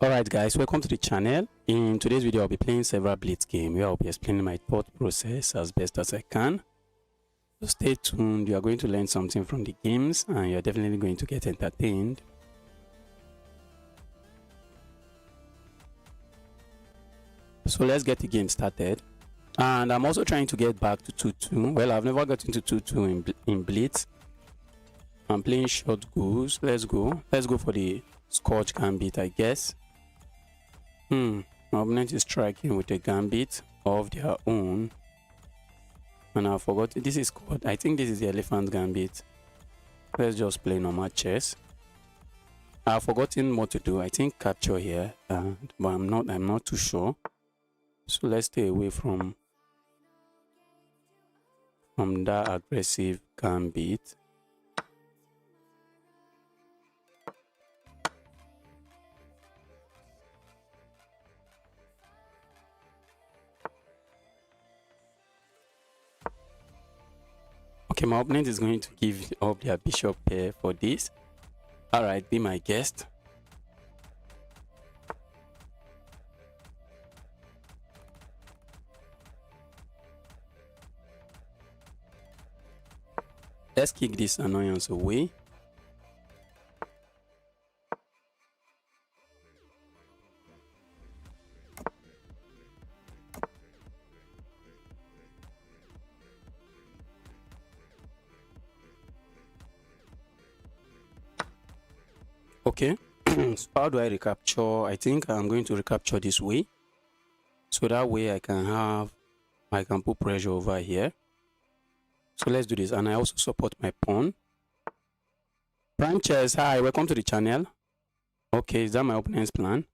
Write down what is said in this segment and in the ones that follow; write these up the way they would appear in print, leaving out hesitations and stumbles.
Alright guys, welcome to the channel. In today's video I'll be playing several blitz games where I'll be explaining my thought process as best as I can. So stay tuned, you are going to learn something from the games and you're definitely going to get entertained. So let's get the game started. And I'm also trying to get back to 2-2. Well, I've never gotten to 2-2 in blitz. I'm playing short goals. Let's go for the Scotch gambit, I guess. My opponent is striking with a gambit of their own, and I forgot this is called, I think this is the elephant gambit. Let's just play normal chess. I've forgotten what to do. I think capture here, but I'm not too sure, so let's stay away from that aggressive gambit. Okay, my opponent is going to give up their bishop pair for this. Alright, be my guest. Let's kick this annoyance away. Okay, so how do I recapture? I think I'm going to recapture this way, so that way I can put pressure over here. So let's do this, and I also support my pawn. Prime Chess, hi, welcome to the channel. Okay, is that my opponent's plan?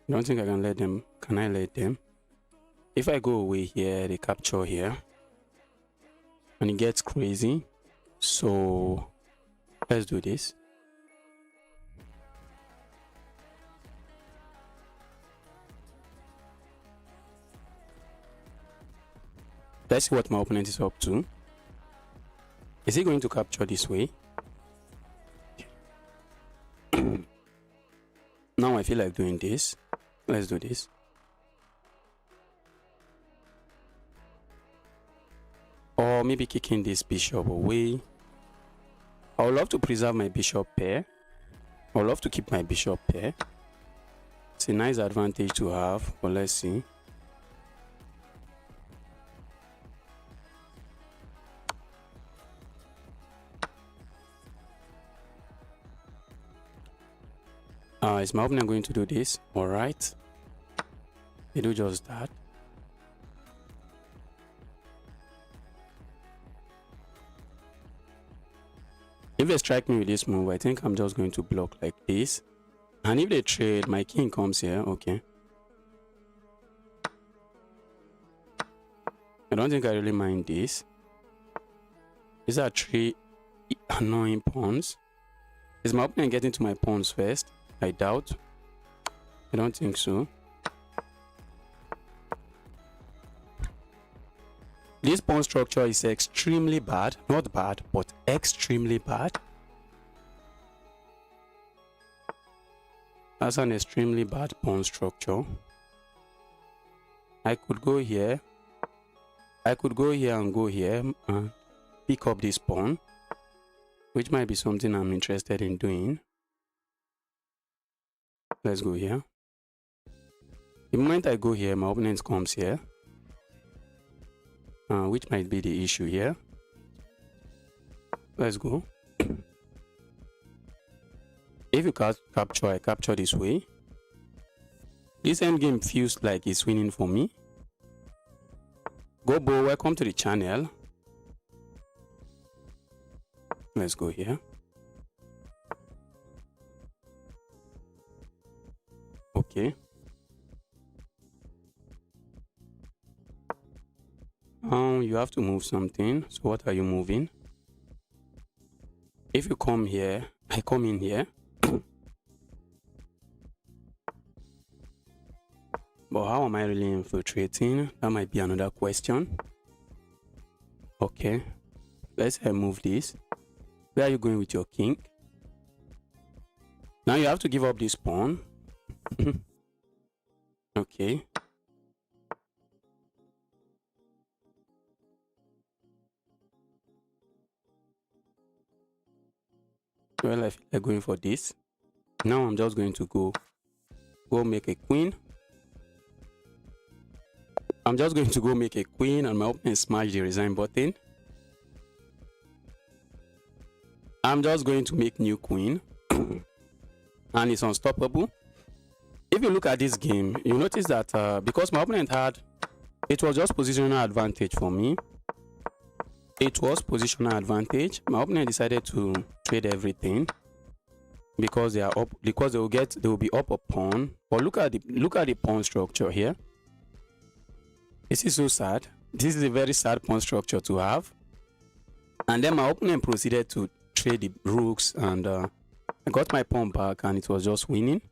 I don't think I can let them. Can I let them? If I go away here, they capture here. And it gets crazy, so let's do this. Let's see what my opponent is up to. Is he going to capture this way? Now I feel like doing this. Let's do this. Or maybe kicking this bishop away. I would love to preserve my bishop pair. I would love to keep my bishop pair. It's a nice advantage to have, but let's see. Is my opponent going to do this? Alright. They do just that. If they strike me with this move, I think I'm just going to block like this. And if they trade, my king comes here. Okay. I don't think I really mind this. These are three annoying pawns. Is my opponent getting to my pawns first? I doubt. I don't think so. This pawn structure is extremely bad. Not bad, but extremely bad. That's an extremely bad pawn structure. I could go here. I could go here and go here and pick up this pawn, which might be something I'm interested in doing. Let's go here. The moment I go here, my opponent comes here. Which might be the issue here. Let's go. If you capture, I capture this way. This endgame feels like it's winning for me. Gobo, welcome to the channel. Let's go here. Okay. You have to move something. So what are you moving? If you come here, I come in here. But how am I really infiltrating? That might be another question. Okay. Let's move this. Where are you going with your king? Now you have to give up this pawn. Okay. Well, I feel like going for this. Now I'm just going to go make a queen. I'm just going to go make a queen, and my opponent smash the resign button. I'm just going to make new queen. And it's unstoppable. If you look at this game, you notice that because my opponent had, it was just positional advantage for me. It was positional advantage. My opponent decided to trade everything because they are up, because they will be up a pawn. But look at the pawn structure here. This is so sad. This is a very sad pawn structure to have. And then my opponent proceeded to trade the rooks, and I got my pawn back, and it was just winning.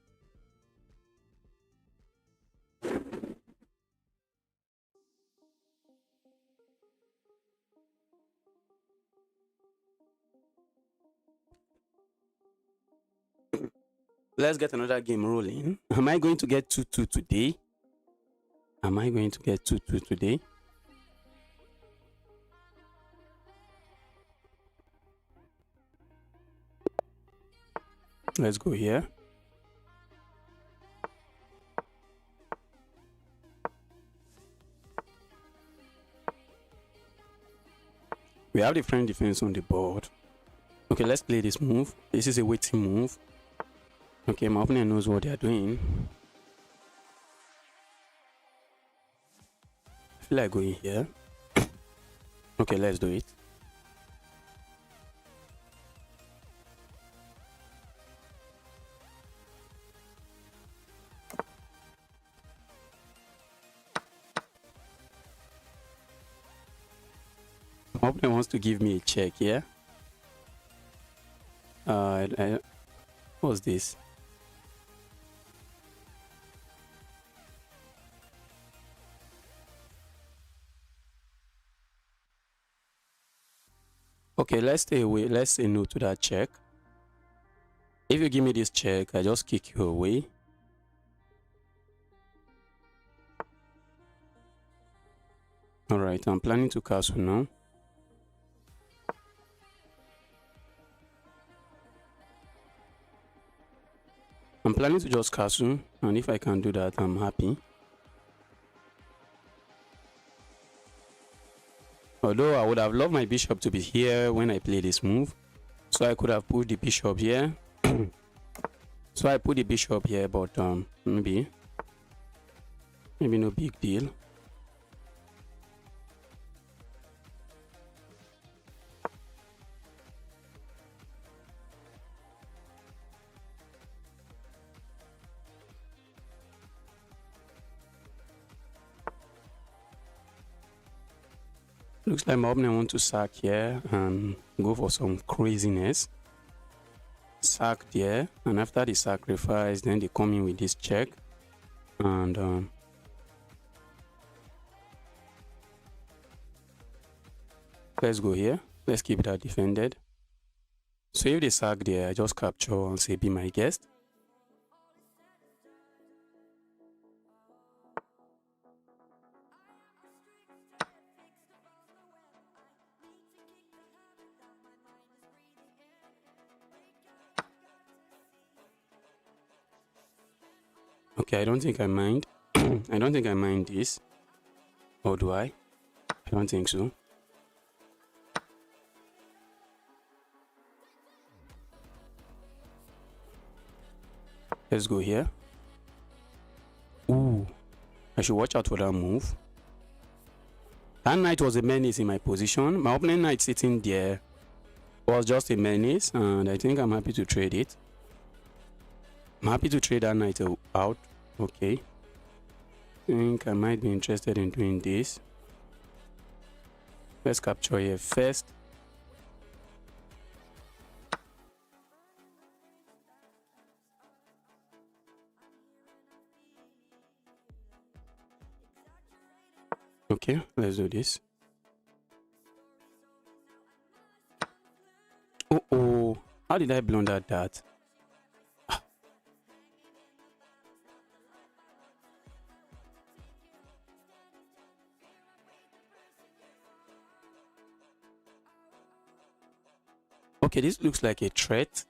Let's get another game rolling. Am I going to get 2-2 today? Am I going to get 2-2 today? Let's go here. We have the French defense on the board. Okay, let's play this move. This is a waiting move. Okay, my opponent knows what they are doing. I feel like going here. Okay, let's do it. My opponent wants to give me a check here. What's this? Okay, let's stay away. Let's say no to that check. If you give me this check, I just kick you away. Alright, I'm planning to castle now. I'm planning to just castle, and if I can do that, I'm happy. Although I would have loved my bishop to be here when I play this move, so I could have put the bishop here. So I put the bishop here, but maybe no big deal. Looks like my opponent wants to sack here and go for some craziness. Sack there, and after the sacrifice, then they come in with this check. And let's go here. Let's keep that defended. So if they sack there, I just capture and say be my guest. Okay, I don't think I mind. I don't think I mind this. Or do I? I don't think so. Let's go here. Ooh, I should watch out for that move. That knight was a menace in my position. My opening knight sitting there was just a menace, and I think I'm happy to trade it. I'm happy to trade that knight out. Okay. I think I might be interested in doing this. Let's capture here first. Okay, let's do this. Oh, how did I blunder that? Okay, this looks like a threat.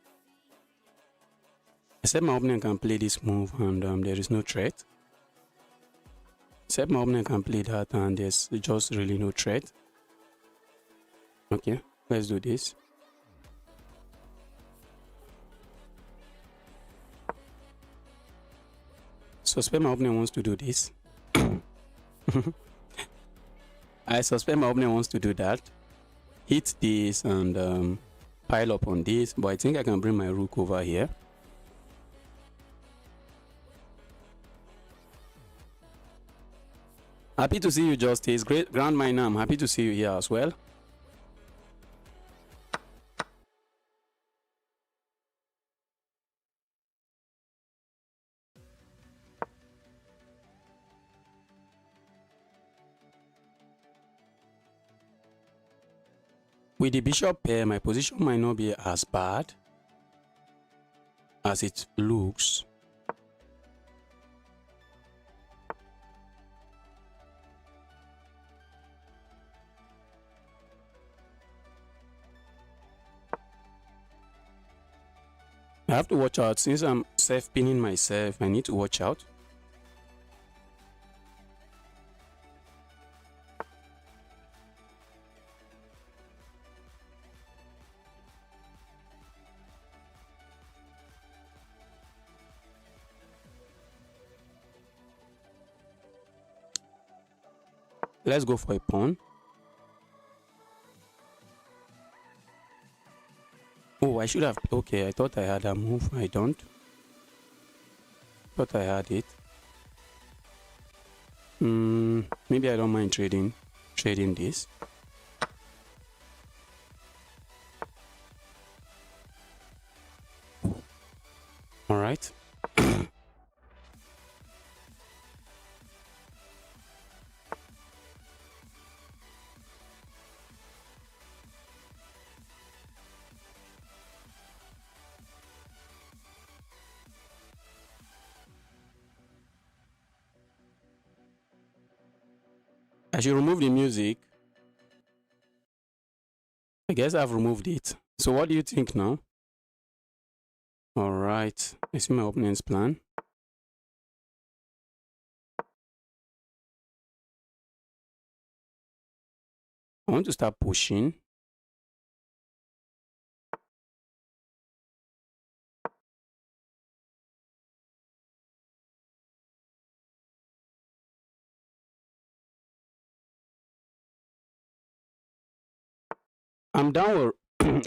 Except my opponent can play this move and there is no threat. Except my opponent can play that and there's just really no threat. Okay, let's do this. Suspect my opponent wants to do this. I suspect my opponent wants to do that. Hit this and pile up on this, but I think I can bring my rook over here. Happy to see you, Justice. Great Grand Miner, I'm happy to see you here as well. With the bishop pair, my position might not be as bad as it looks. I have to watch out. Since I'm self-pinning myself, I need to watch out. Let's go for a pawn. Oh, I should have. Okay, I thought I had that move. I don't. Thought I had it. Maybe I don't mind trading this. All right. I should remove the music. I guess I've removed it. So what do you think now? All right. I see my opponent's plan. I want to start pushing. I'm down.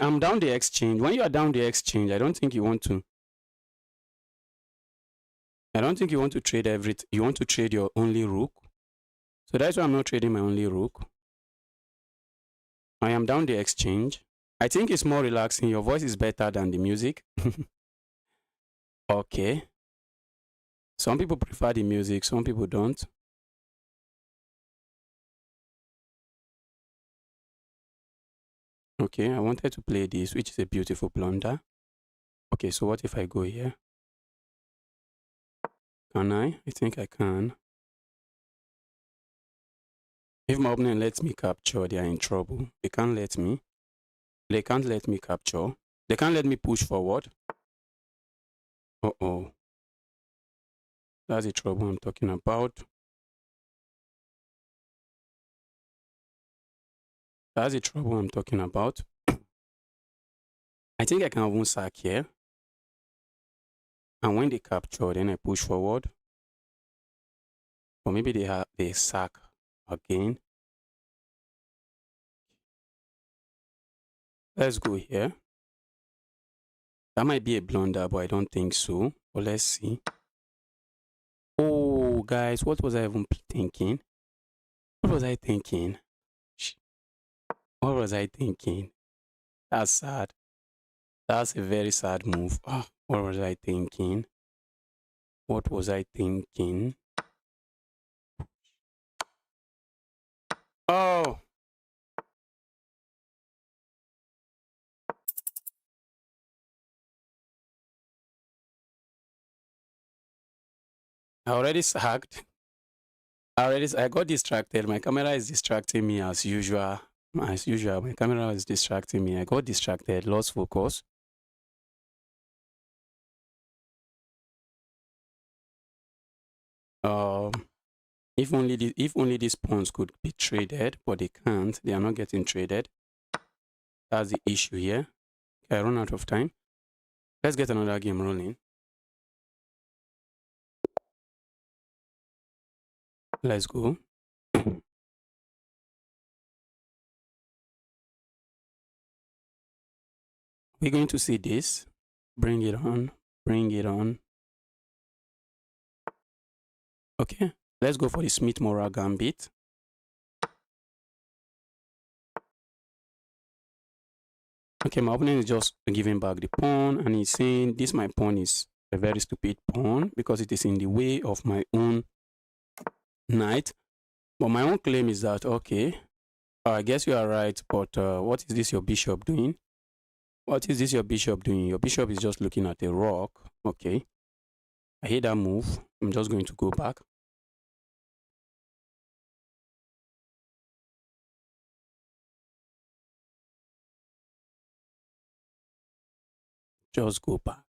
I'm down the exchange. When you are down the exchange, I don't think you want to. I don't think you want to trade everything. You want to trade your only rook. So that's why I'm not trading my only rook. I am down the exchange. I think it's more relaxing. Your voice is better than the music. Okay. Some people prefer the music, some people don't. Okay, I wanted to play this, which is a beautiful blunder. Okay, so what if I go here? Can I? I think I can. If my opponent lets me capture, they are in trouble. They can't let me. They can't let me capture. They can't let me push forward. Uh-oh. That's the trouble I'm talking about. That's the trouble I'm talking about. I think I can even sack here. And when they capture, then I push forward. Or maybe they sack again. Let's go here. That might be a blunder, but I don't think so. But let's see. Oh, guys, what was I even thinking? What was I thinking? What was I thinking? That's sad. That's a very sad move. Oh, what was I thinking? What was I thinking? Oh! I got distracted. My camera is distracting me as usual. As usual, my camera is distracting me. I got distracted, lost focus. If only these pawns could be traded, but they can't. They are not getting traded. That's the issue here. Okay, I run out of time. Let's get another game rolling. Let's go. We're going to see this. Bring it on. Bring it on. Okay, let's go for the Smith-Morra Gambit. Okay, my opponent is just giving back the pawn, and he's saying this my pawn is a very stupid pawn because it is in the way of my own knight. But my own claim is that, okay, I guess you are right, but what is this your bishop doing? What is this your bishop doing? Your bishop is just looking at a rock. Okay, I hate that move. I'm just going to go back. Just go back.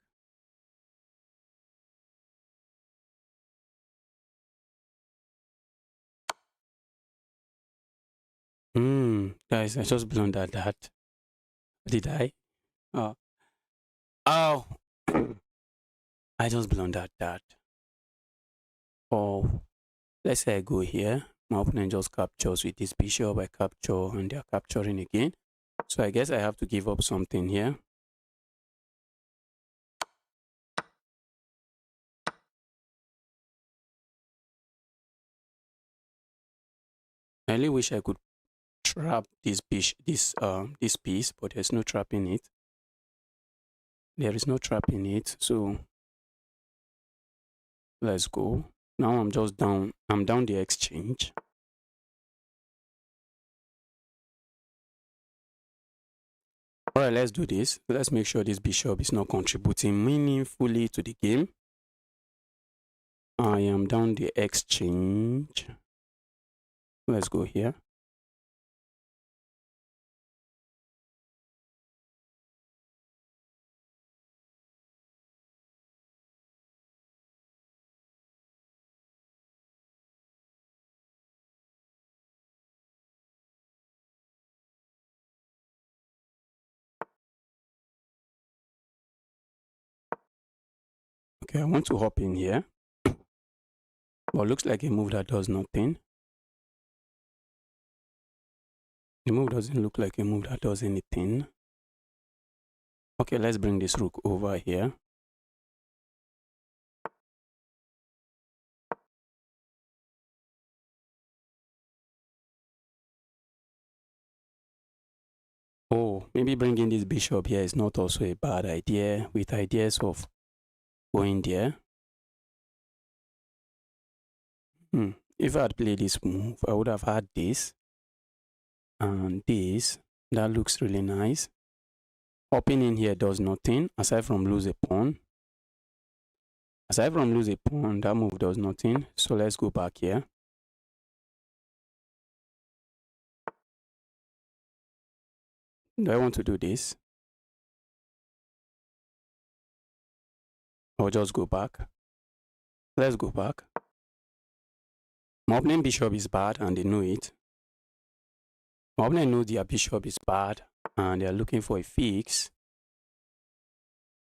Guys, I just blundered that. Did I? Oh. I just blundered that. Oh, let's say I go here. My opponent just captures with this bishop. I capture and they're capturing again. So I guess I have to give up something here. I really wish I could trap this piece, but there's no trap in it. There is no trap in it, so let's go. Now I'm just down. I'm down the exchange. All right, let's do this. Let's make sure this bishop is not contributing meaningfully to the game. I am down the exchange. Let's go here. Okay, I want to hop in here. But looks like a move that does nothing. The move doesn't look like a move that does anything. Okay, let's bring this rook over here. Oh, maybe bringing this bishop here is not also a bad idea, with ideas of going there. If I had played this move, I would have had this and this. That looks really nice. Hopping in here does nothing aside from lose a pawn. Aside from lose a pawn, that move does nothing. So let's go back here. Do I want to do this? Or just go back? Let's go back. My opening bishop is bad and they know it. My opponent knows their bishop is bad and they are looking for a fix.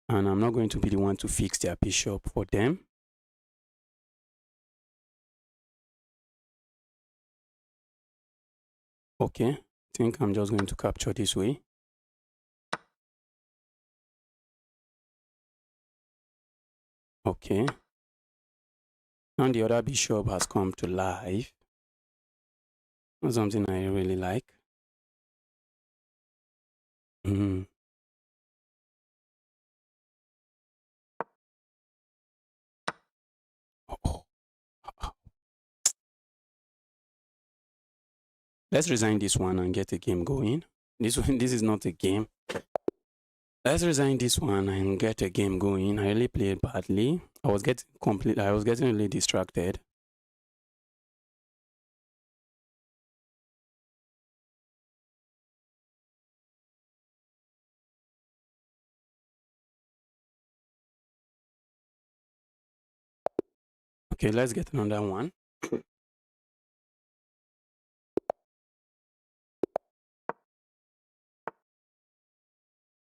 And I'm not going to be the one to fix their bishop for them. Okay, I think I'm just going to capture this way. Okay. And the other bishop has come to life. That's something I really like. Let's resign this one and get a game going. This is not a game. Let's resign this one and get a game going. I really played badly. I was getting really distracted. Okay, let's get another one.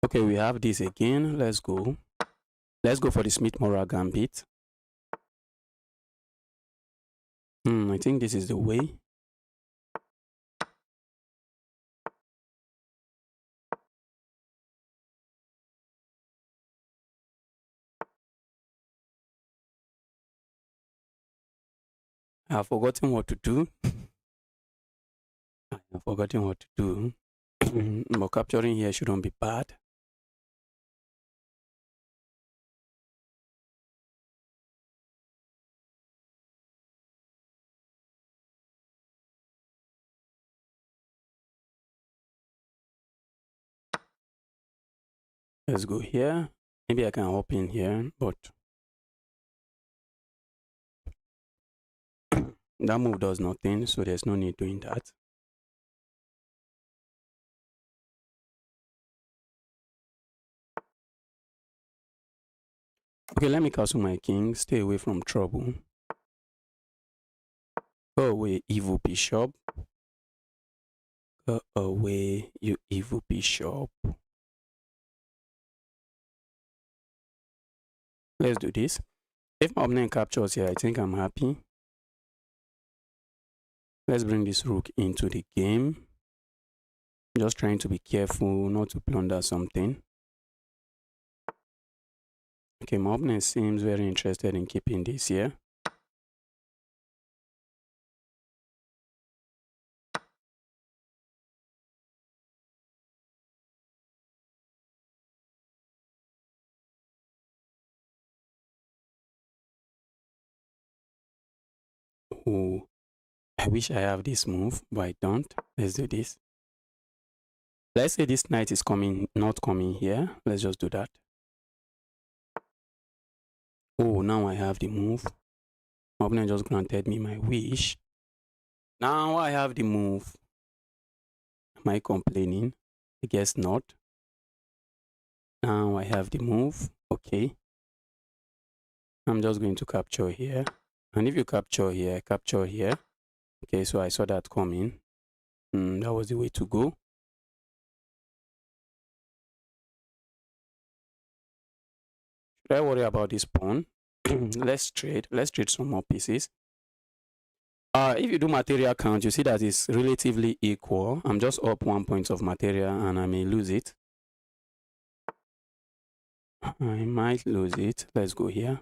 Okay, we have this again. Let's go. Let's go for the Smith-Morra Gambit. I think this is the way. I have forgotten what to do. But capturing here shouldn't be bad. Let's go here. Maybe I can hop in here, but that move does nothing, so there's no need doing that. Okay, let me castle my king. Stay away from trouble. Go away, evil bishop. Go away, you evil bishop. Let's do this. If my opponent captures here, I think I'm happy. Let's bring this rook into the game. Just trying to be careful not to plunder something. Okay, my opponent seems very interested in keeping this here. Oh, I wish I have this move, but I don't. Let's do this. Let's say this knight is not coming here. Let's just do that. Oh, now I have the move. My opponent just granted me my wish. Now I have the move. Am I complaining? I guess not. Now I have the move. Okay. I'm just going to capture here. And if you capture here, I capture here. Okay, so I saw that coming. That was the way to go. Should I worry about this pawn? Let's trade some more pieces. If you do material count, you see that it's relatively equal. I'm just up 1 point of material and I may lose it. I might lose it. Let's go here.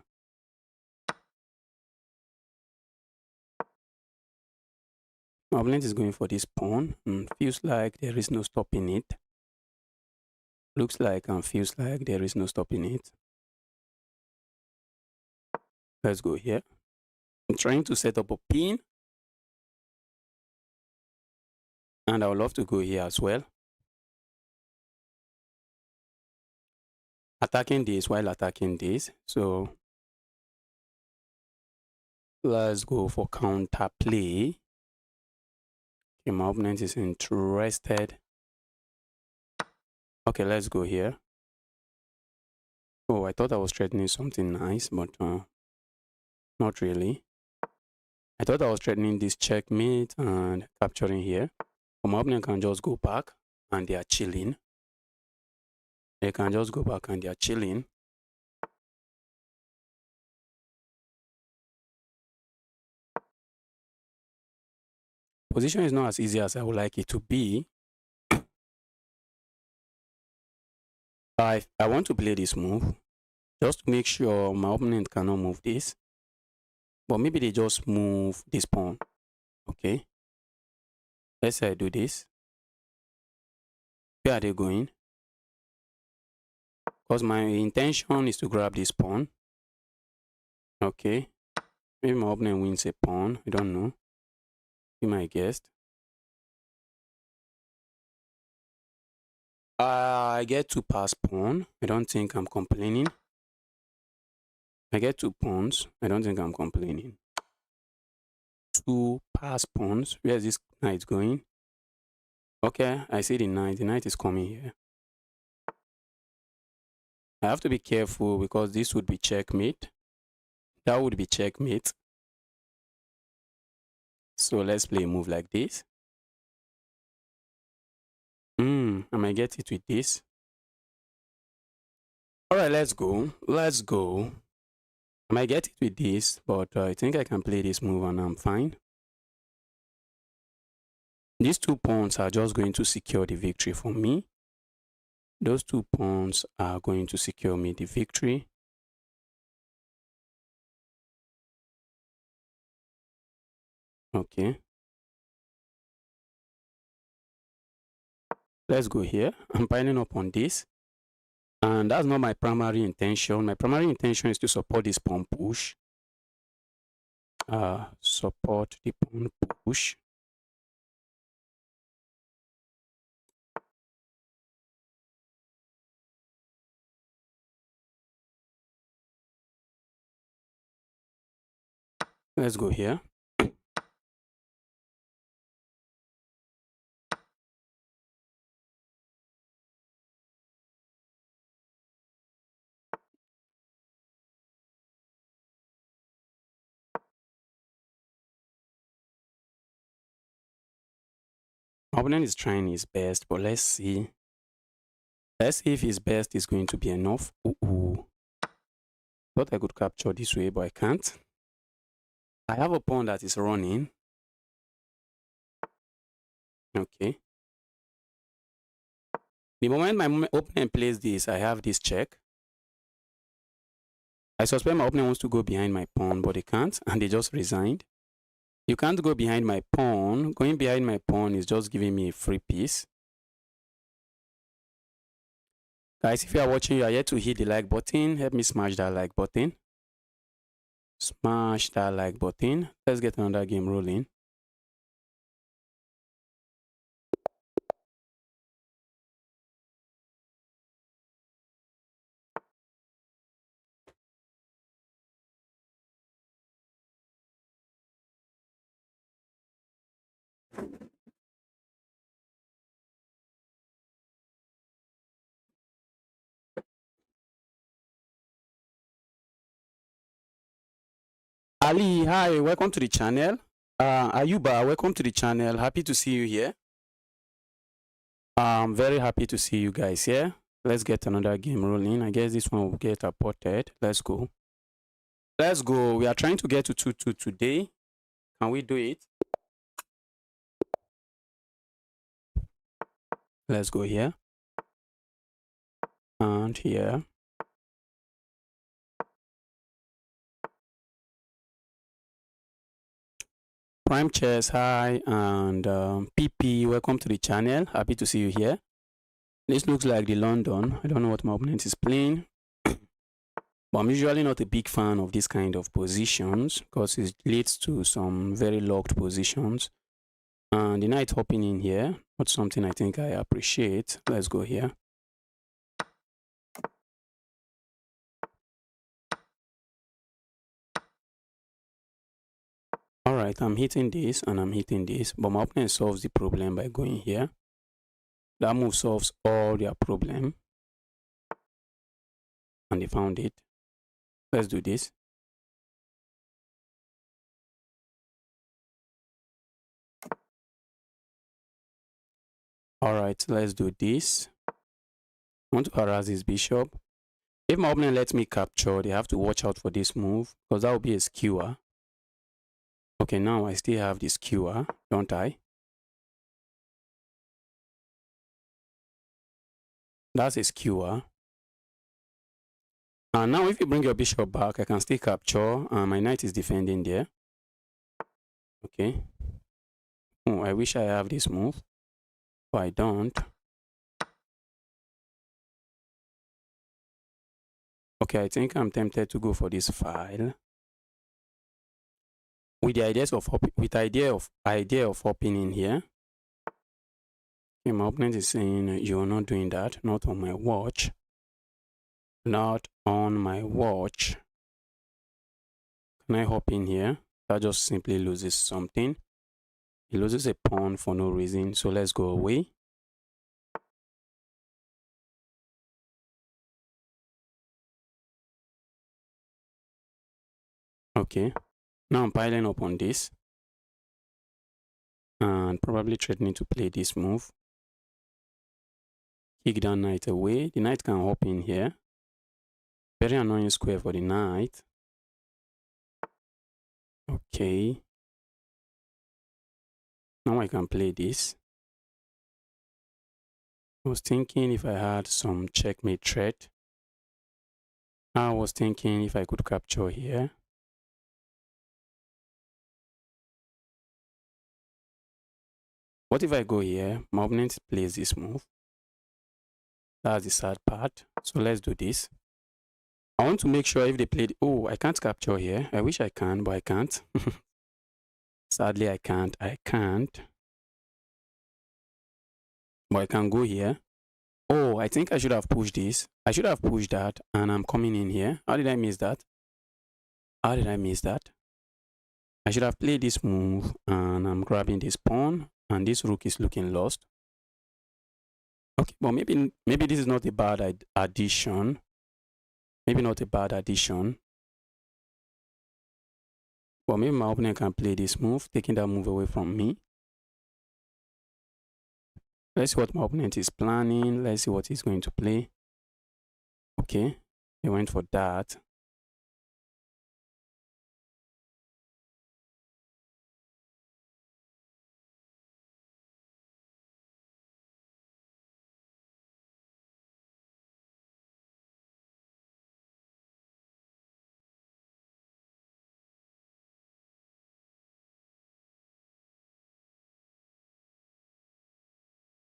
My opponent is going for this pawn. Feels like there is no stopping it. Looks like and feels like there is no stopping it. Let's go here. I'm trying to set up a pin. And I would love to go here as well. Attacking this while attacking this. So let's go for counter play. Okay, my opponent is interested. Okay, let's go here. Oh, I thought I was threatening something nice, but not really. I thought I was threatening this checkmate and capturing here. But my opponent can just go back and they are chilling. They can just go back and they are chilling. Position is not as easy as I would like it to be. I want to play this move just to make sure my opponent cannot move this. But maybe they just move this pawn. Okay. Let's say I do this. Where are they going? Because my intention is to grab this pawn. Okay. Maybe my opponent wins a pawn. I don't know. Be my guest. I get 2 pass pawn. I don't think I'm complaining. I get 2 pawns. I don't think I'm complaining. 2 pass pawns. Where is this knight going? Okay, I see the knight. The knight is coming here. I have to be careful because this would be checkmate. That would be checkmate. So let's play a move like this. I might get it with this. Alright, let's go. Let's go. I might get it with this, but I think I can play this move and I'm fine. These 2 pawns are just going to secure the victory for me. Those 2 pawns are going to secure me the victory. Okay. Let's go here. I'm piling up on this. And that's not my primary intention. My primary intention is to support this pawn push. Support the pawn push. Let's go here. My opponent is trying his best, but let's see. Let's see if his best is going to be enough. Ooh. Thought I could capture this way, but I can't. I have a pawn that is running. Okay. The moment my opponent plays this, I have this check. I suspect my opponent wants to go behind my pawn, but they can't, and they just resigned. You can't go behind my pawn. Going behind my pawn is just giving me a free piece. Guys, if you are watching, you are yet to hit the like button. Help me smash that like button. Smash that like button. Let's get another game rolling. Ali, hi, welcome to the channel. Ayuba, welcome to the channel. Happy to see you here. I'm very happy to see you guys here. Let's get another game rolling. I guess this one will get aborted. Let's go. Let's go. We are trying to get to 2-2 today. Can we do it? Let's go here. And here. Prime Chess, hi, and PP, welcome to the channel. Happy to see you here. This looks like the London. I don't know what my opponent is playing. But I'm usually not a big fan of this kind of positions because it leads to some very locked positions. And the knight hopping in here, not something I think I appreciate. Let's go here. Alright, I'm hitting this and I'm hitting this, but my opponent solves the problem by going here. That move solves all their problem. And they found it. Let's do this. Alright, let's do this. I want to harass this bishop. If my opponent lets me capture, they have to watch out for this move because that will be a skewer. Okay, now I still have this skewer, don't I? That's a skewer. And now if you bring your bishop back, I can still capture. My knight is defending there. Okay. Oh, I wish I have this move, but I don't. Okay, I think I'm tempted to go for this file. With the idea of hopping in here. Okay, my opponent is saying you're not doing that, not on my watch. Not on my watch. Can I hop in here? That just simply loses something. He loses a pawn for no reason, so let's go away. Okay, now I'm piling up on this and probably threatening to play this move. Kick that knight away. The knight can hop in here. Very annoying square for the knight. Okay. Now I can play this. I was thinking if I had some checkmate threat. I was thinking if I could capture here. What if I go here? My opponent plays this move. That's the sad part. So let's do this. I want to make sure if they played... Oh, I can't capture here. I wish I can, but I can't. Sadly, I can't. But I can go here. Oh, I think I should have pushed this. I should have pushed that, and I'm coming in here. How did I miss that? I should have played this move, and I'm grabbing this pawn, and this rook is looking lost. Okay, but maybe this is not a bad addition. Maybe not a bad addition. But maybe my opponent can play this move, taking that move away from me. Let's see what my opponent is planning. Let's see what he's going to play. Okay, he went for that.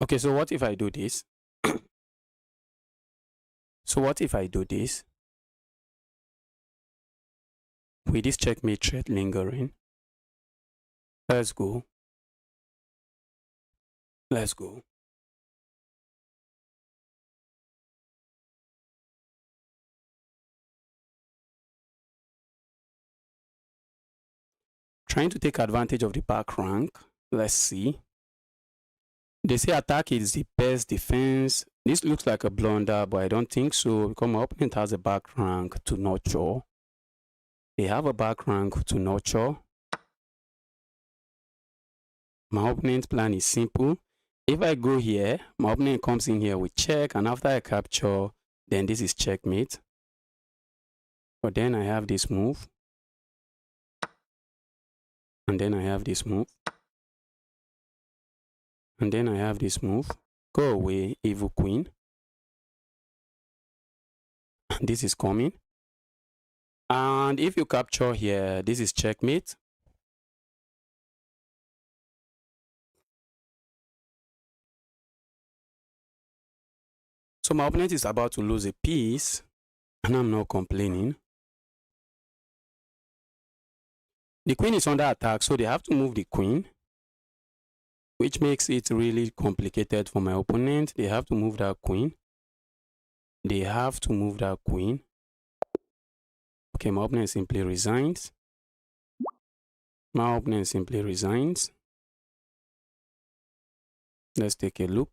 Okay, so what if I do this? So what if I do this? With this checkmate threat lingering. Let's go. Let's go. Trying to take advantage of the back rank. Let's see. They say attack is the best defense. This looks like a blunder, but I don't think so because my opponent has a back rank to nurture. They have a back rank to nurture. My opponent's plan is simple. If I go here, my opponent comes in here with check, and after I capture, then this is checkmate. But then I have this move. And then I have this move. And then I have this move. Go away, evil queen. This is coming. And if you capture here, this is checkmate. So my opponent is about to lose a piece, and I'm not complaining. The queen is under attack, so they have to move the queen, which makes it really complicated for my opponent. They have to move that queen. Okay, my opponent simply resigns. Let's take a look.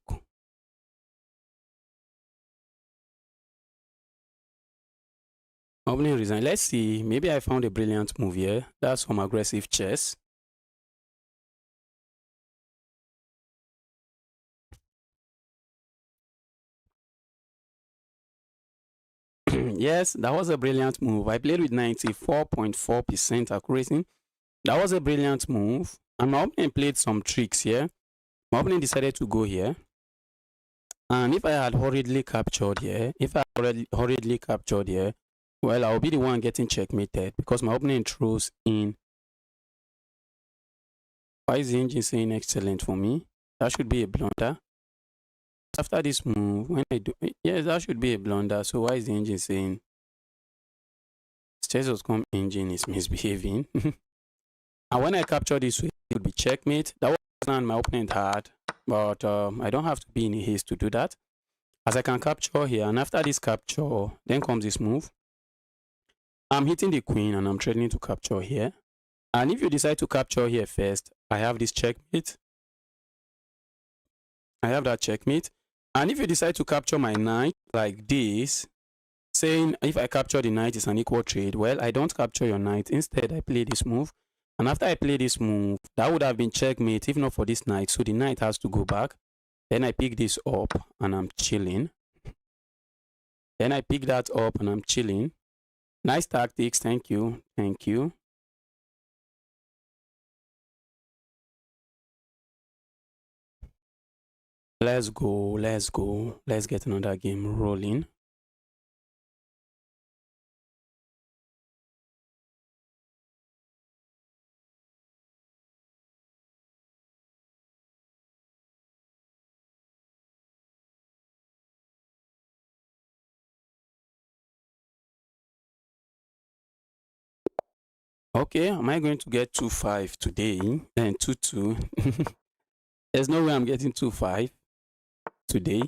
My opponent resigns. Let's see. Maybe I found a brilliant move here. That's some aggressive chess. Yes, that was a brilliant move. I played with 94.4% accuracy. That was a brilliant move. And my opponent played some tricks here. My opponent decided to go here. And if I had hurriedly captured here, well, I'll be the one getting checkmated because my opponent throws in. Why is the engine saying excellent for me? That should be a blunder. After this move, when I do, yes, that should be a blunder. So why is the engine saying chess.com engine is misbehaving? And when I capture this, it would be checkmate. That was understand my opponent had, but I don't have to be in a haste to do that, as I can capture here, and after this capture, then comes this move. I'm hitting the queen and I'm threatening to capture here. And if you decide to capture here first, I have this checkmate. I have that checkmate. And if you decide to capture my knight like this, saying if I capture the knight is an equal trade, well, I don't capture your knight. Instead, I play this move. And after I play this move, that would have been checkmate if not for this knight. So the knight has to go back. Then I pick this up and I'm chilling. Then I pick that up and I'm chilling. Nice tactics. Thank you. Thank you. Let's go. Let's go. Let's get another game rolling. Okay, am I going to get 2-5 today? And 2-2. There's no way I'm getting 2-5 today.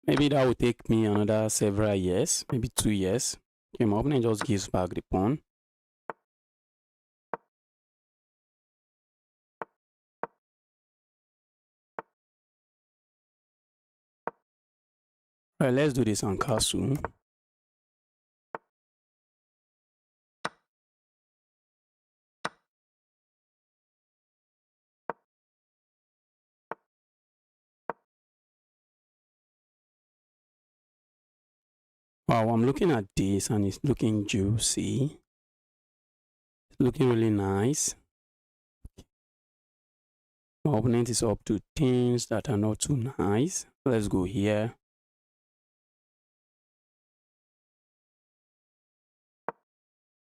Maybe that will take me another several years, maybe 2 years. Okay, my opponent just gives back the pawn. Alright, let's do this on castle. Wow, I'm looking at this and it's looking juicy. It's looking really nice. My opponent is up to things that are not too nice. Let's go here.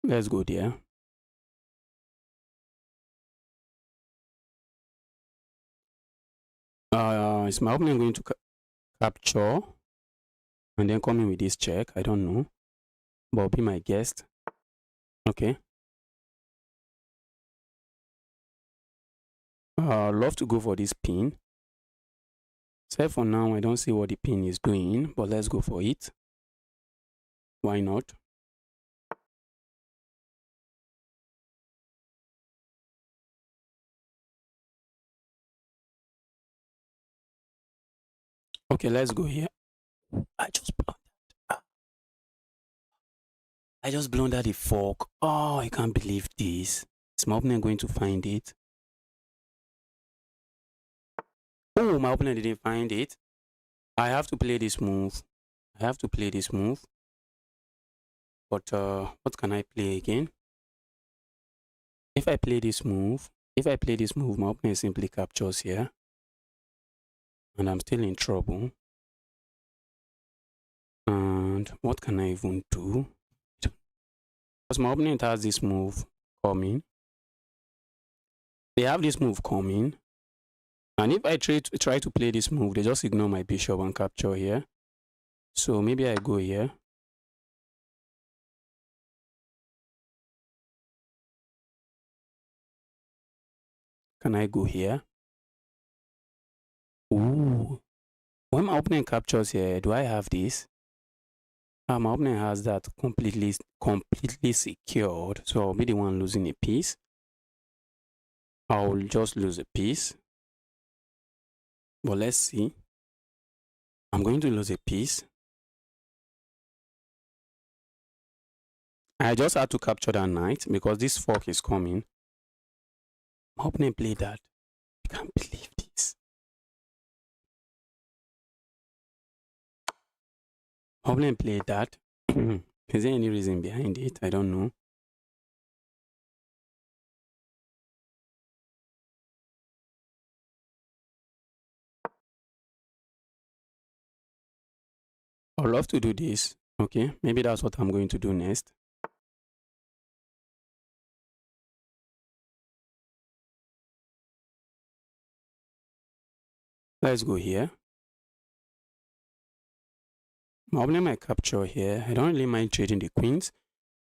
Let's go there. Is my opponent going to capture and then come in with this check? I don't know, but be my guest. Okay. Love to go for this pin. Except for now, I don't see what the pin is doing, but let's go for it. Why not? Okay, let's go here. I just blundered the fork. Oh, I can't believe this. Is my opponent going to find it? Oh, my opponent didn't find it. I have to play this move. But what can I play again? If I play this move, my opponent simply captures here. And I'm still in trouble. And what can I even do? Because my opponent has this move coming. They have this move coming. And if I try to play this move, they just ignore my bishop and capture here. So maybe I go here. Can I go here? Ooh. When my opponent captures here, do I have this? My opponent has that completely secured. So I'll be the one losing a piece. I'll just lose a piece. But let's see. I'm going to lose a piece. I just had to capture that knight because this fork is coming. My opponent played that. I can't believe this. My opponent played that. Is there any reason behind it? I don't know. I'd love to do this. Okay, maybe that's what I'm going to do next. Let's go here. My opponent might capture here. I don't really mind trading the queens.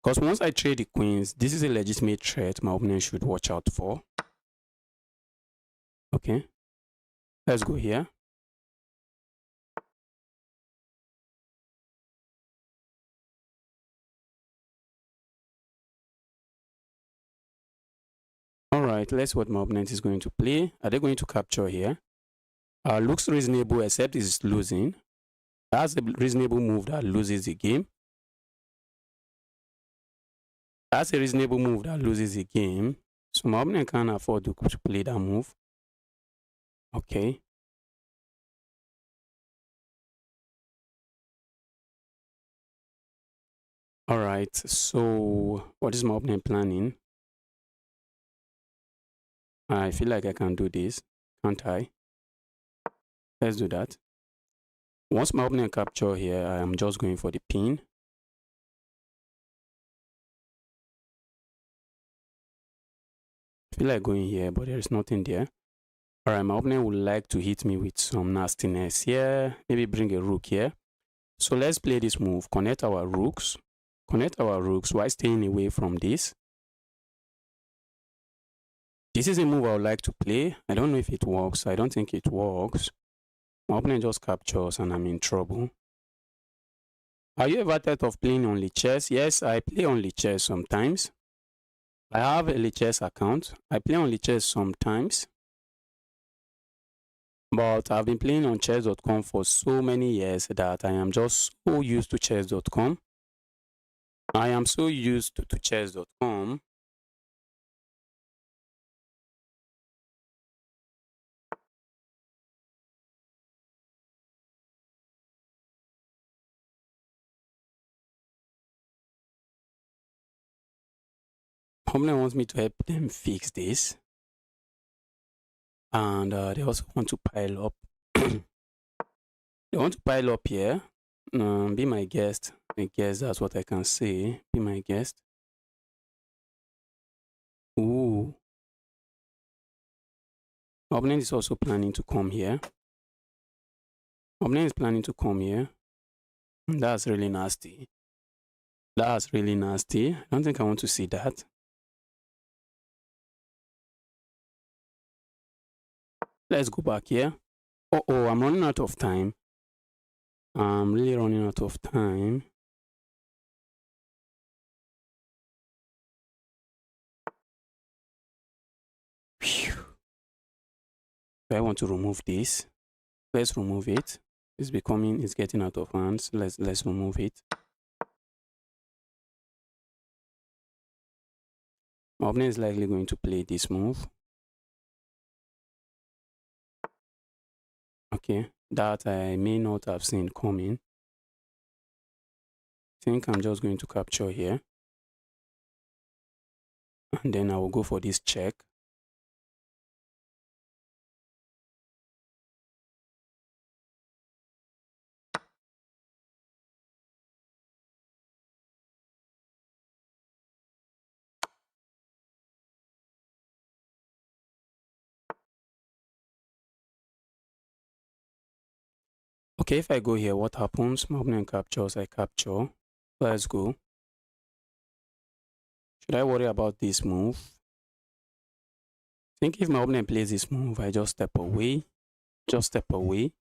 Because once I trade the queens, this is a legitimate threat my opponent should watch out for. Okay, let's go here. All right, let's see what my opponent is going to play. Are they going to capture here? Looks reasonable, except it's losing. That's a reasonable move that loses the game. That's a reasonable move that loses the game. So my opponent can't afford to play that move. Okay. All right. So what is my opponent planning? I feel like I can do this, can't I? Let's do that. Once my opponent capture here, I am just going for the pin. I feel like going here, but there is nothing there. All right, my opponent would like to hit me with some nastiness here. Maybe bring a rook here. So let's play this move. Connect our rooks. Connect our rooks while staying away from this. This is a move I would like to play. I don't know if it works. I don't think it works. My opponent just captures and I'm in trouble. Are you ever thought of playing only chess? Yes, I play only chess sometimes. I have a chess account. I play only chess sometimes. But I've been playing on chess.com for so many years that I am just so used to chess.com. I am so used to chess.com. Opponent wants me to help them fix this. And they also want to pile up. They want to pile up here. Be my guest. I guess that's what I can say. Be my guest. Ooh. Opponent is also planning to come here. Opponent is planning to come here. That's really nasty. That's really nasty. I don't think I want to see that. Let's go back here. Oh, I'm running out of time. I'm really running out of time. Phew. I want to remove this. Let's remove it. It's getting out of hands. Let's remove it. My opponent is likely going to play this move. Okay, that I may not have seen coming. I think I'm just going to capture here. And then I will go for this check. Okay, if I go here, what happens? My opponent captures, I capture. Let's go. Should I worry about this move? I think if my opponent plays this move, I just step away. Just step away.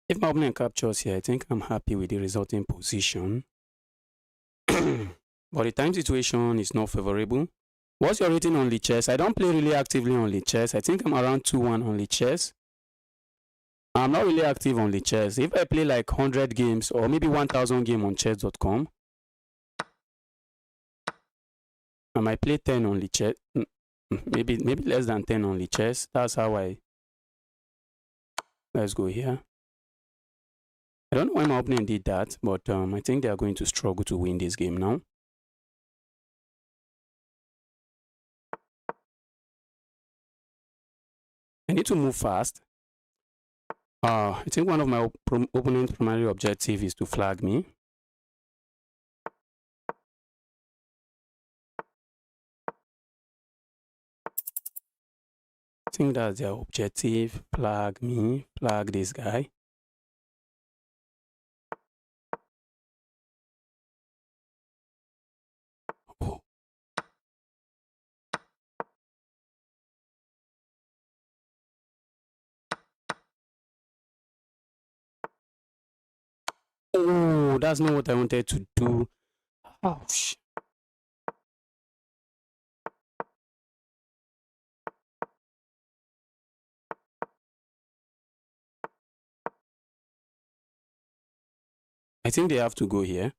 If my opponent captures here, I think I'm happy with the resulting position. But the time situation is not favorable. What's your rating on chess? I don't play really actively on chess. I think I'm around 2-1 on chess. I'm not really active on chess. If I play like 100 games or maybe 1000 games on chess.com, I might play 10 on chess. Maybe less than 10 on chess. That's how I. Let's go here. I don't know why my opponent did that, but I think they are going to struggle to win this game now. I need to move fast. I think one of my opponent's primary objective is to flag me. I think that's their objective. Flag me, flag this guy. Oh, that's not what I wanted to do. Ouch. I think they have to go here.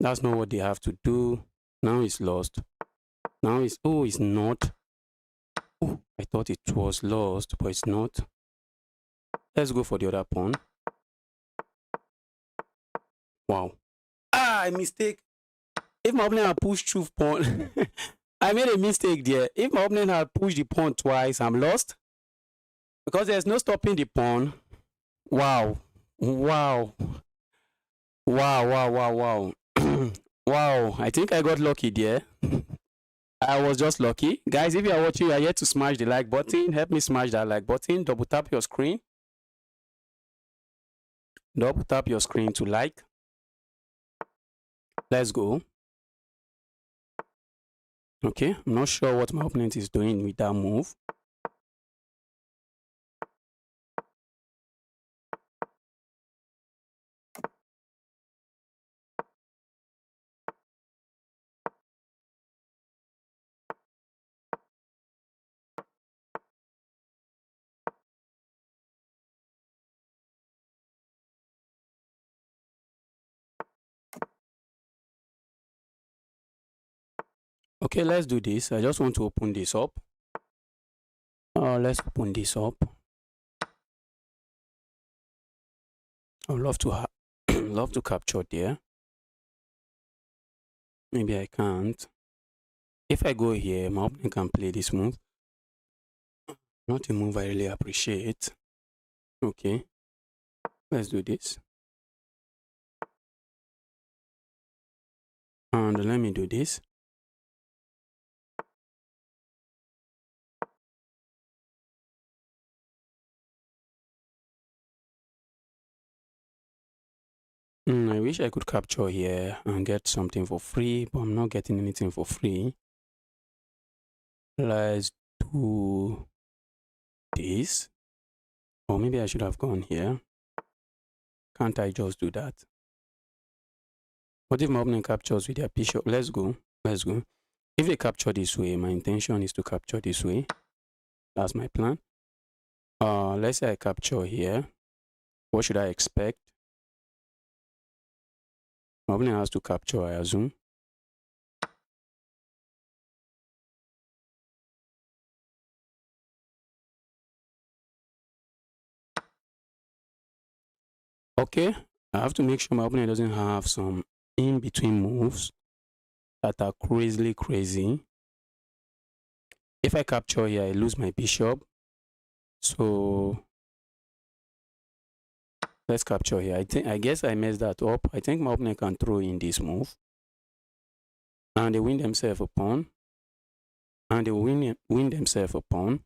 That's not what they have to do. Now it's lost. Now it's, oh, it's not. Oh, I thought it was lost, but it's not. Let's go for the other pawn. Wow. Ah, I mistake. If my opponent had pushed through pawn, I made a mistake there. If my opponent had pushed the pawn twice, I'm lost. Because there's no stopping the pawn. Wow. Wow. Wow, wow, wow, wow. Wow, I think I got lucky there. I was just lucky. Guys, if you are watching, you are yet to smash the like button. Help me smash that like button. Double tap your screen. Double tap your screen to like. Let's go. Okay, I'm not sure what my opponent is doing with that move. Okay, let's do this. I just want to open this up. Let's open this up. I would love to love to capture there. Maybe I can't. If I go here, my opponent can play this move. Not a move I really appreciate. Okay, let's do this. And let me do this. I wish I could capture here and get something for free, but I'm not getting anything for free. Let's do this. Or maybe I should have gone here. Can't I just do that? What if my opponent captures with their bishop? Let's go. Let's go. If they capture this way, my intention is to capture this way. That's my plan. Let's say I capture here. What should I expect? My opponent has to capture, I assume. Okay, I have to make sure my opponent doesn't have some in-between moves that are crazily crazy. If I capture here, I lose my bishop. So let's capture here. I guess I messed that up. I think my opponent can throw in this move. And they win themselves a pawn. And they win themselves a pawn.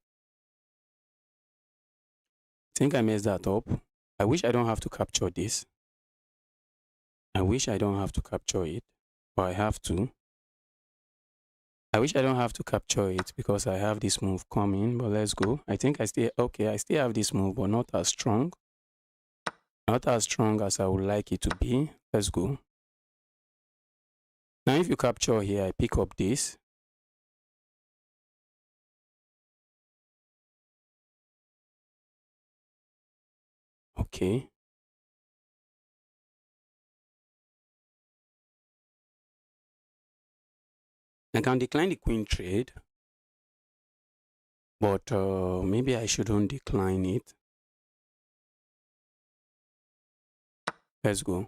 I think I messed that up. I wish I don't have to capture this. I wish I don't have to capture it, but I have to. I wish I don't have to capture it because I have this move coming, but let's go. I think I still have this move, but not as strong. Not as strong as I would like it to be. Let's go. Now, if you capture here, I pick up this. Okay. I can decline the queen trade, but maybe I shouldn't decline it. Let's go.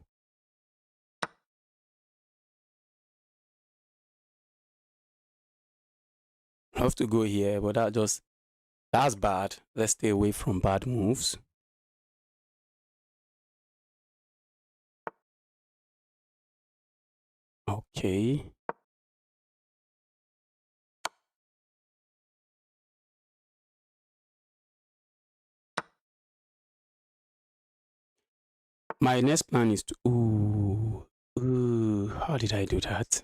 I have to go here, but that's bad. Let's stay away from bad moves. Okay. My next plan is to, how did I do that?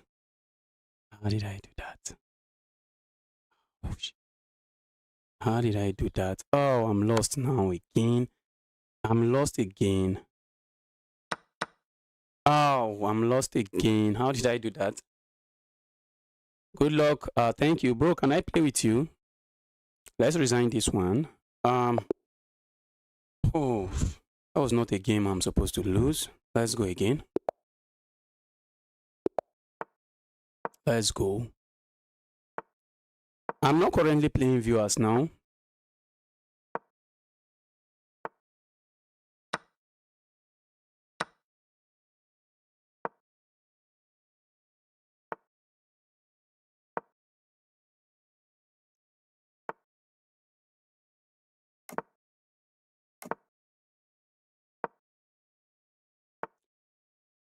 How did I do that? Oh, how did I do that? Oh, I'm lost now again. I'm lost again. Oh, I'm lost again. How did I do that? Good luck. Thank you, bro. Can I play with you? Let's resign this one. Oh, that was not a game I'm supposed to lose. Let's go again. Let's go. I'm not currently playing viewers now.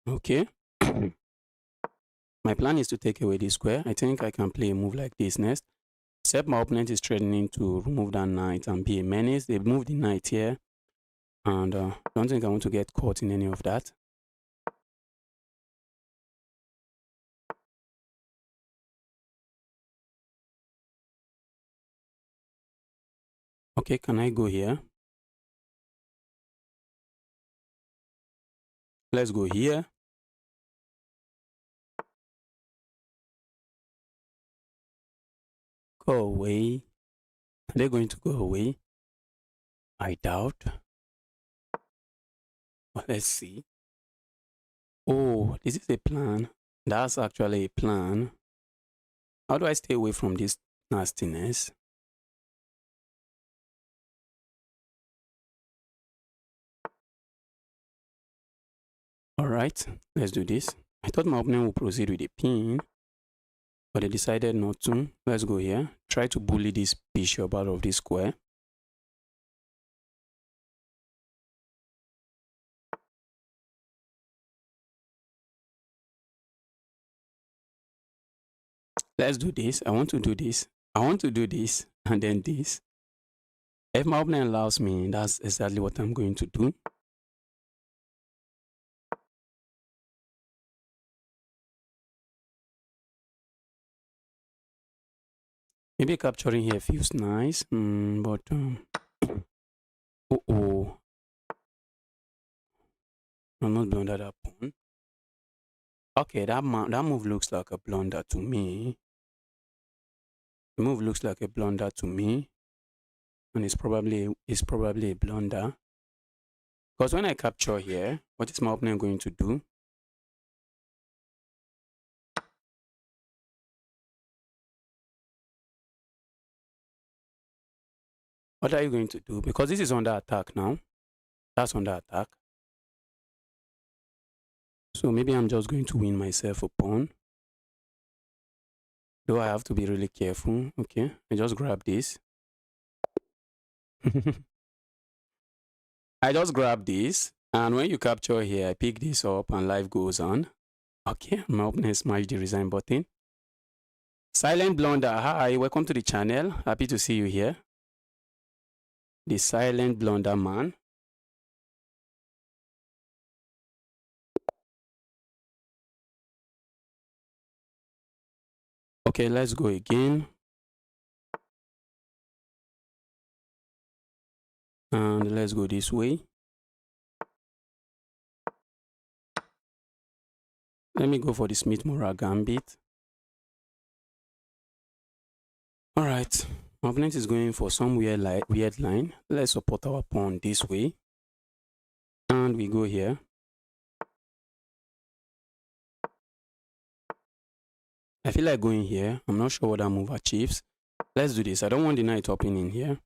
Okay. My plan is to take away this square. I think I can play a move like this next. Except my opponent is threatening to remove that knight and be a menace. They moved the knight here. And I don't think I want to get caught in any of that. Okay, can I go here? Let's go here. Go away. Are they going to go away? I doubt. Well, let's see. Oh, this is a plan. That's actually a plan. How do I stay away from this nastiness? All right, let's do this. I thought my opponent would proceed with a pin, but they decided not to. Let's go here. Try to bully this bishop out of this square. Let's do this. I want to do this. I want to do this and then this. If my opponent allows me, that's exactly what I'm going to do. Maybe capturing here feels nice, but oh, I'm not blunder that pawn. Okay, that move looks like a blunder to me. The move looks like a blunder to me, and it's probably a blunder. Because when I capture here, what is my opponent going to do? What are you going to do? Because this is under attack now. That's under attack. So maybe I'm just going to win myself a pawn. Though I have to be really careful. Okay, I just grab this. I just grab this. And when you capture here, I pick this up and life goes on. Okay, my opponent smashed the resign button. Silent Blunder, hi, welcome to the channel. Happy to see you here. The Silent Blunder man. Okay, let's go again. And let's go this way. Let me go for the Smith-Morrah Gambit. All right, my opponent is going for some weird line. Let's support our pawn this way. And we go here. I feel like going here. I'm not sure what that move achieves. Let's do this. I don't want the knight hopping in here.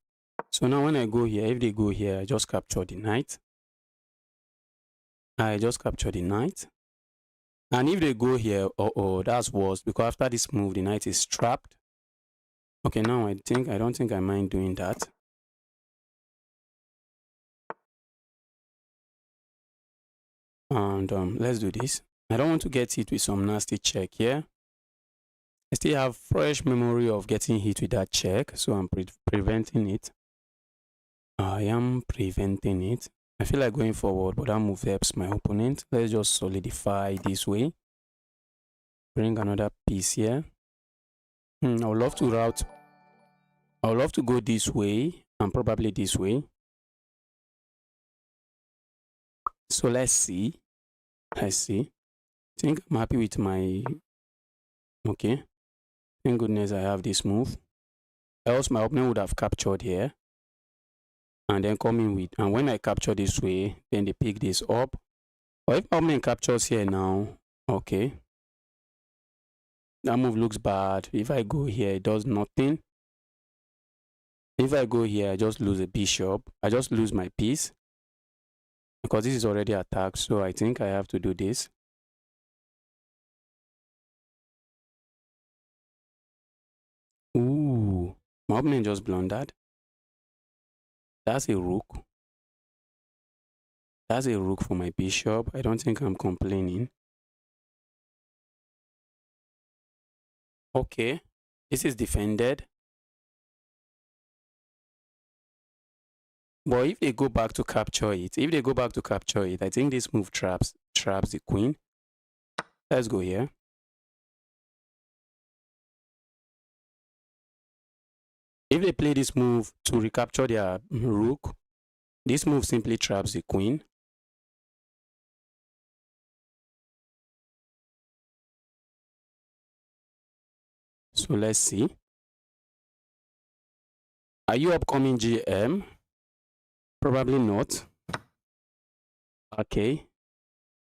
So now when I go here, if they go here, I just capture the knight. I just capture the knight. And if they go here, that's worse, because after this move, the knight is trapped. Okay, now I don't think I mind doing that. And let's do this. I don't want to get hit with some nasty check here. I still have fresh memory of getting hit with that check, so I'm preventing it. I am preventing it. I feel like going forward, but that move helps my opponent. Let's just solidify this way. Bring another piece here. I would love to go this way and probably this way. So let's see. Let's see. I think I'm happy with my... Okay. Thank goodness I have this move. Else my opponent would have captured here. And then coming with... And when I capture this way, then they pick this up. Or if my opponent captures here now, okay. That move looks bad. If I go here, it does nothing. If I go here, I just lose a bishop. I just lose my piece. Because this is already attacked, so I think I have to do this. Ooh, my opponent just blundered. That's a rook. That's a rook for my bishop. I don't think I'm complaining. Okay, this is defended. But if they go back to capture it, I think this move traps the queen. Let's go here. If they play this move to recapture their rook, this move simply traps the queen. So let's see. Are you upcoming GM? Probably not. Okay.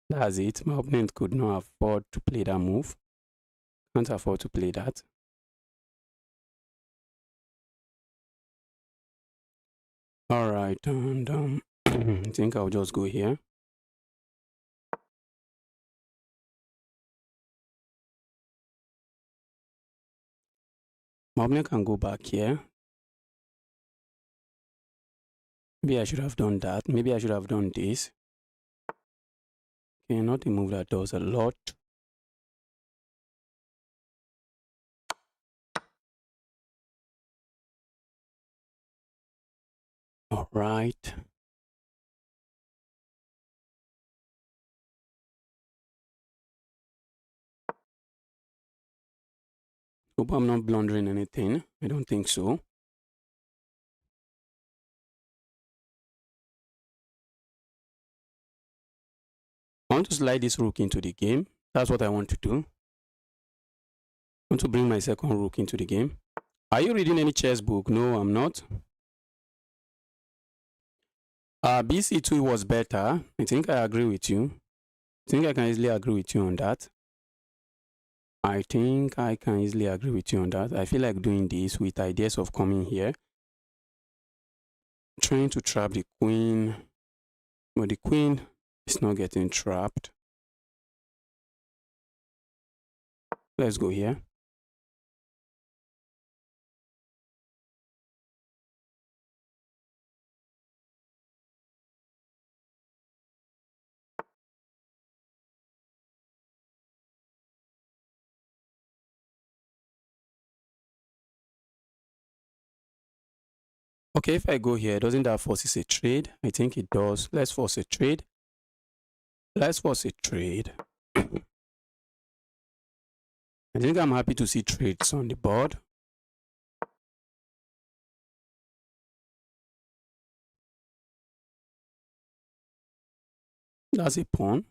That's it. My opponent could not afford to play that move. Can't afford to play that. Alright, and I think I'll just go here. My opponent can go back here. Maybe I should have done that. Maybe I should have done this. Okay, not a move that does a lot. All right. Hope I'm not blundering anything. I don't think so. I want to slide this rook into the game. That's what I want to do. I want to bring my second rook into the game. Are you reading any chess book? No, I'm not. BC2 was better. I think I agree with you. I think I can easily agree with you on that. I think I can easily agree with you on that. I feel like doing this with ideas of coming here. Trying to trap the queen. But the queen is not getting trapped. Let's go here. Okay, if I go here, doesn't that force a trade? I think it does. Let's force a trade. Let's force a trade. I think I'm happy to see trades on the board. That's a pawn.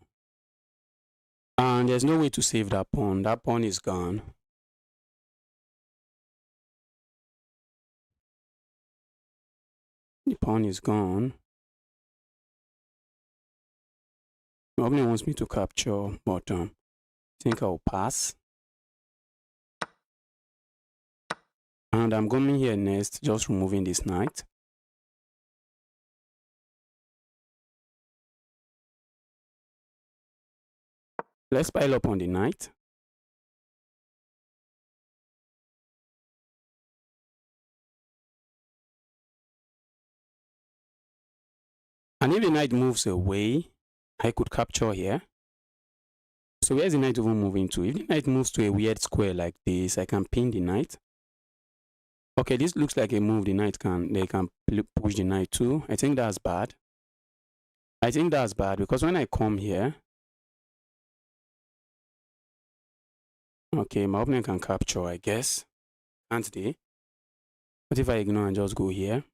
And there's no way to save that pawn. That pawn is gone. The pawn is gone. My opponent wants me to capture, but I think I'll pass. And I'm coming here next, just removing this knight. Let's pile up on the knight. And if the knight moves away, I could capture here. So where's the knight even moving to? If the knight moves to a weird square like this, I can pin the knight. Okay, this looks like a move they can push the knight to. I think that's bad. I think that's bad because when I come here, okay, my opponent can capture, I guess. Can't they? What if I ignore and just go here?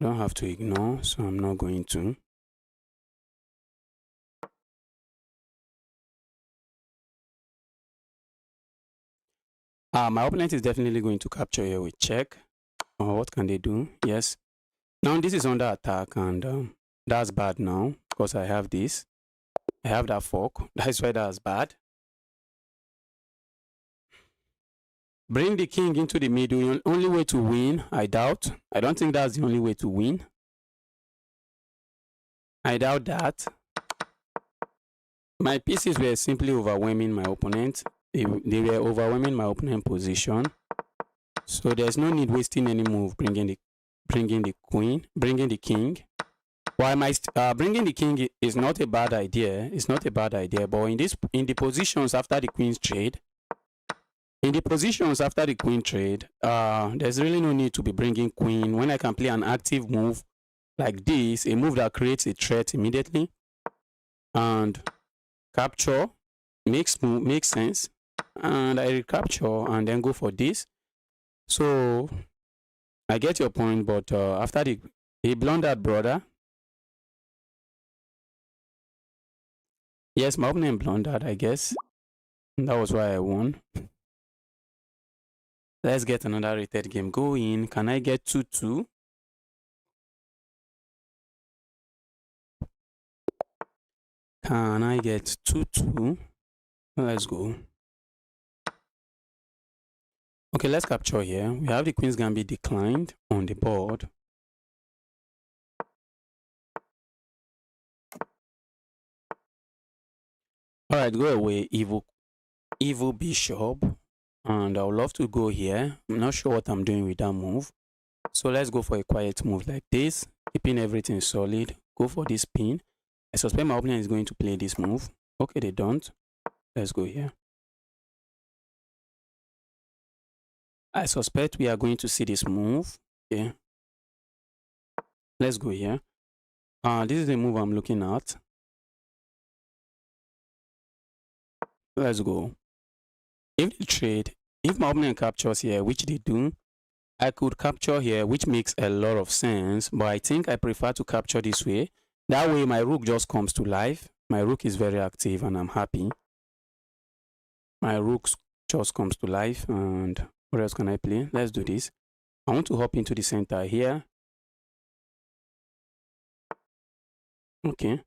I don't have to ignore, so I'm not going to. My opponent is definitely going to capture here with check. What can they do? Yes. Now this is under attack, and that's bad now because I have this. I have that fork. That's why that's bad. Bring the king into the middle. Only way to win, I doubt. I don't think that's the only way to win. I doubt that. My pieces were simply overwhelming my opponent. They were overwhelming my opponent position. So there's no need wasting any move bringing the queen, bringing the king. While bringing the king is not a bad idea. It's not a bad idea. But in the positions after the queen's trade, there's really no need to be bringing queen when I can play an active move like this, a move that creates a threat immediately, and capture makes sense, and I recapture and then go for this. So I get your point, but after he blundered, brother. Yes, my opponent blundered, I guess. That was why I won. Let's get another rated game going. Can I get 2-2? Can I get 2-2? Let's go. Okay, let's capture here. We have the Queen's Gambit declined on the board. Alright, go away, evil bishop. And I would love to go here. I'm not sure what I'm doing with that move. So let's go for a quiet move like this, keeping everything solid. Go for this pin. I suspect my opponent is going to play this move. Okay, they don't. Let's go here. I suspect we are going to see this move. Okay. Let's go here. This is the move I'm looking at. Let's go. If my opponent captures here, which they do, I could capture here, which makes a lot of sense, but I think I prefer to capture this way. That way my rook just comes to life. My rook is very active and I'm happy. My rook just comes to life, and what else can I play? Let's do this. I want to hop into the center here. Okay.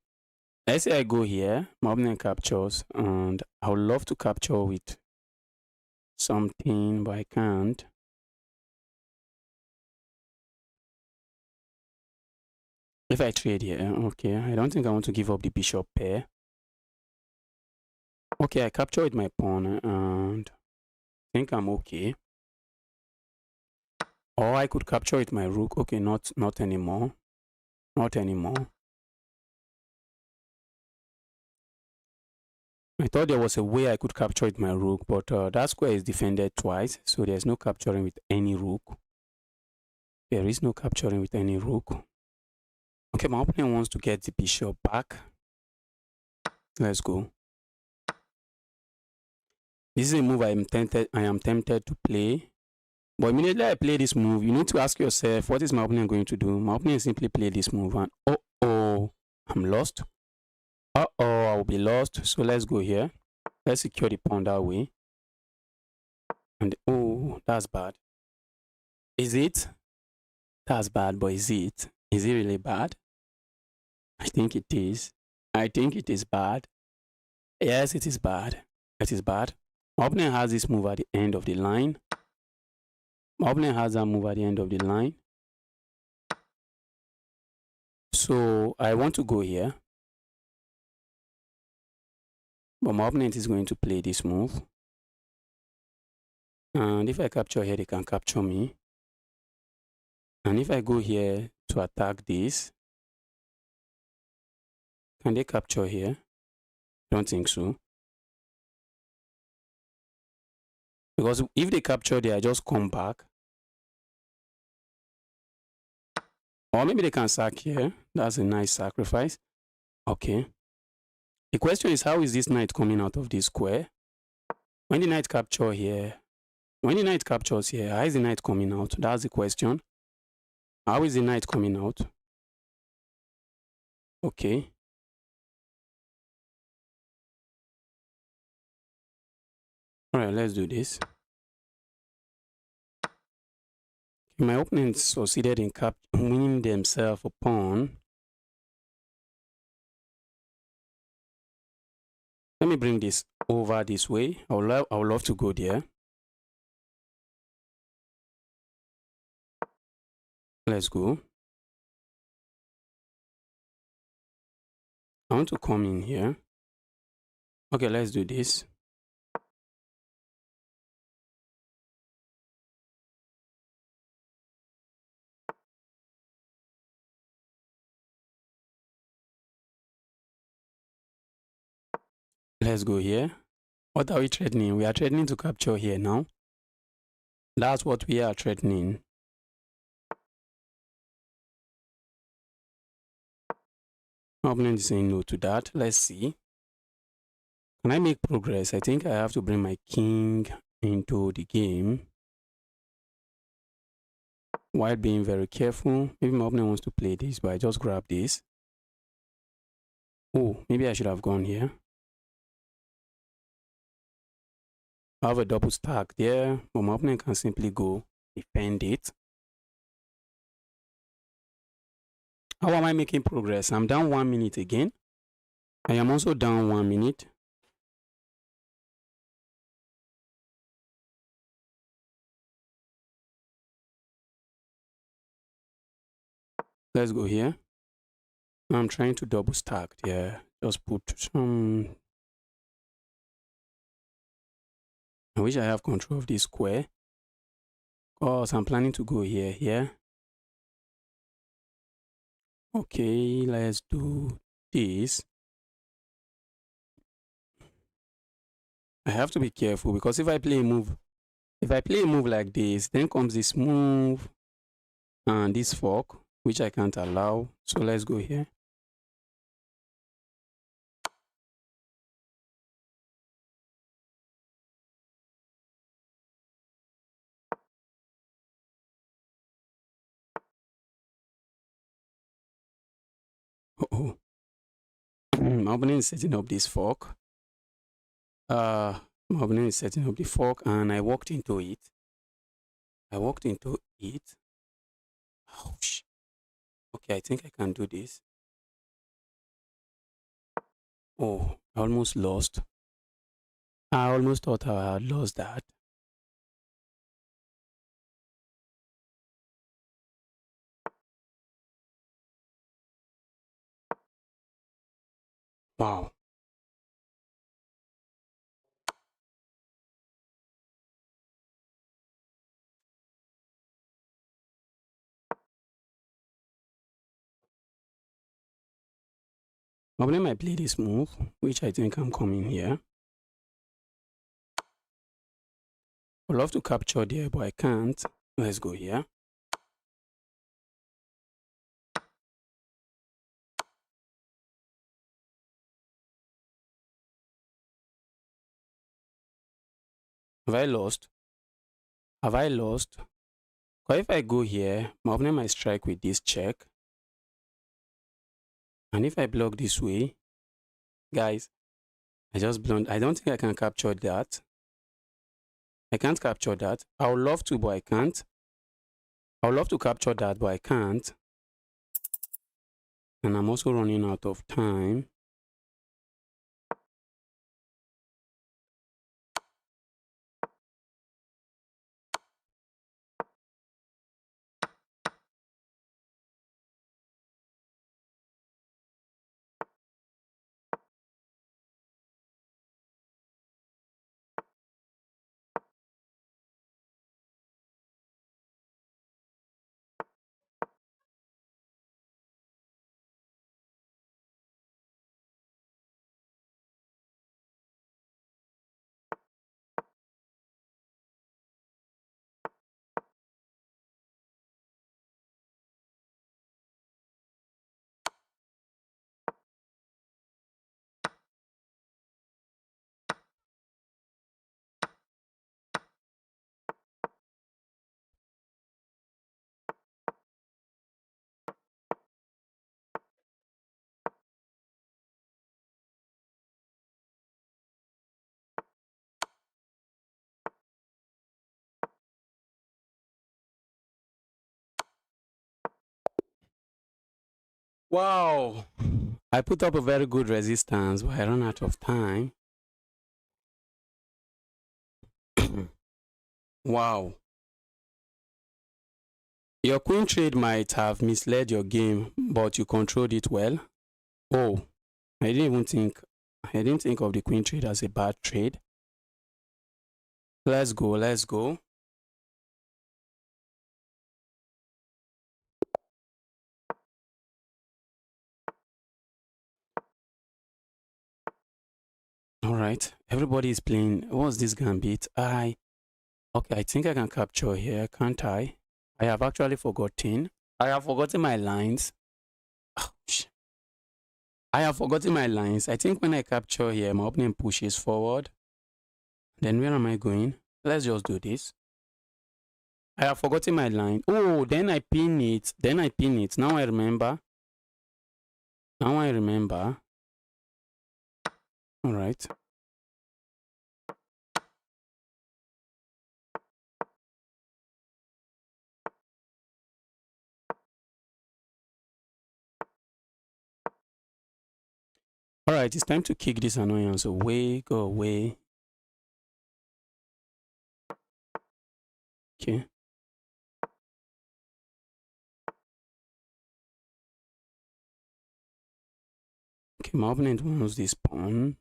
Let's say I go here, my opponent captures, and I would love to capture with something, but I can't. If I trade here, okay, I don't think I want to give up the bishop pair. Okay, I capture with my pawn, and I think I'm okay. Or I could capture with my rook. Okay, not anymore. Not anymore. I thought there was a way I could capture with my rook, but that square is defended twice, so there's no capturing with any rook. There is no capturing with any rook. Okay, my opponent wants to get the bishop back. Let's go. This is a move I am tempted to play. But immediately I play this move, you need to ask yourself, what is my opponent going to do? My opponent simply play this move, and I'm lost. I will be lost. So let's go here. Let's secure the pawn that way. And that's bad. Is it? That's bad, but is it? Is it really bad? I think it is. I think it is bad. Yes, it is bad. It is bad. My opponent has this move at the end of the line. My opponent has that move at the end of the line. So I want to go here. But my opponent is going to play this move. And if I capture here, they can capture me. And if I go here to attack this, can they capture here? Don't think so. Because if they capture there, I just come back. Or maybe they can sack here. That's a nice sacrifice. Okay. The question is, how is this knight coming out of this square? When the knight captures here, how is the knight coming out? That's the question. How is the knight coming out? Okay. Alright, let's do this. My opponent succeeded in winning themselves a pawn. Let me bring this over this way. I would love to go there. Let's go. I want to come in here. Okay, let's do this. Let's go here. What are we threatening? We are threatening to capture here now. That's what we are threatening. My opponent is saying no to that. Let's see. Can I make progress? I think I have to bring my king into the game while being very careful. Maybe my opponent wants to play this, but I just grab this. Oh, maybe I should have gone here. I have a double stack there, but my opponent can simply go defend it. How am I making progress? I'm down 1 minute again. I am also down 1 minute. Let's go here. I'm trying to double stack there. Just put some. I wish I have control of this square. Because I'm planning to go here. Okay, let's do this. I have to be careful because if I play a move like this, then comes this move and this fork, which I can't allow. So let's go here. Oh, my opponent is setting up this fork. My opponent is setting up the fork and I walked into it. Ouch. Okay, I think I can do this. Oh, I almost lost. I almost thought I had lost that. Wow. My opponent might play this move, which I think I'm coming here. I'd love to capture there, but I can't. Let's go here. Have I lost? Have I lost? Because if I go here, my opponent might strike with this check. And if I block this way, guys, I just blundered. I don't think I can capture that. I can't capture that. I would love to, but I can't. I would love to capture that, but I can't. And I'm also running out of time. Wow. I put up a very good resistance, but I ran out of time. Wow. Your queen trade might have misled your game, but you controlled it well. Oh, I didn't think of the queen trade as a bad trade. Let's go. All right, everybody is playing. What's this gambit? Okay, I think I can capture here, can't I? I have actually forgotten. I have forgotten my lines. Ouch. I have forgotten my lines. I think when I capture here, my opponent pushes forward. Then where am I going? Let's just do this. I have forgotten my line. Oh, then I pin it. Now I remember. All right. All right, it's time to kick this annoyance away. Go away. Okay. Okay, my opponent wants this pawn.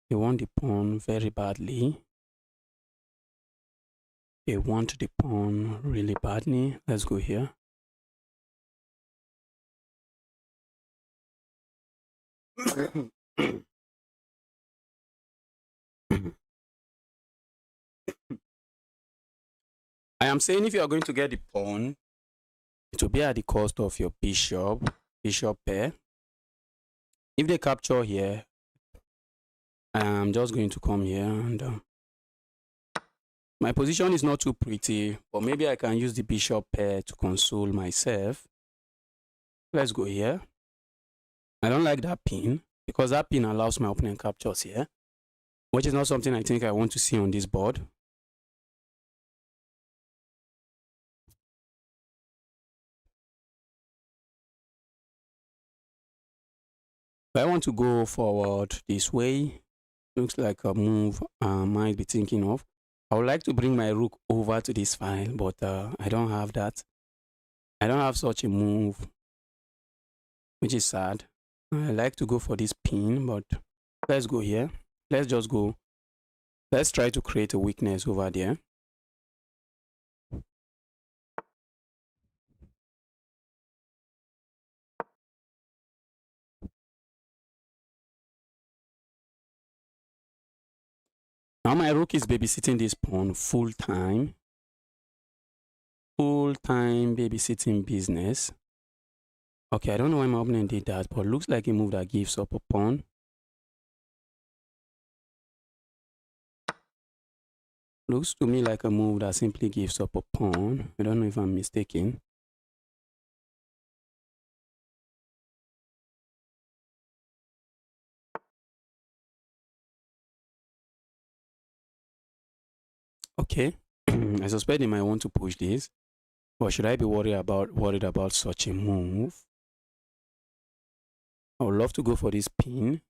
They want the pawn very badly. They want the pawn really badly. Let's go here. I am saying if you are going to get the pawn, it will be at the cost of your bishop pair. If they capture here, I'm just going to come here and my position is not too pretty, but maybe I can use the bishop pair to console myself. Let's go here. I don't like that pin because that pin allows my opponent captures here, which is not something I think I want to see on this board. I want to go forward this way. Looks like a move I might be thinking of. I would like to bring my rook over to this file, but I don't have that. I don't have such a move, which is sad. I like to go for this pin, but let's go here. Let's just go. Let's try to create a weakness over there. Now my rook is babysitting this pawn full time. Full-time babysitting business. Okay, I don't know why my opponent did that, but it looks like a move that gives up a pawn. Looks to me like a move that simply gives up a pawn. I don't know if I'm mistaken. Okay, I suspect they might want to push this, but should I be worried about such a move? I would love to go for this pin.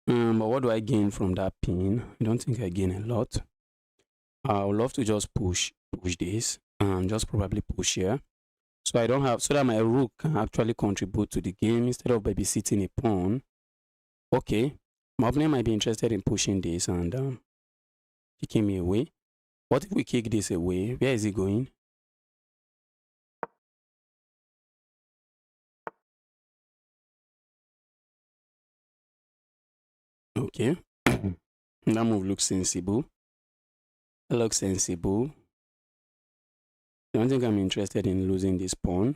But what do I gain from that pin? I don't think I gain a lot. I would love to just push this and just probably push here. So I don't have, so that my rook can actually contribute to the game instead of babysitting a pawn. Okay, my opponent might be interested in pushing this and kicking me away. What if we kick this away? Where is he going? Okay, that move looks sensible. It looks sensible. I don't think I'm interested in losing this pawn.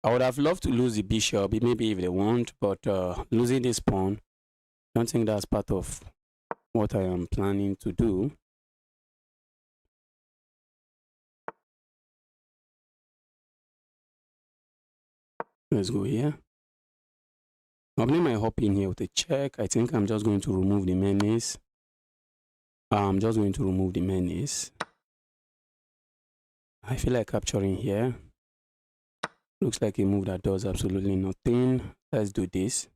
I would have loved to lose the bishop, maybe if they want, but losing this pawn, I don't think that's part of what I am planning to do. Let's go here. I'm going to hop in here with a check. I think I'm just going to remove the menace. I'm just going to remove the menace. I feel like capturing here. Looks like a move that does absolutely nothing. Let's do this.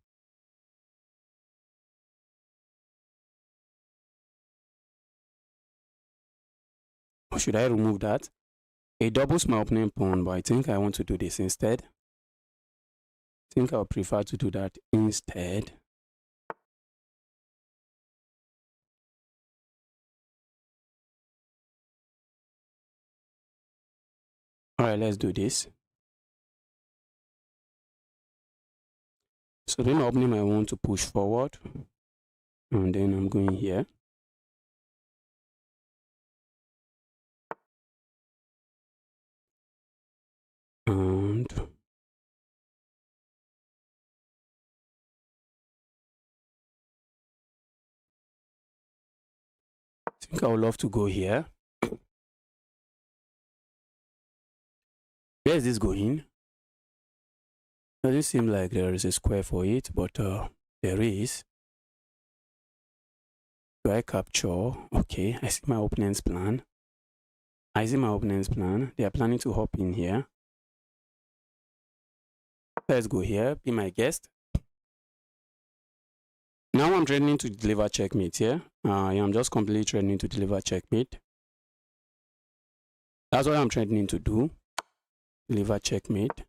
Or should I remove that? It doubles my opening pawn, but I think I want to do this instead. I think I'll prefer to do that instead. Alright, let's do this. So then opening, I want to push forward. And then I'm going here. And I think I would love to go here. Where is this going? Doesn't seem like there is a square for it, but there is. Do I capture? Okay, I see my opponent's plan. They are planning to hop in here. Let's go here, be my guest. Now I'm threatening to deliver checkmate here. I'm just completely threatening to deliver checkmate. That's what I'm threatening to do. Deliver checkmate.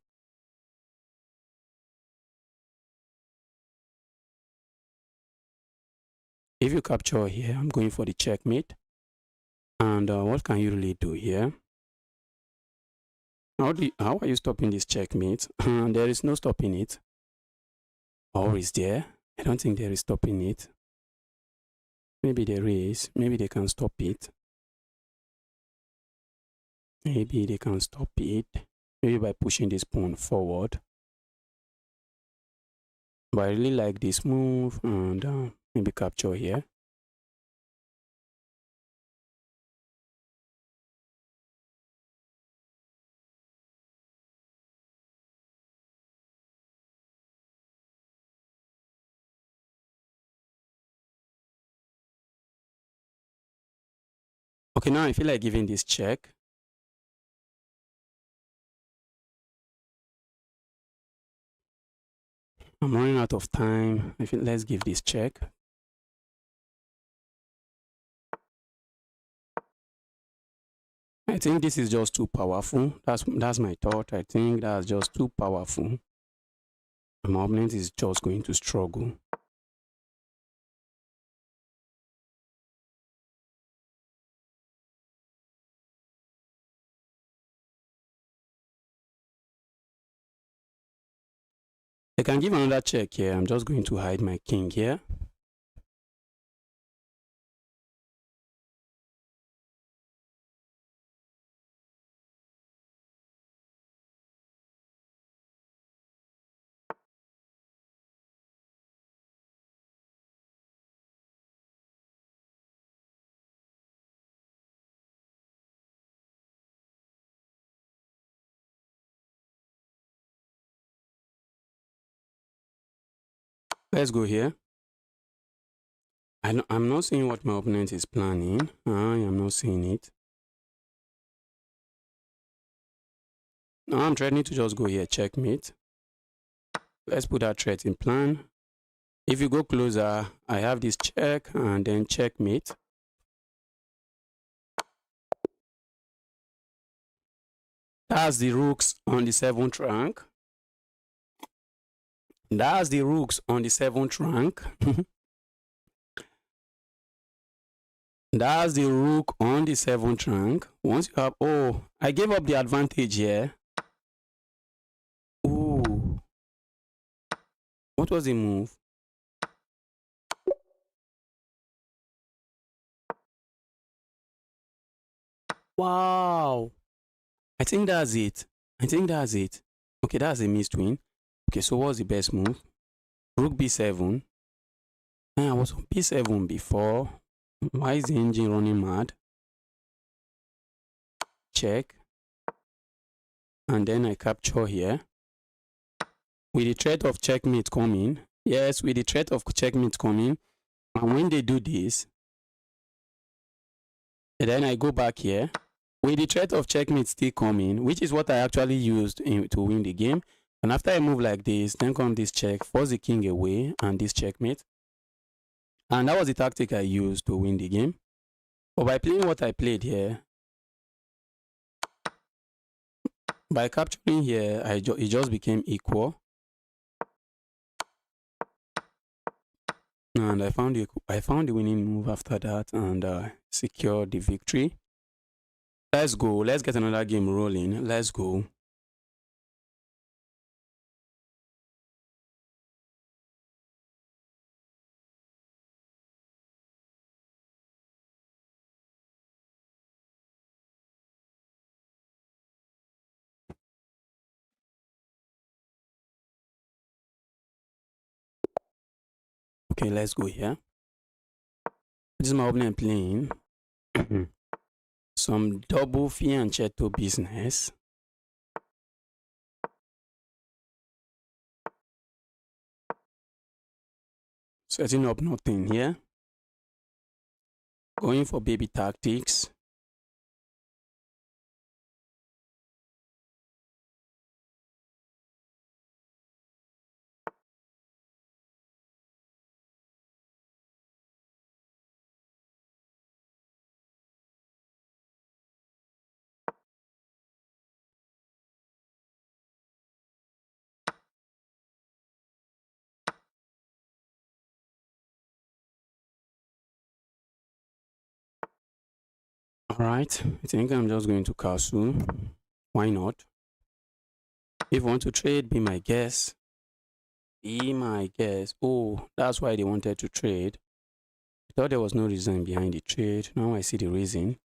If you capture here, I'm going for the checkmate. And what can you really do here? How are you stopping this checkmate? There is no stopping it. Or is there? I don't think there is stopping it. Maybe there is. Maybe they can stop it. Maybe they can stop it. Maybe by pushing this pawn forward. But I really like this move, and maybe capture here. Okay, now I feel like giving this check. I'm running out of time. I think let's give this check. I think this is just too powerful. That's my thought. I think that's just too powerful. My opponent is just going to struggle. I can give another check here. I'm just going to hide my king here. Let's go here. I'm not seeing what my opponent is planning. I am not seeing it. Now I'm threatening to just go here, checkmate. Let's put that threat in plan. If you go closer, I have this check and then checkmate. That's the rooks on the 7th rank. That's the rooks on the 7th rank. That's the rook on the 7th rank. Once you have, oh, I gave up the advantage here. Ooh. What was the move? Wow. I think that's it. Okay, that's a missed win. Okay, so what's the best move? Rook b7. I was on b7 before. Why is the engine running mad? Check. And then I capture here. With the threat of checkmate coming. Yes, with the threat of checkmate coming. And when they do this, and then I go back here. with the threat of checkmate still coming, which is what I actually used to win the game. And after I move like this, then come this check, force the king away, and this checkmate. And that was the tactic I used to win the game. But by playing what I played here, by capturing here, it just became equal. And I found the winning move after that and secured the victory. Let's go. Let's get another game rolling. Let's go. Okay, let's go here. This is my opponent playing some double fianchetto business. Setting up nothing here. Going for baby tactics. Alright, I think I'm just going to castle. Why not? If you want to trade, be my guest. Be my guest. Oh, that's why they wanted to trade. I thought there was no reason behind the trade. Now I see the reason.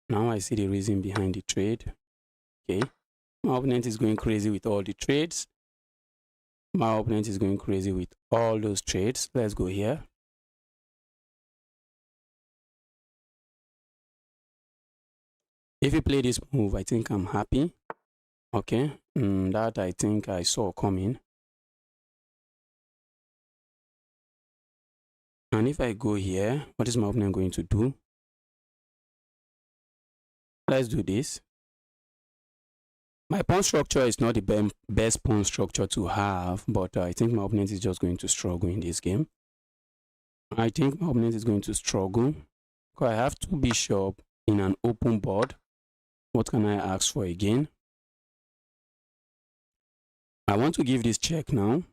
Now I see the reason behind the trade. Okay. My opponent is going crazy with all the trades. My opponent is going crazy with all those trades. Let's go here. If you play this move, I think I'm happy. Okay. That I think I saw coming. And if I go here, what is my opponent going to do? Let's do this. My pawn structure is not the best pawn structure to have, but I think my opponent is just going to struggle in this game. I think my opponent is going to struggle because I have two bishops in an open board. What can I ask for again? I want to give this check now.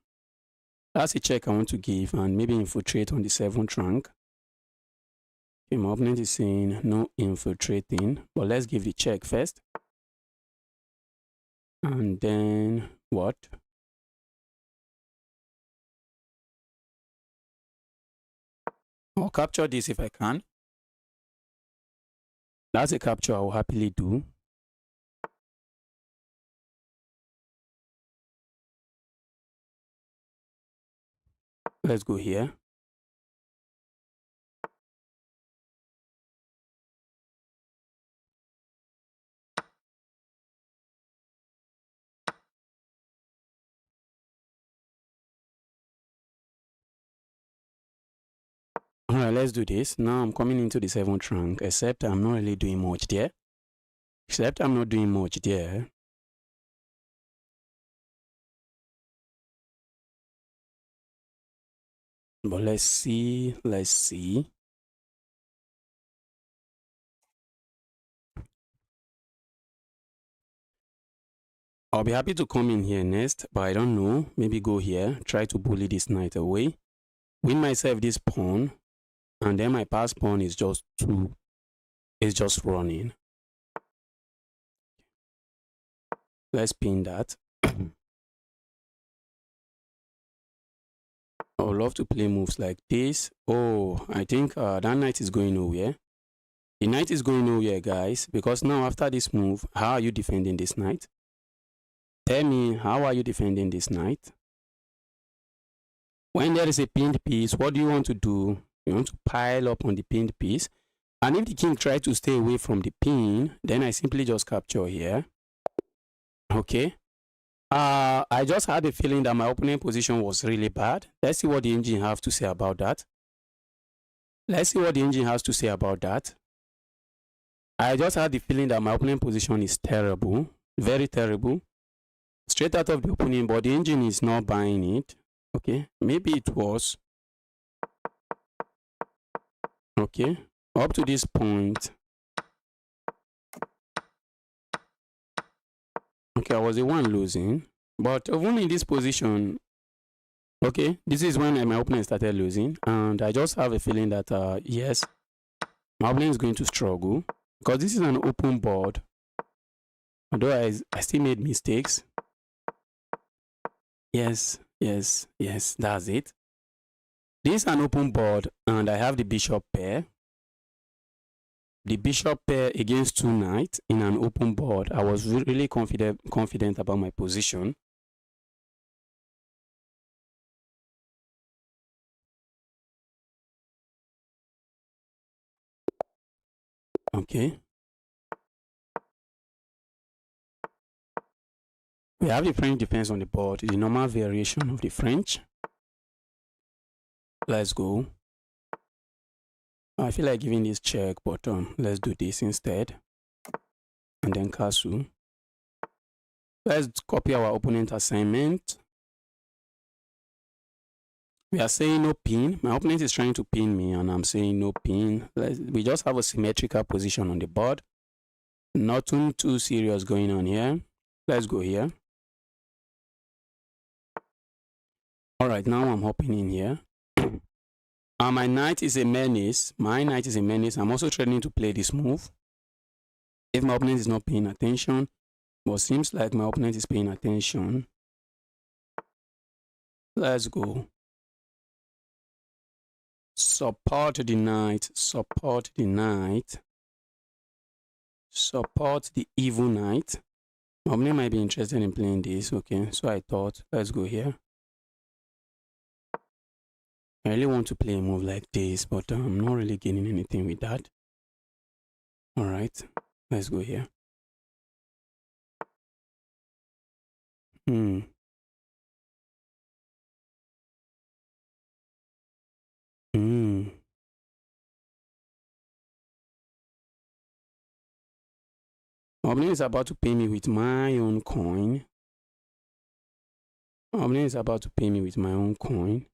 That's a check I want to give and maybe infiltrate on the 7th rank. Okay, my opponent is saying no infiltrating, but let's give the check first. And then what? I'll capture this if I can. That's a capture I will happily do. Let's go here. Alright, let's do this. Now I'm coming into the 7th rank, except I'm not really doing much there. But let's see. I'll be happy to come in here next, but I don't know. Maybe go here, try to bully this knight away. Win myself this pawn, and then my pass pawn is just running. Let's pin that. I would love to play moves like this. Oh, I think that knight is going nowhere. The knight is going nowhere, guys, because now after this move, how are you defending this knight? Tell me, how are you defending this knight? When there is a pinned piece, what do you want to do? You want to pile up on the pinned piece. And if the king tries to stay away from the pin, then I simply just capture here. Okay. I just had a feeling that my opening position was really bad. Let's see what the engine has to say about that. I just had the feeling that my opening position is terrible, very terrible. Straight out of the opening, but the engine is not buying it. Okay, maybe it was. Okay, up to this point. Okay, I was the one losing, but even in this position, okay, this is when my opponent started losing, and I just have a feeling that yes, my opponent is going to struggle because this is an open board. Although I still made mistakes. Yes, that's it. This is an open board, and I have the bishop pair. The bishop pair against 2 knights in an open board. I was really confident about my position. Okay. We have the French defense on the board, the normal variation of the French. Let's go. I feel like giving this check, but let's do this instead. And then castle. Let's copy our opponent assignment. We are saying no pin. My opponent is trying to pin me, and I'm saying no pin. We just have a symmetrical position on the board. Nothing too serious going on here. Let's go here. Alright, now I'm hopping in here. My knight is a menace. My knight is a menace. I'm also trying to play this move. If my opponent is not paying attention, but seems like my opponent is paying attention. Let's go. Support the knight. Support the knight. Support the evil knight. My opponent might be interested in playing this. Okay, so I thought, let's go here. I really want to play a move like this, but I'm not really gaining anything with that. Alright, let's go here. My opponent is about to pay me with my own coin. My opponent is about to pay me with my own coin.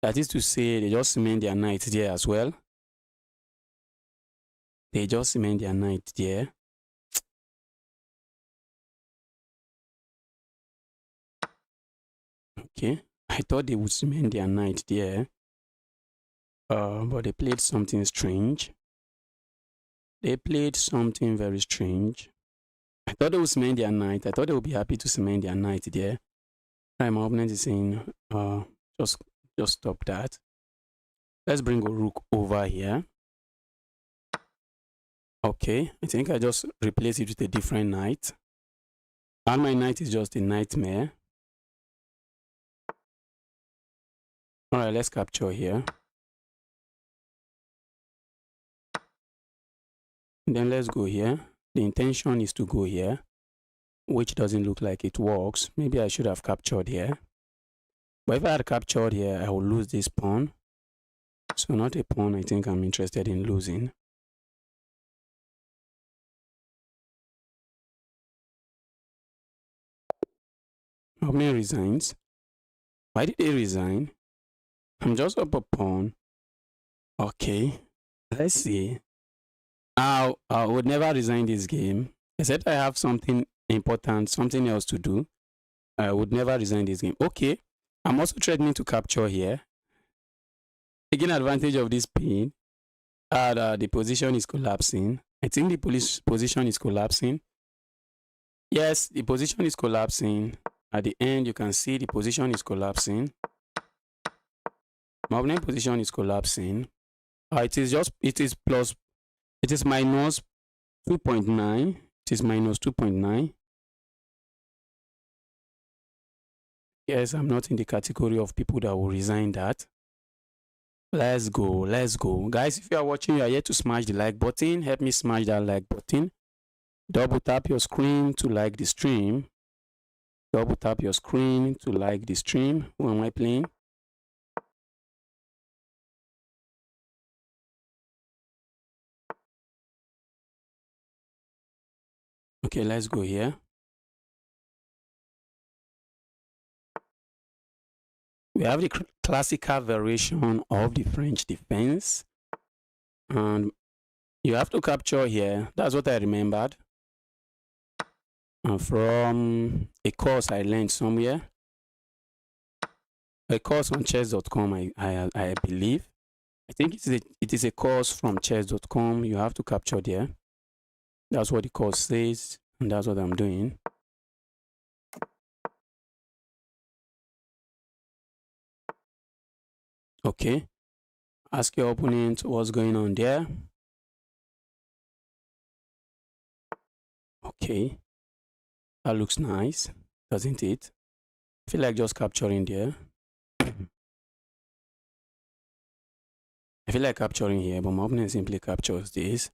That is to say, they just cement their knight there as well. They just cement their knight there. Okay, I thought they would cement their knight there. But they played something strange. They played something very strange. I thought they would cement their knight. I thought they would be happy to cement their knight there. Right, my opponent is saying, just stop that. Let's bring a rook over here. Okay, I think I just replace it with a different knight. And my knight is just a nightmare. Alright, let's capture here. And then let's go here. The intention is to go here, which doesn't look like it works. Maybe I should have captured here. But if I had captured here, I will lose this pawn. So not a pawn I think I'm interested in losing. My opponent resigns. Why did he resign? I'm just up a pawn. Okay, let's see. I would never resign this game, except I have something important, something else to do. I would never resign this game. Okay, I'm also threatening to capture here. Taking advantage of this pin. The position is collapsing. I think the position is collapsing. Yes, the position is collapsing. At the end, you can see the position is collapsing. My opponent position is collapsing. It is minus 2.9. It is minus 2.9. Yes, I'm not in the category of people that will resign that. Let's go. Guys, if you are watching, you are yet to smash the like button. Help me smash that like button. Double tap your screen to like the stream. Double tap your screen to like the stream. Who am I playing? Okay, let's go here. We have the classical variation of the French defense, and you have to capture here. That's what I remembered from a course I learned somewhere, a course on chess.com. I believe. I think it is a course from chess.com. You have to capture there. That's what the course says, and that's what I'm doing. Okay, ask your opponent what's going on there. Okay, that looks nice, doesn't it? I feel like just capturing there. I feel like capturing here, but my opponent simply captures this.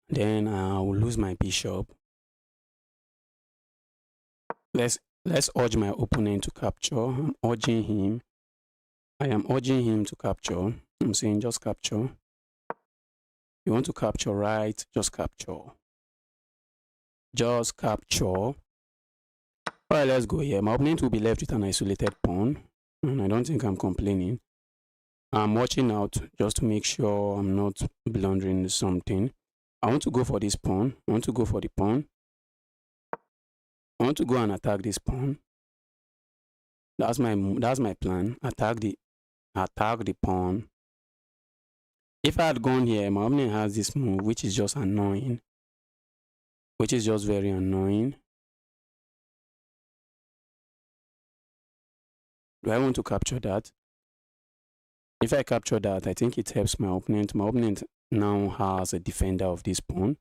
Then I will lose my bishop. Let's urge my opponent to capture. I'm urging him. I am urging him to capture. I'm saying just capture. You want to capture, right? Just capture. Just capture. All right, let's go here. My opponent will be left with an isolated pawn, and I don't think I'm complaining. I'm watching out just to make sure I'm not blundering something. I want to go for this pawn. I want to go for the pawn. I want to go and attack this pawn. That's my plan. Attack the pawn. If I had gone here, my opponent has this move, which is just annoying. Which is just very annoying. Do I want to capture that? If I capture that, I think it helps my opponent. My opponent now has a defender of this pawn,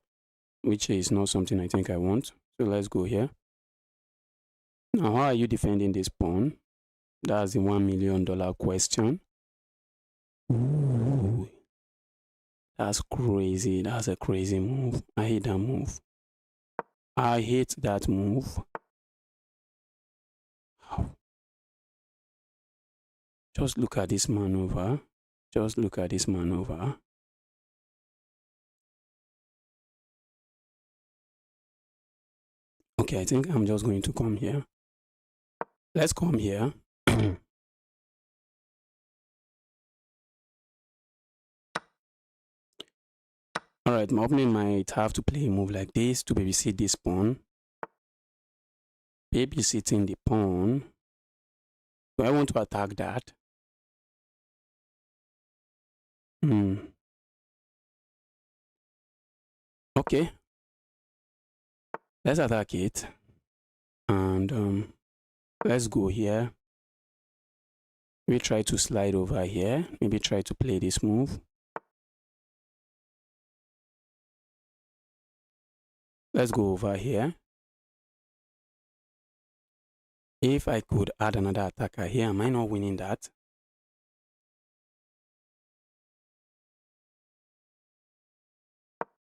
which is not something I think I want. So let's go here. Now, how are you defending this pawn? That's the $1 million question. Ooh, that's crazy. That's a crazy move. I hate that move. I hate that move. Just look at this maneuver. Just look at this maneuver. Okay, I think I'm just going to come here. Let's come here. Alright, my opponent might have to play a move like this to babysit this pawn. Babysitting the pawn. Do I want to attack that? Okay. Let's attack it. And let's go here. We try to slide over here. Maybe try to play this move. Let's go over here. If I could add another attacker here, am I not winning that?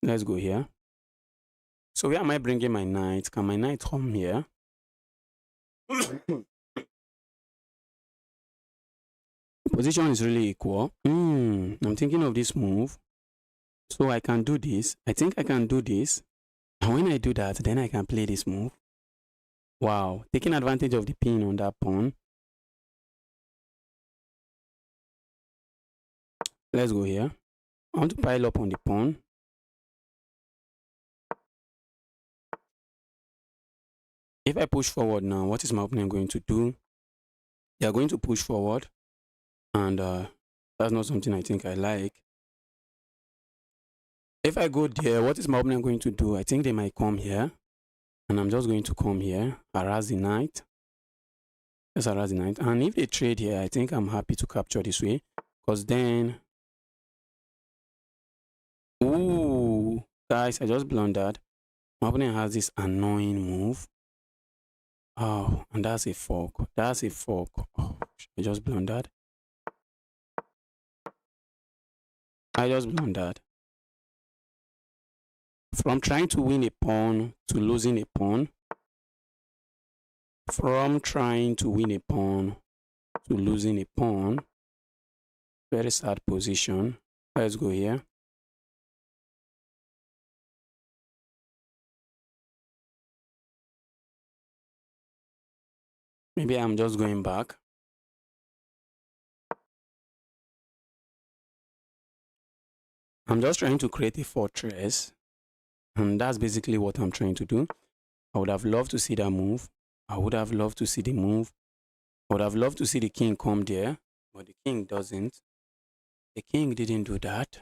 Let's go here. So where am I bringing my knight? Can my knight come here? The position is really equal. I'm thinking of this move. So I can do this. I think I can do this. And when I do that, then I can play this move. Wow, taking advantage of the pin on that pawn. Let's go here. I want to pile up on the pawn. If I push forward now, what is my opponent going to do? They are going to push forward. And that's not something I think I like. If I go there, what is my opponent going to do? I think they might come here. And I'm just going to come here, harass the knight. Let's harass the knight. And if they trade here, I think I'm happy to capture this way. Because then... Ooh, guys, I just blundered. My opponent has this annoying move. Oh, and that's a fork. That's a fork. Oh, I just blundered. I just blundered. From trying to win a pawn to losing a pawn. From trying to win a pawn to losing a pawn. Very sad position. Let's go here. Maybe I'm just going back. I'm just trying to create a fortress, and that's basically what I'm trying to do. I would have loved to see that move. I would have loved to see the move. I would have loved to see the king come there, but the king doesn't. The king didn't do that.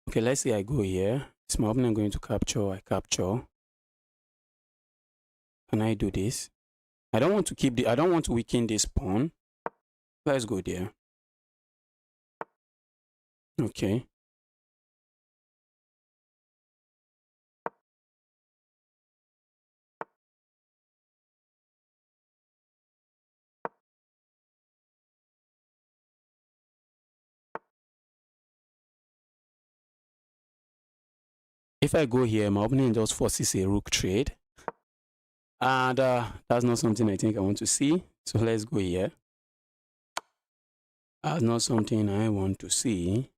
Okay, let's say I go here. Is my opponent going to capture? I capture. Can I do this? I don't want to weaken this pawn. Let's go there. Okay. If I go here, my opponent just forces a rook trade. And that's not something I think I want to see. So let's go here. That's not something I want to see.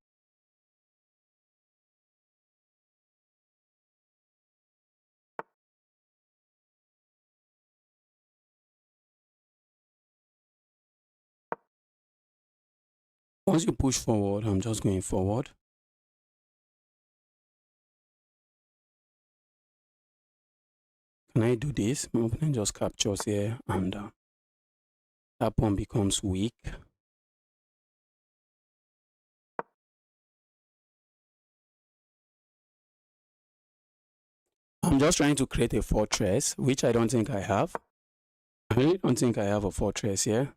Once you push forward, I'm just going forward. Can I do this? My opponent just captures here, and that pawn becomes weak. I'm just trying to create a fortress, which I don't think I have. I really don't think I have a fortress here.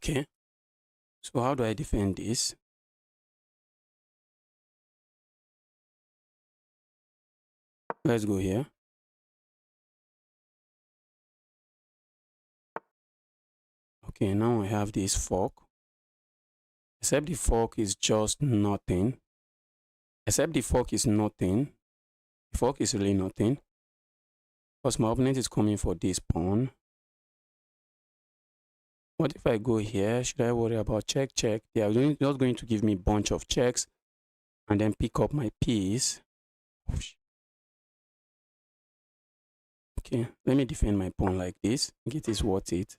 Okay. So how do I defend this? Let's go here. Okay, now I have this fork. Except the fork is just nothing. Except the fork is nothing. The fork is really nothing. Because my opponent is coming for this pawn. What if I go here? Should I worry about check? They are just going to give me a bunch of checks and then pick up my piece. Okay, let me defend my pawn like this. I think it is worth it.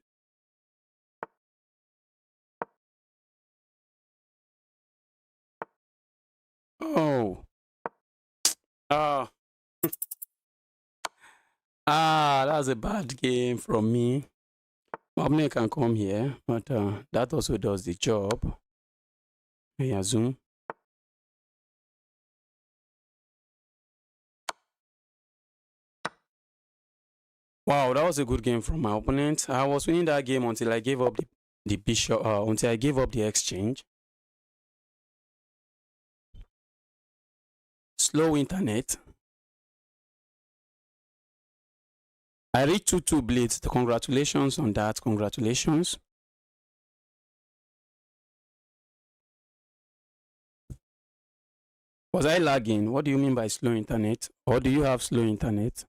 Oh. That's a bad game from me. My opponent can come here, but that also does the job. I assume. Wow, that was a good game from my opponent. I was winning that game until I gave up the bishop, until I gave up the exchange. Slow internet. I reached 2-2 Blitz. Congratulations on that. Congratulations. Was I lagging? What do you mean by slow internet? Or do you have slow internet?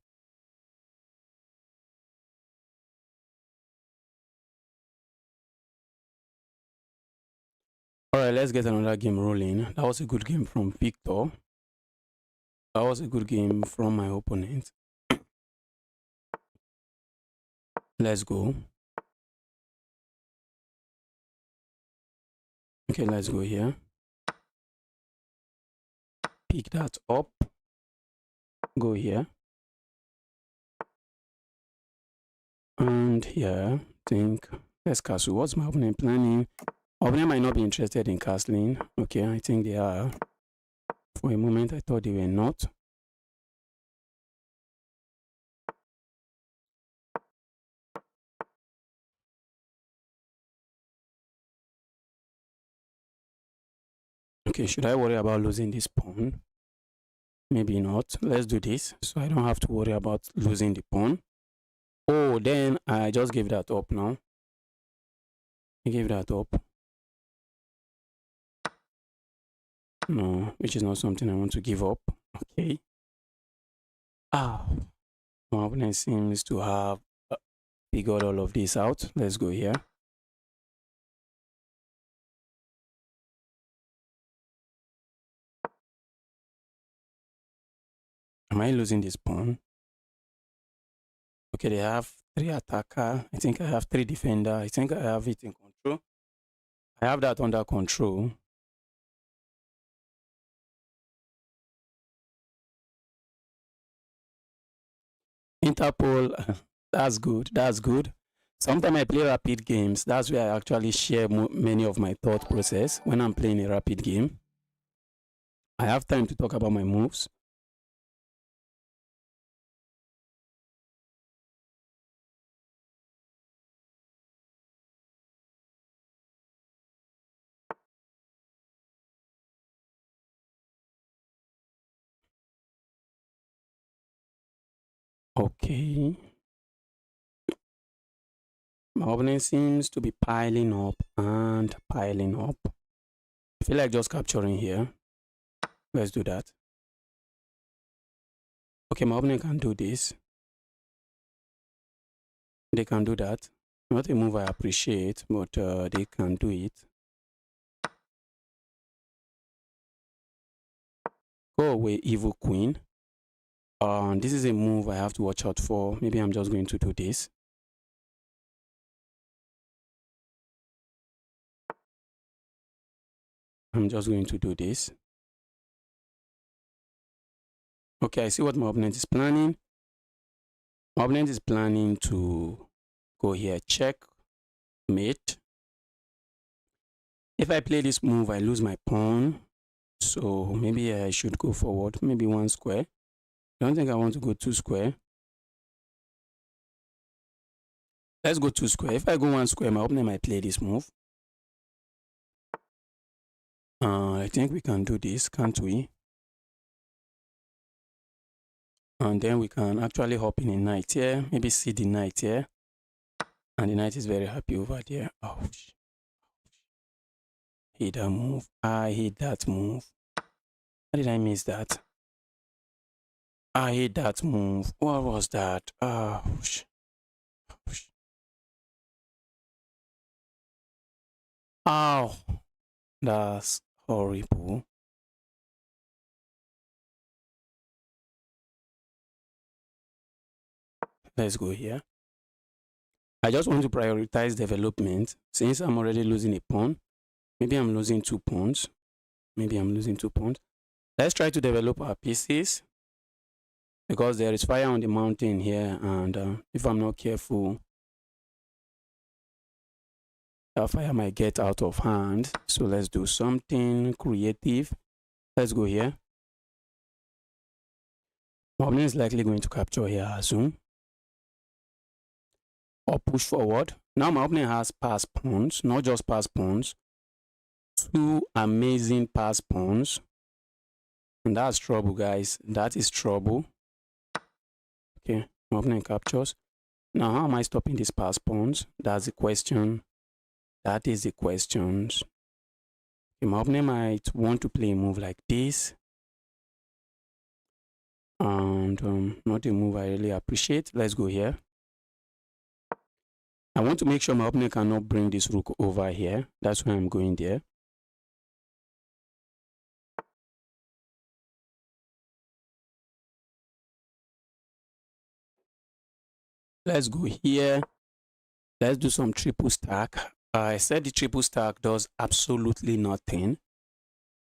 Alright, let's get another game rolling. That was a good game from Victor. That was a good game from my opponent. Let's go. Okay, let's go here. Pick that up. Go here. And here, think, let's castle. What's my opponent planning? My opponent might not be interested in castling. Okay, I think they are. For a moment, I thought they were not. Okay, should I worry about losing this pawn? Maybe not. Let's do this so I don't have to worry about losing the pawn. Oh, then I just gave that up now. I gave that up. No, which is not something I want to give up. Okay. My opponent seems to have figured all of this out. Let's go here. Am I losing this pawn? Okay, they have 3 attacker. I think I have 3 defender. I think I have it in control. I have that under control. Interpol, that's good. That's good. Sometimes I play rapid games. That's where I actually share many of my thought process when I'm playing a rapid game. I have time to talk about my moves. Okay. My opponent seems to be piling up and piling up. I feel like just capturing here. Let's do that. Okay, my opponent can do this. They can do that. Not a move I appreciate, but they can do it. Go away, evil queen. This is a move I have to watch out for. Maybe I'm just going to do this. I'm just going to do this. Okay, I see what my opponent is planning. My opponent is planning to go here, check, mate. If I play this move, I lose my pawn. So maybe I should go forward, maybe 1 square. I don't think I want to go 2 square. Let's go 2 square. If I go 1 square, my opponent might play this move. I think we can do this, can't we? And then we can actually hop in a knight here, maybe see the knight here. And the knight is very happy over there. Ouch. Hate that move. I hate that move. How did I miss that? I hate that move. What was that? Ouch. Ouch. Ow. That's horrible. Let's go here. I just want to prioritize development. Since I'm already losing a pawn, maybe I'm losing 2 pawns. Maybe I'm losing 2 pawns. Let's try to develop our pieces, because there is fire on the mountain here, and if I'm not careful, that fire might get out of hand. So let's do something creative. Let's go here. My opponent is likely going to capture here, I assume, or push forward. Now my opponent has pass pawns, not just pass pawns, 2 amazing pass pawns, and that's trouble, guys. That is trouble. Okay, my opponent captures. Now how am I stopping these pass pawns? That's the question. That is the question. Okay, my opponent might want to play a move like this, and not a move I really appreciate. Let's go here. I want to make sure my opponent cannot bring this rook over here. That's why I'm going there. Let's go here. Let's do some triple stack. I said the triple stack does absolutely nothing.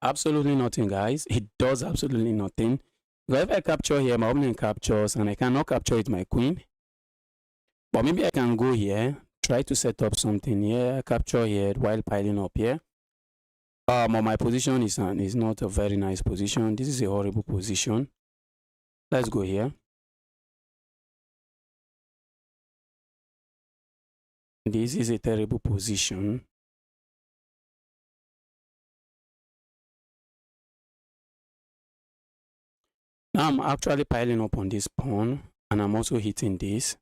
Absolutely nothing, guys. It does absolutely nothing. Because if I capture here, my opponent captures, and I cannot capture with my queen. But maybe I can go here, try to set up something here, capture here while piling up here. My position is not a very nice position. This is a horrible position. Let's go here. This is a terrible position. Now I'm actually piling up on this pawn, and I'm also hitting this.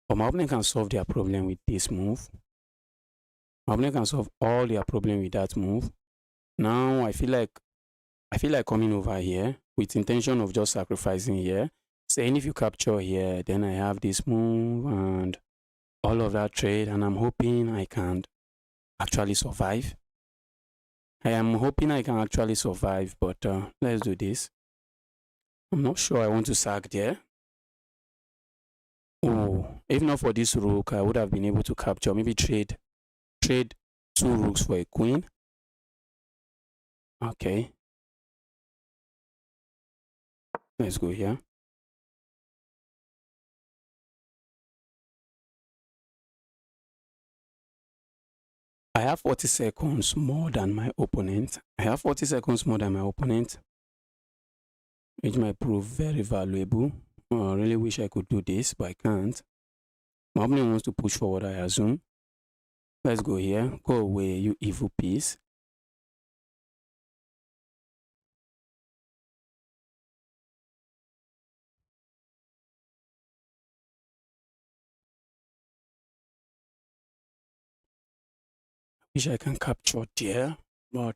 But my opponent can solve their problem with this move. My opponent can solve all their problem with that move. Now I feel like coming over here with intention of just sacrificing here. Saying if you capture here, then I have this move and all of that trade, and I'm hoping I can actually survive. I am hoping I can actually survive, but let's do this. I'm not sure I want to sack there. Oh, if not for this rook, I would have been able to capture, maybe trade 2 rooks for a queen. Okay. Let's go here. I have 40 seconds more than my opponent. Which might prove very valuable. Oh, I really wish I could do this, but I can't. My opponent wants to push forward, I assume. Let's go here. Go away, you evil piece. Wish I can capture there, but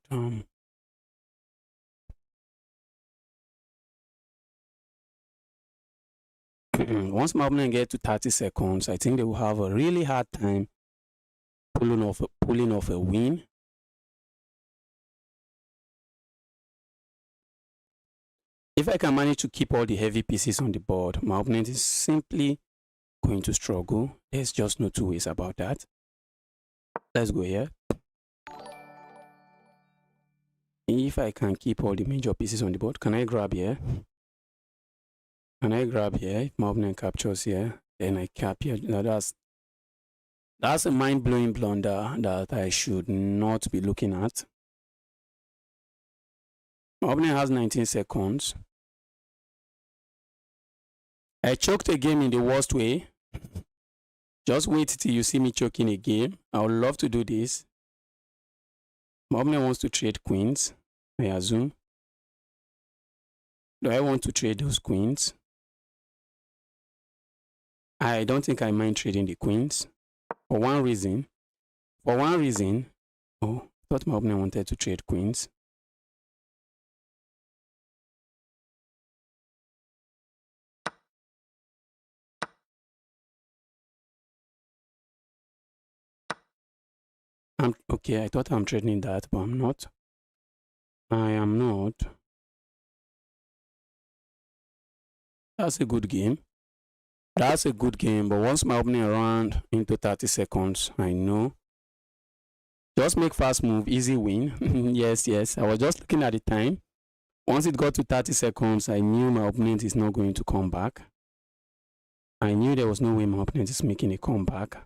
once my opponent get to 30 seconds, I think they will have a really hard time pulling off a win. If I can manage to keep all the heavy pieces on the board, my opponent is simply going to struggle. There's just no two ways about that. Let's go here. If I can keep all the major pieces on the board, can I grab here? If my opponent captures here, then I cap here. Now that's a mind-blowing blunder that I should not be looking at. My opponent has 19 seconds. I choked a game in the worst way. Just wait till you see me choking a game. I would love to do this. My opponent wants to trade queens, I assume. Do I want to trade those queens? I don't think I mind trading the queens. For one reason, oh, I thought my opponent wanted to trade queens. Okay, I thought I'm trading that, but I'm not. I am not. That's a good game. But once my opponent around into 30 seconds, I know. Just make fast move, easy win. Yes. I was just looking at the time. Once it got to 30 seconds, I knew my opponent is not going to come back. I knew there was no way my opponent is making a comeback.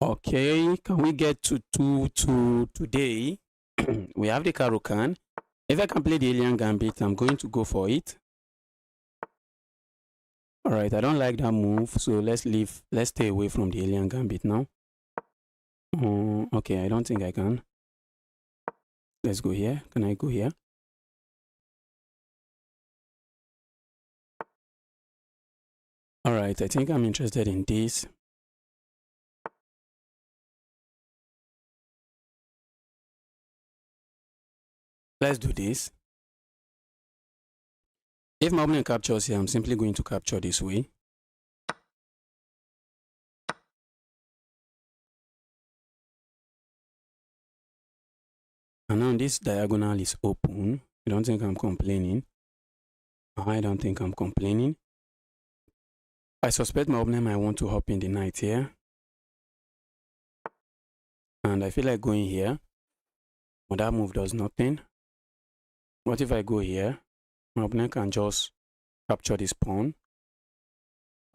Okay, can we get to 2-2 today? We have the Caro-Kann. If I can play the Alien Gambit, I'm going to go for it. Alright, I don't like that move, so let's stay away from the Alien Gambit now. Okay, I don't think I can. Let's go here. Can I go here? Alright, I think I'm interested in this. Let's do this. If my opponent captures here, I'm simply going to capture this way. And now this diagonal is open. I don't think I'm complaining. I suspect my opponent might want to hop in the knight here. And I feel like going here. But that move does nothing. What if I go here? My opponent can just capture this pawn.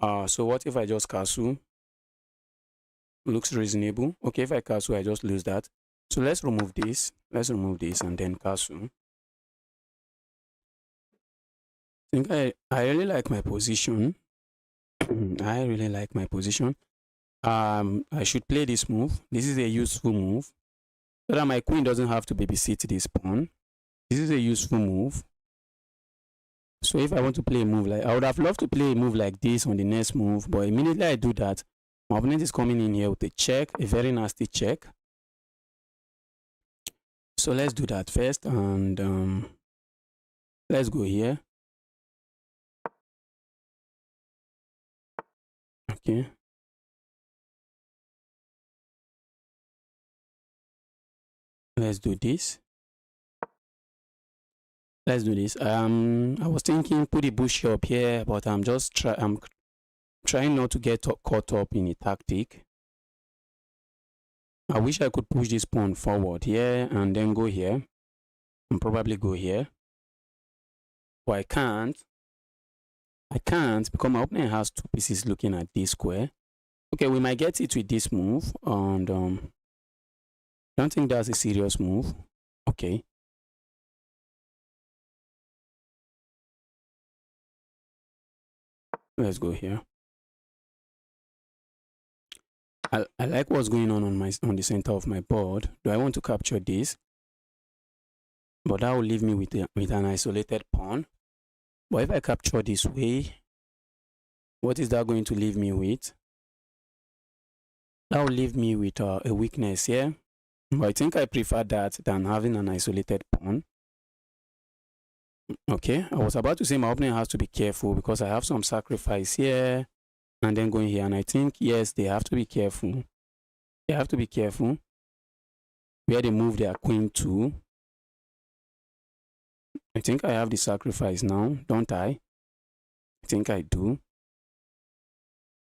So what if I just castle? Looks reasonable. Okay, if I castle, I just lose that. So let's remove this. And then castle. I think I really like my position. I should play this move. This is a useful move. So that my queen doesn't have to babysit this pawn. This is a useful move. So if I want to play a move I would have loved to play a move like this on the next move, but immediately I do that, my opponent is coming in here with a check, a very nasty check. So let's do that first, and let's go here. Okay. Let's do this. Let's do this. I was thinking put the bush up here, but I'm trying not to get caught up in a tactic. I wish I could push this pawn forward here and then go here and probably go here. But I can't. I can't because my opponent has two pieces looking at this square. Okay, we might get it with this move, and don't think that's a serious move. Okay. Let's go here. I like what's going on the center of my board. Do I want to capture this? But that will leave me with an isolated pawn. But if I capture this way, what is that going to leave me with? That will leave me with a weakness here. But I think I prefer that than having an isolated pawn. Okay, I was about to say my opponent has to be careful because I have some sacrifice here and then going here. And I think, yes, they have to be careful. They have to be careful where they move their queen to. I think I have the sacrifice now, don't I? I think I do.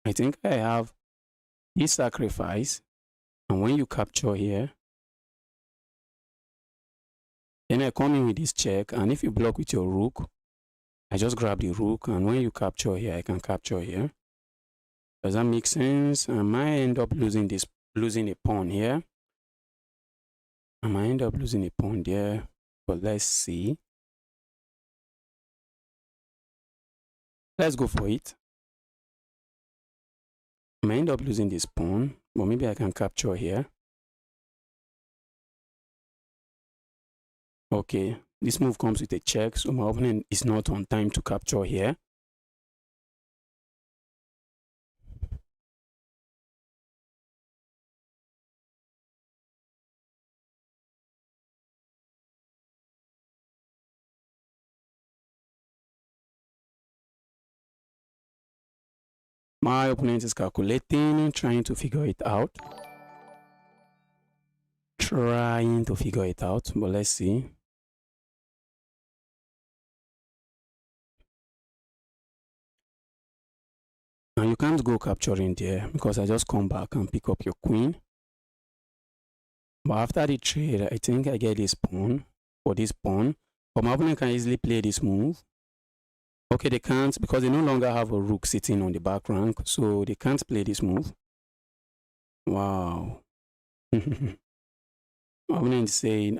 I think I have this sacrifice. And when you capture here, then I come in with this check. And if you block with your rook, I just grab the rook. And when you capture here, I can capture here. Does that make sense? I might end up losing a pawn here. I might end up losing a pawn there. But let's see. Let's go for it. I might end up losing this pawn, but maybe I can capture here. Okay, this move comes with a check, so my opponent is not on time to capture here. My opponent is calculating, trying to figure it out. But let's see. Now you can't go capturing there because I just come back and pick up your queen. But after the trade, I think I get this pawn for this pawn. But my opponent can easily play this move. Okay, they can't because they no longer have a rook sitting on the back rank, so they can't play this move. Wow. My opponent is saying,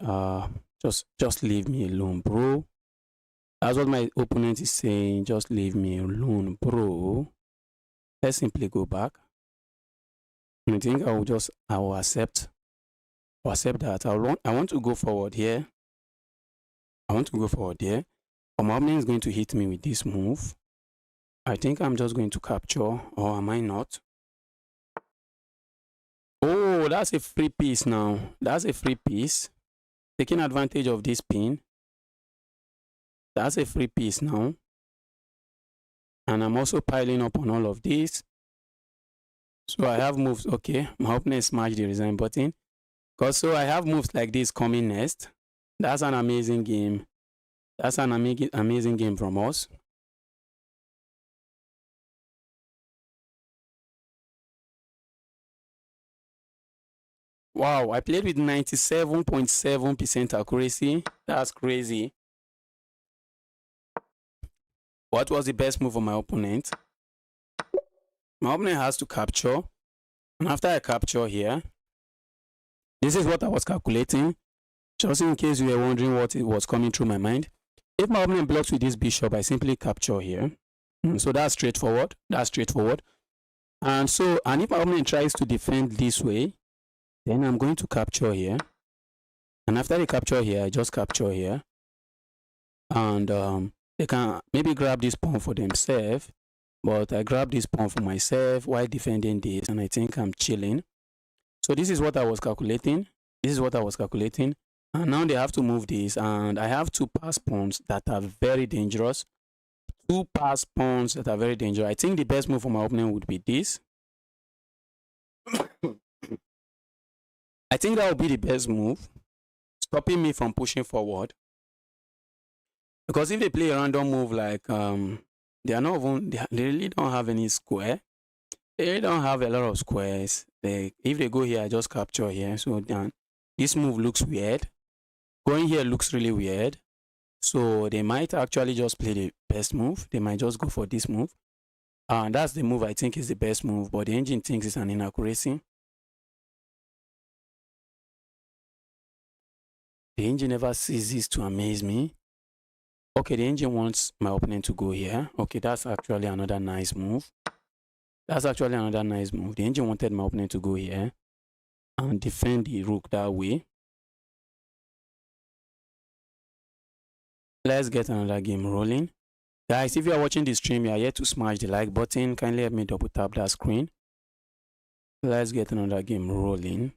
just leave me alone, bro. That's what my opponent is saying. Just leave me alone, bro. Let's simply go back. And I think I will accept that. I want to go forward here. But my opponent is going to hit me with this move. I think I'm just going to capture, or am I not? Oh, that's a free piece now. That's a free piece. Taking advantage of this pin. That's a free piece now. And I'm also piling up on all of this. So I have moves. Okay, my opponent smashed the resign button. Because so I have moves like this coming next. That's an amazing game. That's an amazing game from us. Wow, I played with 97.7% accuracy. That's crazy. What was the best move of my opponent? My opponent has to capture. And after I capture here, this is what I was calculating. Just in case you were wondering what it was coming through my mind. If my opponent blocks with this bishop, I simply capture here. So that's straightforward. And if my opponent tries to defend this way, then I'm going to capture here. And after the capture here, I just capture here. And they can maybe grab this pawn for themselves. But I grab this pawn for myself while defending this. And I think I'm chilling. So this is what I was calculating. And now they have to move this. And I have two pass pawns that are very dangerous. I think the best move for my opponent would be this. I think that would be the best move, stopping me from pushing forward. Because if they play a random move like they are not even they really don't have any square. They really don't have a lot of squares. If they go here, I just capture here. So then this move looks weird. Going here looks really weird. So they might actually just play the best move. They might just go for this move. And that's the move I think is the best move, but the engine thinks it's an inaccuracy. The engine never ceases to amaze me. Okay, the engine wants my opponent to go here. Okay, that's actually another nice move. That's actually another nice move. The engine wanted my opponent to go here and defend the rook that way. Let's get another game rolling. Guys, if you are watching the stream, you are yet to smash the like button. Kindly help me double tap that screen. Let's get another game rolling.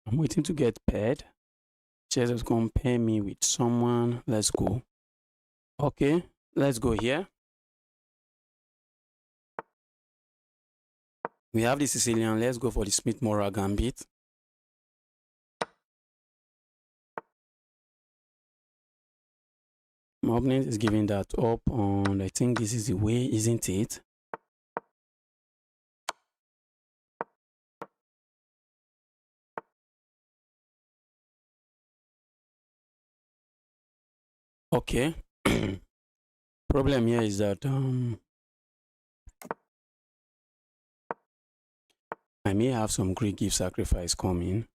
I'm waiting to get paired. Chess is going to pair me with someone. Let's go. Okay, let's go here. We have the Sicilian. Let's go for the Smith-Morra Gambit. My opponent is giving that up, and I think this is the way, isn't it? Okay. Problem here is that I may have some Greek gift sacrifice coming.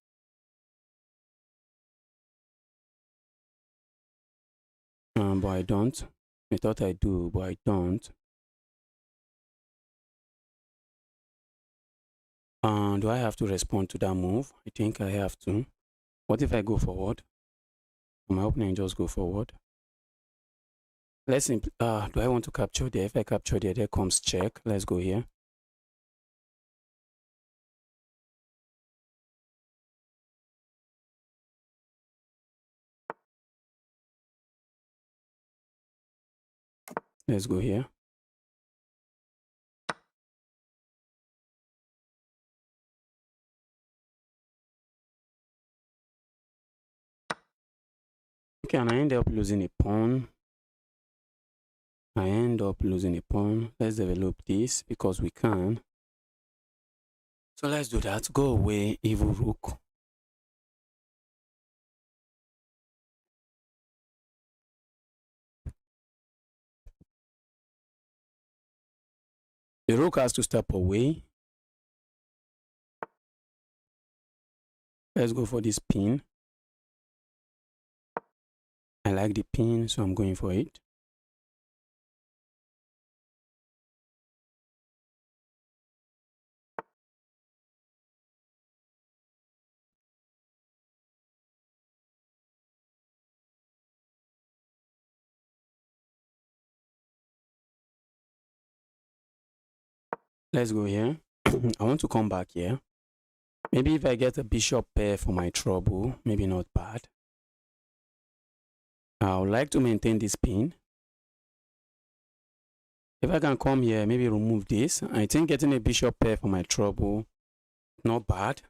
But I don't. I thought I do, but I don't. Do I have to respond to that move? I think I have to. What if I go forward? My opening just go forward. Let's simply, do I want to capture there? If I capture there, there comes check. Let's go here. Let's go here. Okay, and I end up losing a pawn. Let's develop this because we can. So let's do that. Go away, evil rook. The rook has to step away. Let's go for this pin. I like the pin, so I'm going for it. Let's go here. I want to come back here. Maybe if I get a bishop pair for my trouble, maybe not bad. I would like to maintain this pin. If I can come here, maybe remove this. I think getting a bishop pair for my trouble, not bad.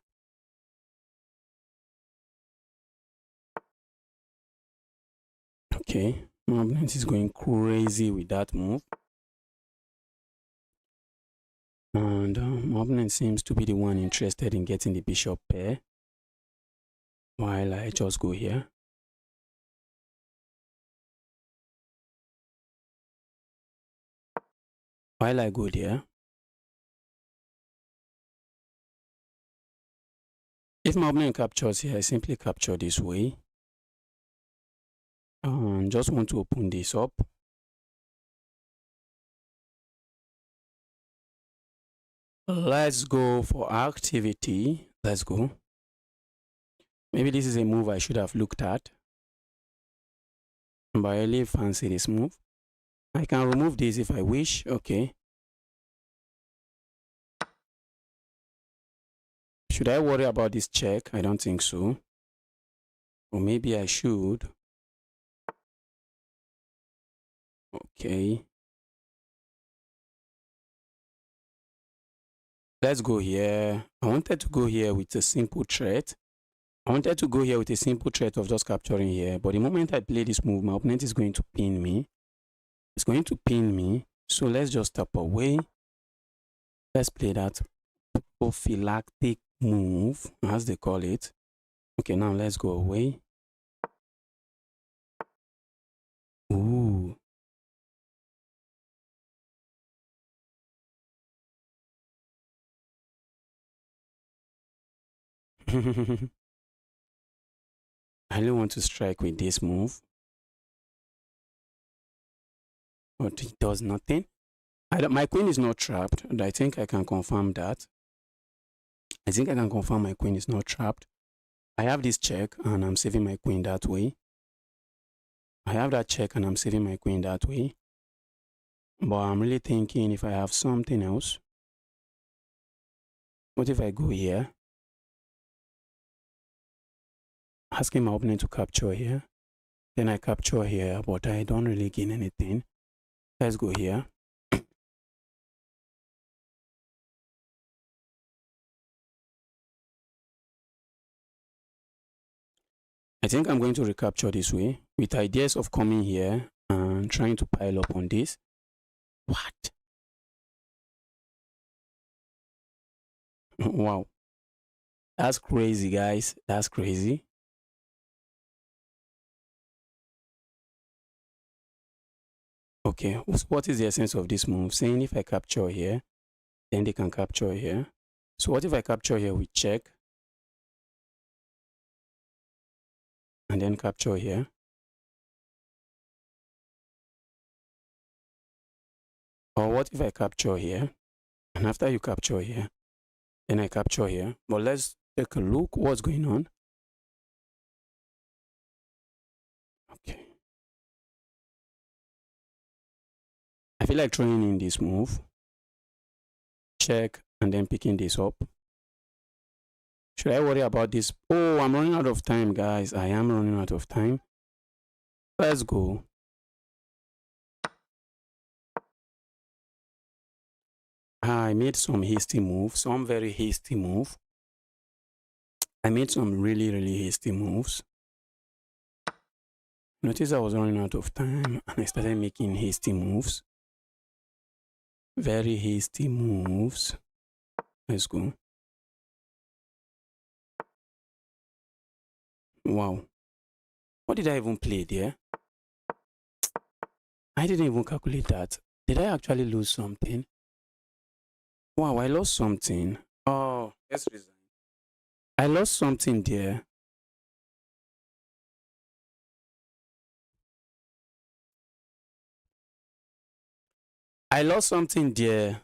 Okay, my opponent is going crazy with that move. And my opponent seems to be the one interested in getting the bishop pair, while I just go here. While I go there, if my opponent captures here, I simply capture this way. And just want to open this up. Let's go for activity. Let's go. Maybe this is a move I should have looked at, but I really fancy this move. I can remove this if I wish. Okay. Should I worry about this check? I don't think so. Or maybe I should. Okay. Let's go here. I wanted to go here with a simple threat. I wanted to go here with a simple threat of just capturing here. But the moment I play this move, my opponent is going to pin me. It's going to pin me. So let's just step away. Let's play that prophylactic move, as they call it. Okay, now let's go away. Ooh. I really want to strike with this move. But it does nothing. My queen is not trapped, and I think I can confirm that. I think I can confirm my queen is not trapped. I have this check, and I'm saving my queen that way. I have that check, and I'm saving my queen that way. But I'm really thinking if I have something else. What if I go here? Asking my opponent to capture here. Then I capture here, but I don't really gain anything. Let's go here. I think I'm going to recapture this way with ideas of coming here and trying to pile up on this. What? Wow. That's crazy, guys. That's crazy. Okay, what is the essence of this move? Saying if I capture here, then they can capture here. So what if I capture here with check? And then capture here. Or what if I capture here? And after you capture here, then I capture here. But let's take a look what's going on. Okay. I feel like throwing in this move. Check and then picking this up. Should I worry about this? Oh, I'm running out of time, guys. I am running out of time. Let's go. I made some hasty moves, some very hasty move. I made some really hasty moves. Notice I was running out of time and I started making hasty moves. Very hasty moves. Let's go. Wow. What did I even play there? I didn't even calculate that. Did I actually lose something? Wow, I lost something. Oh, let's resign. I lost something there. I lost something there.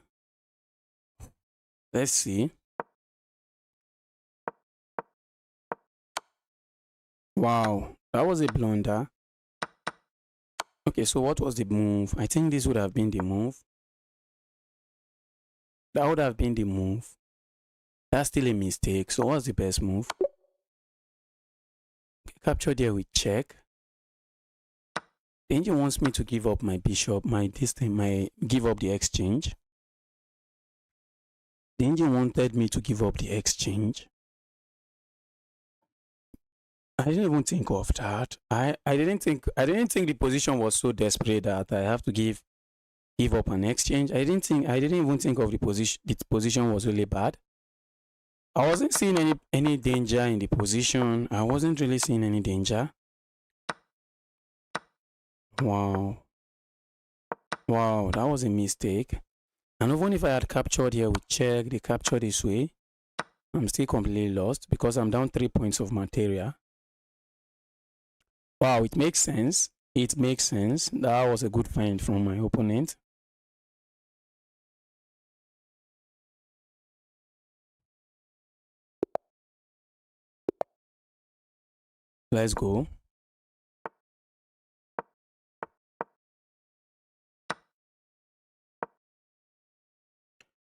Let's see. Wow, that was a blunder. Okay, so what was the move? I think this would have been the move. That would have been the move. That's still a mistake. So what's the best move? Capture there with check. The engine wants me to give up my bishop, give up the exchange. The engine wanted me to give up the exchange. I didn't even think of that. I didn't think the position was so desperate that I have to give up an exchange. I didn't even think of the position. The position was really bad. I wasn't seeing any danger in the position. I wasn't really seeing any danger. Wow, that was a mistake. And even if I had captured here with check, they captured this way, I'm still completely lost because I'm down 3 points of material. Wow, it makes sense. It makes sense. That was a good find from my opponent. Let's go.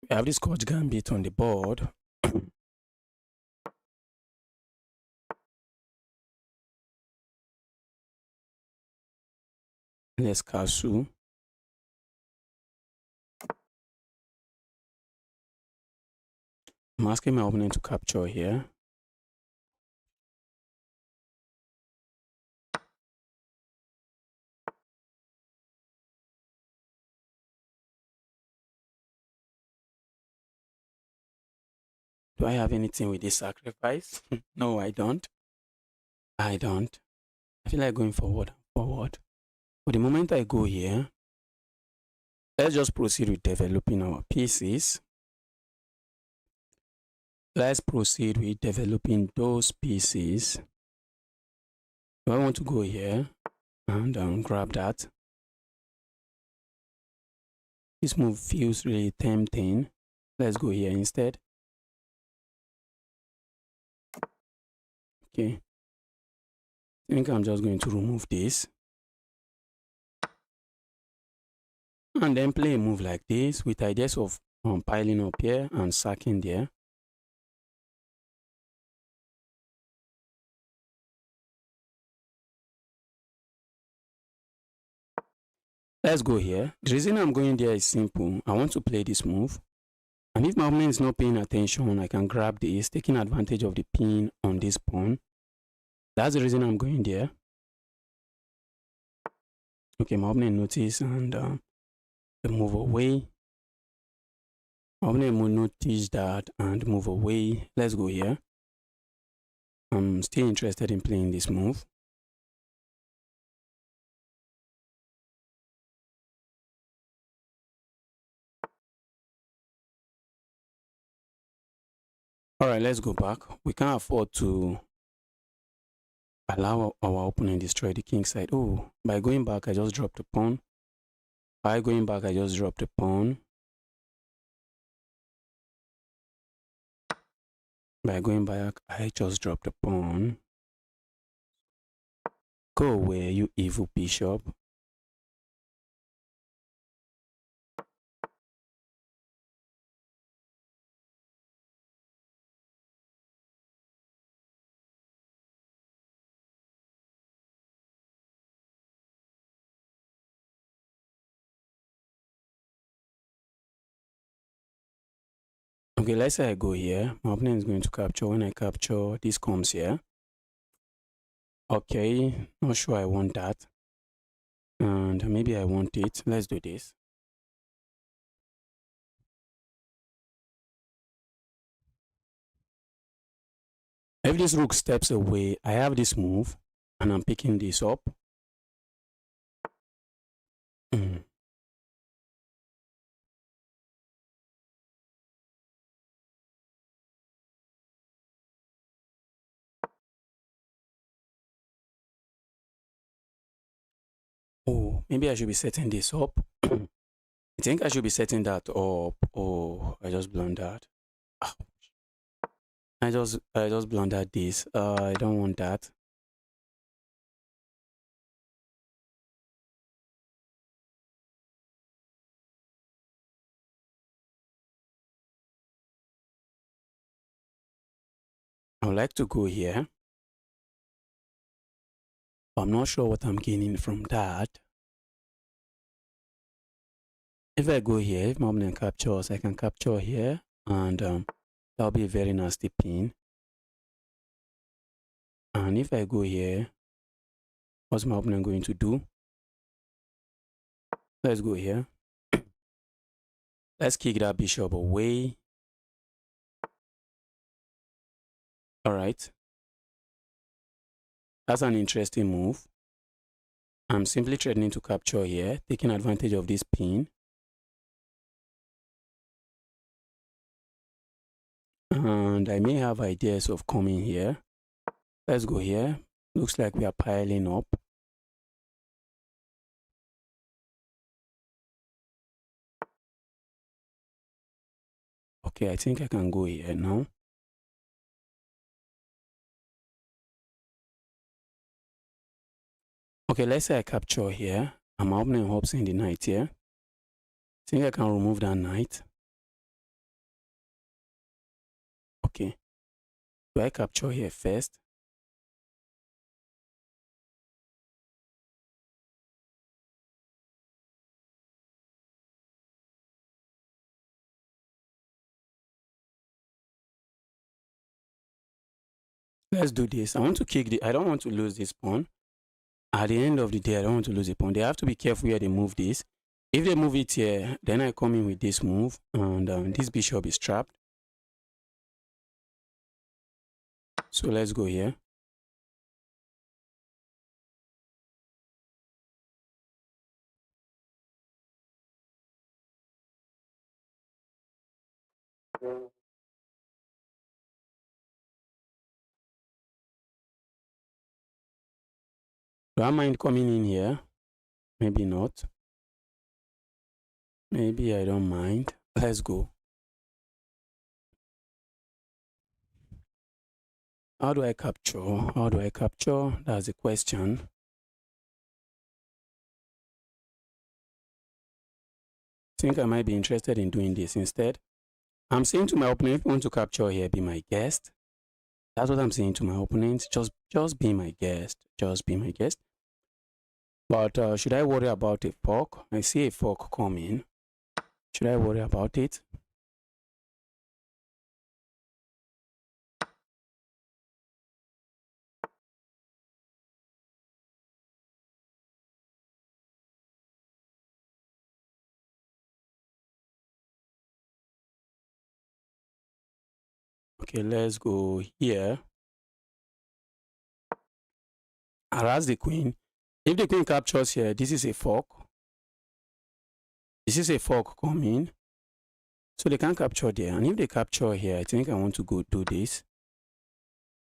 We have this coach gambit on the board. Let's castle. I'm asking my opponent to capture here. Do I have anything with this sacrifice? No, I don't. I don't. I feel like going forward. But the moment I go here, let's just proceed with developing our pieces. Let's proceed with developing those pieces. Do I want to go here and grab that? This move feels really tempting. Let's go here instead. Okay. I think I'm just going to remove this. And then play a move like this with ideas of piling up here and sacking there. Let's go here. The reason I'm going there is simple. I want to play this move. And if my opponent is not paying attention, I can grab this, taking advantage of the pin on this pawn. That's the reason I'm going there. Okay, my opponent notice and move away. My opponent will notice that and move away. Let's go here. I'm still interested in playing this move. All right, let's go back. We can't afford to allow our opponent destroy the king side. Oh, by going back, I just dropped a pawn. By going back, I just dropped a pawn. By going back, I just dropped a pawn. Go away, you evil bishop. Okay, let's say I go here. My opponent is going to capture. When I capture, this comes here. Okay, not sure I want that. And maybe I want it. Let's do this. If this rook steps away, I have this move and I'm picking this up. Oh, maybe I should be setting this up. I think I should be setting that up. Oh, I just blundered. Ouch. I just blundered this. I don't want that. I would like to go here. I'm not sure what I'm gaining from that. If I go here, if my opponent captures, I can capture here, and that'll be a very nasty pin. And if I go here, what's my opponent going to do? Let's go here. Let's kick that bishop away. All right. That's an interesting move. I'm simply threatening to capture here, taking advantage of this pin. And I may have ideas of coming here. Let's go here. Looks like we are piling up. Okay, I think I can go here now. Okay, let's say I capture here. I'm opening hops in the knight here. I think I can remove that knight. Okay. Do I capture here first? Let's do this. I want to kick the, I don't want to lose this pawn. At the end of the day, I don't want to lose a pawn. They have to be careful where they move this. If they move it here, then I come in with this move, and this bishop is trapped. So let's go here. Do I mind coming in here? Maybe not. Maybe I don't mind. Let's go. How do I capture? How do I capture? That's the question. I think I might be interested in doing this instead. I'm saying to my opponent, if you want to capture here, be my guest. That's what I'm saying to my opponent. Just be my guest. Just be my guest. But should I worry about a fork? I see a fork coming. Should I worry about it? Okay, let's go here. Harass the queen. If the queen captures here, this is a fork. This is a fork coming. So they can't capture there. And if they capture here, I think I want to go do this.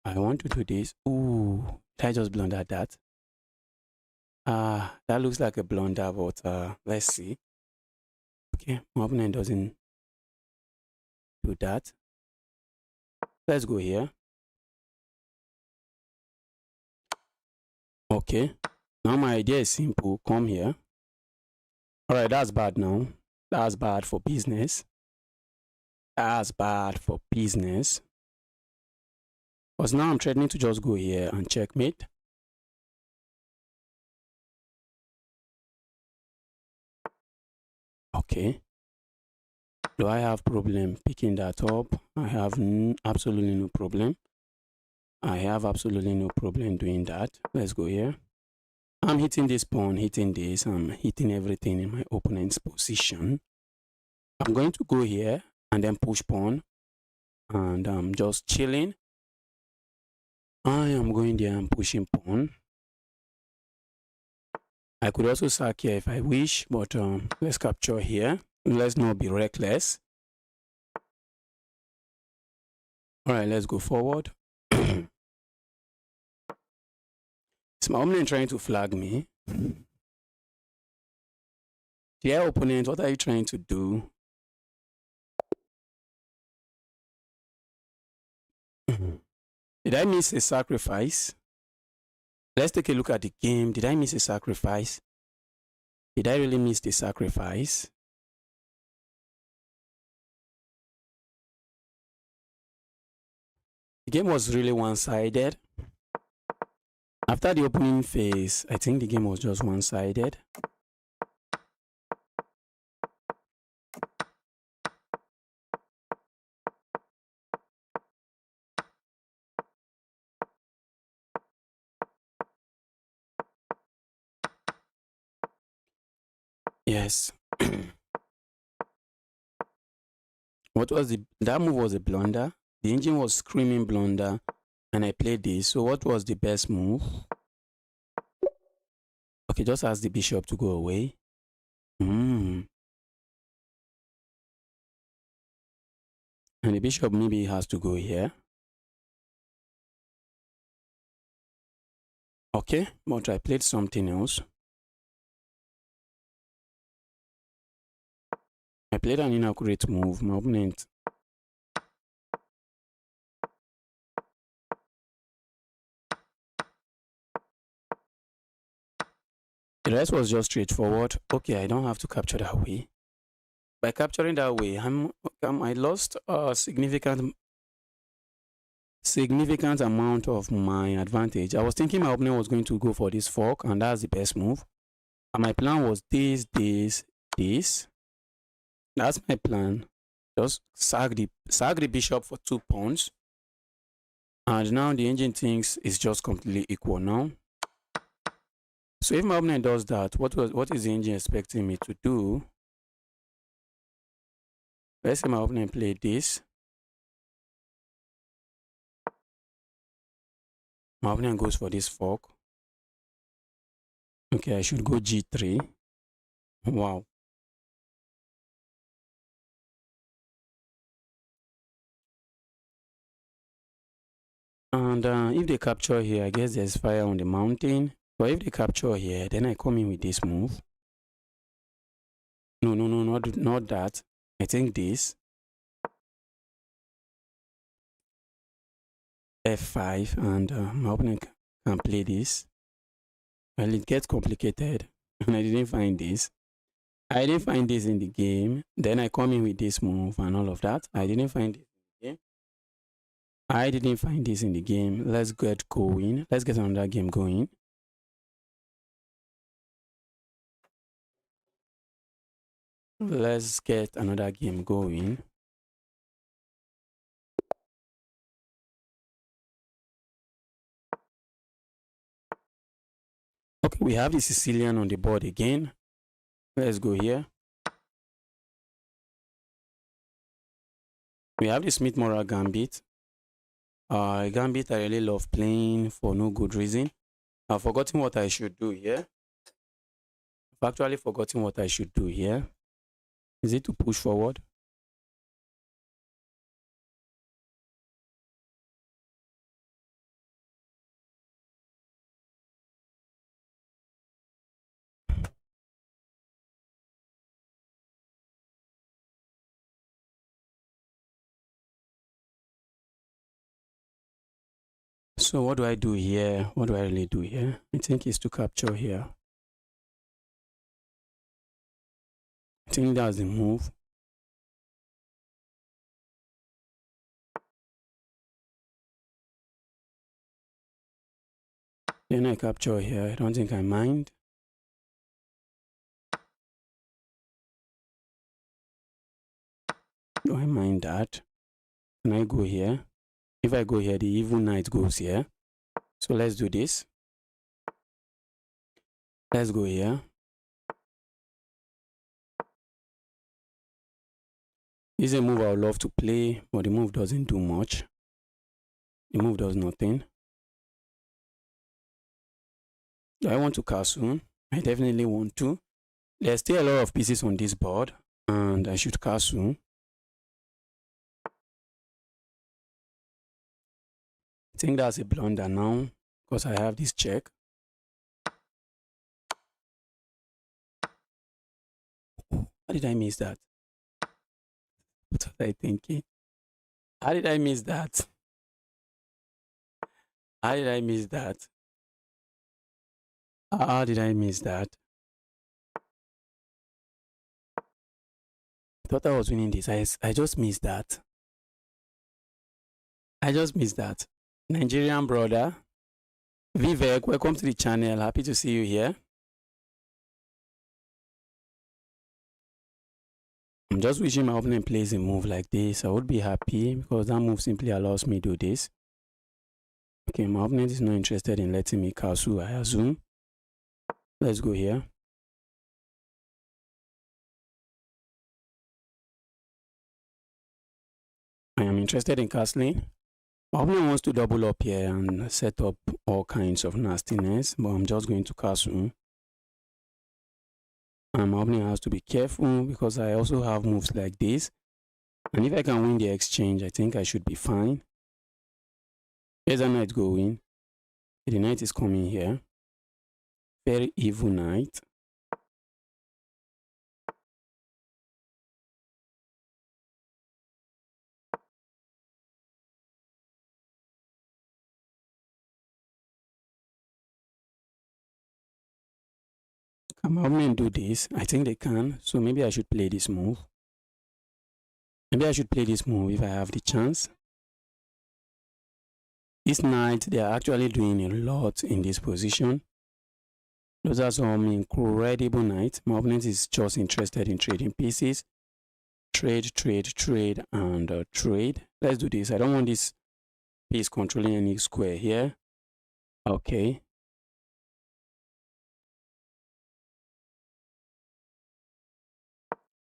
I want to do this. Ooh, did I just blunder that? That looks like a blunder, but let's see. Okay, my opponent doesn't do that. Let's go here. Okay, now my idea is simple. Come here. All right, that's bad now. That's bad for business. That's bad for business. Because now I'm threatening to just go here and checkmate. Okay. Do I have problem picking that up? I have absolutely no problem. I have absolutely no problem doing that. Let's go here. I'm hitting this pawn, hitting this. I'm hitting everything in my opponent's position. I'm going to go here and then push pawn. And I'm just chilling. I am going there and pushing pawn. I could also sack here if I wish, but let's capture here. Let's not be reckless. All right, let's go forward. Is my opponent trying to flag me? Dear opponent, what are you trying to do? Did I miss a sacrifice? Let's take a look at the game. Did I miss a sacrifice? Did I really miss the sacrifice? The game was really one-sided. After the opening phase, I think the game was just one-sided. Yes. What was that move was a blunder. The engine was screaming blunder, and I played this. So what was the best move? Okay, just ask the bishop to go away. And the bishop maybe has to go here. Okay, but I played something else. I played an inaccurate move. My opponent. The rest was just straightforward. Okay, I don't have to capture that way. By capturing that way, I lost a significant amount of my advantage. I was thinking my opponent was going to go for this fork, and that's the best move. And my plan was this. That's my plan. Just sack the bishop for 2 pawns. And now the engine thinks it's just completely equal now. So if my opponent does that, what is the engine expecting me to do? Let's say my opponent played this. My opponent goes for this fork. Okay, I should go G3. Wow. And if they capture here, I guess there's fire on the mountain. But if they capture here, then I come in with this move. No, not that. I think this. F5, and my opponent can play this. Well, it gets complicated, and I didn't find this. I didn't find this in the game. Then I come in with this move and all of that. I didn't find it in the game. I didn't find this in the game. Let's get going. Let's get another game going. Let's get another game going. Okay, we have the Sicilian on the board again. Let's go here. We have the Smith-Morra Gambit. Gambit I really love playing for no good reason. I've forgotten what I should do here. I've actually forgotten what I should do here. Is it to push forward? So what do I do here? What do I really do here? I think it's to capture here. I think that's the move. Then I capture here. I don't think I mind. Do I mind that? Can I go here? If I go here, the evil knight goes here. So let's do this. Let's go here. This is a move I would love to play, but the move doesn't do much. The move does nothing. Do I want to castle? I definitely want to. There's still a lot of pieces on this board, and I should castle. I think that's a blunder now, because I have this check. Oh, how did I miss that? What was I thinking? How did I miss that? How did I miss that? How did I miss that? I thought I was winning this. I just missed that. I just missed that. Nigerian brother, Vivek, welcome to the channel. Happy to see you here. I'm just wishing my opponent plays a move like this. I would be happy because that move simply allows me to do this. Okay, my opponent is not interested in letting me castle, I assume. Let's go here. I am interested in castling. My opponent wants to double up here and set up all kinds of nastiness, but I'm just going to castle. And my opponent has to be careful because I also have moves like this. And if I can win the exchange, I think I should be fine. Here's a knight going. The knight is coming here. Very evil knight. Can my opponent do this? I think they can. So maybe I should play this move. Maybe I should play this move if I have the chance. This knight, they are actually doing a lot in this position. Those are some incredible knights. My opponent is just interested in trading pieces. Trade, and trade. Let's do this. I don't want this piece controlling any square here. Okay.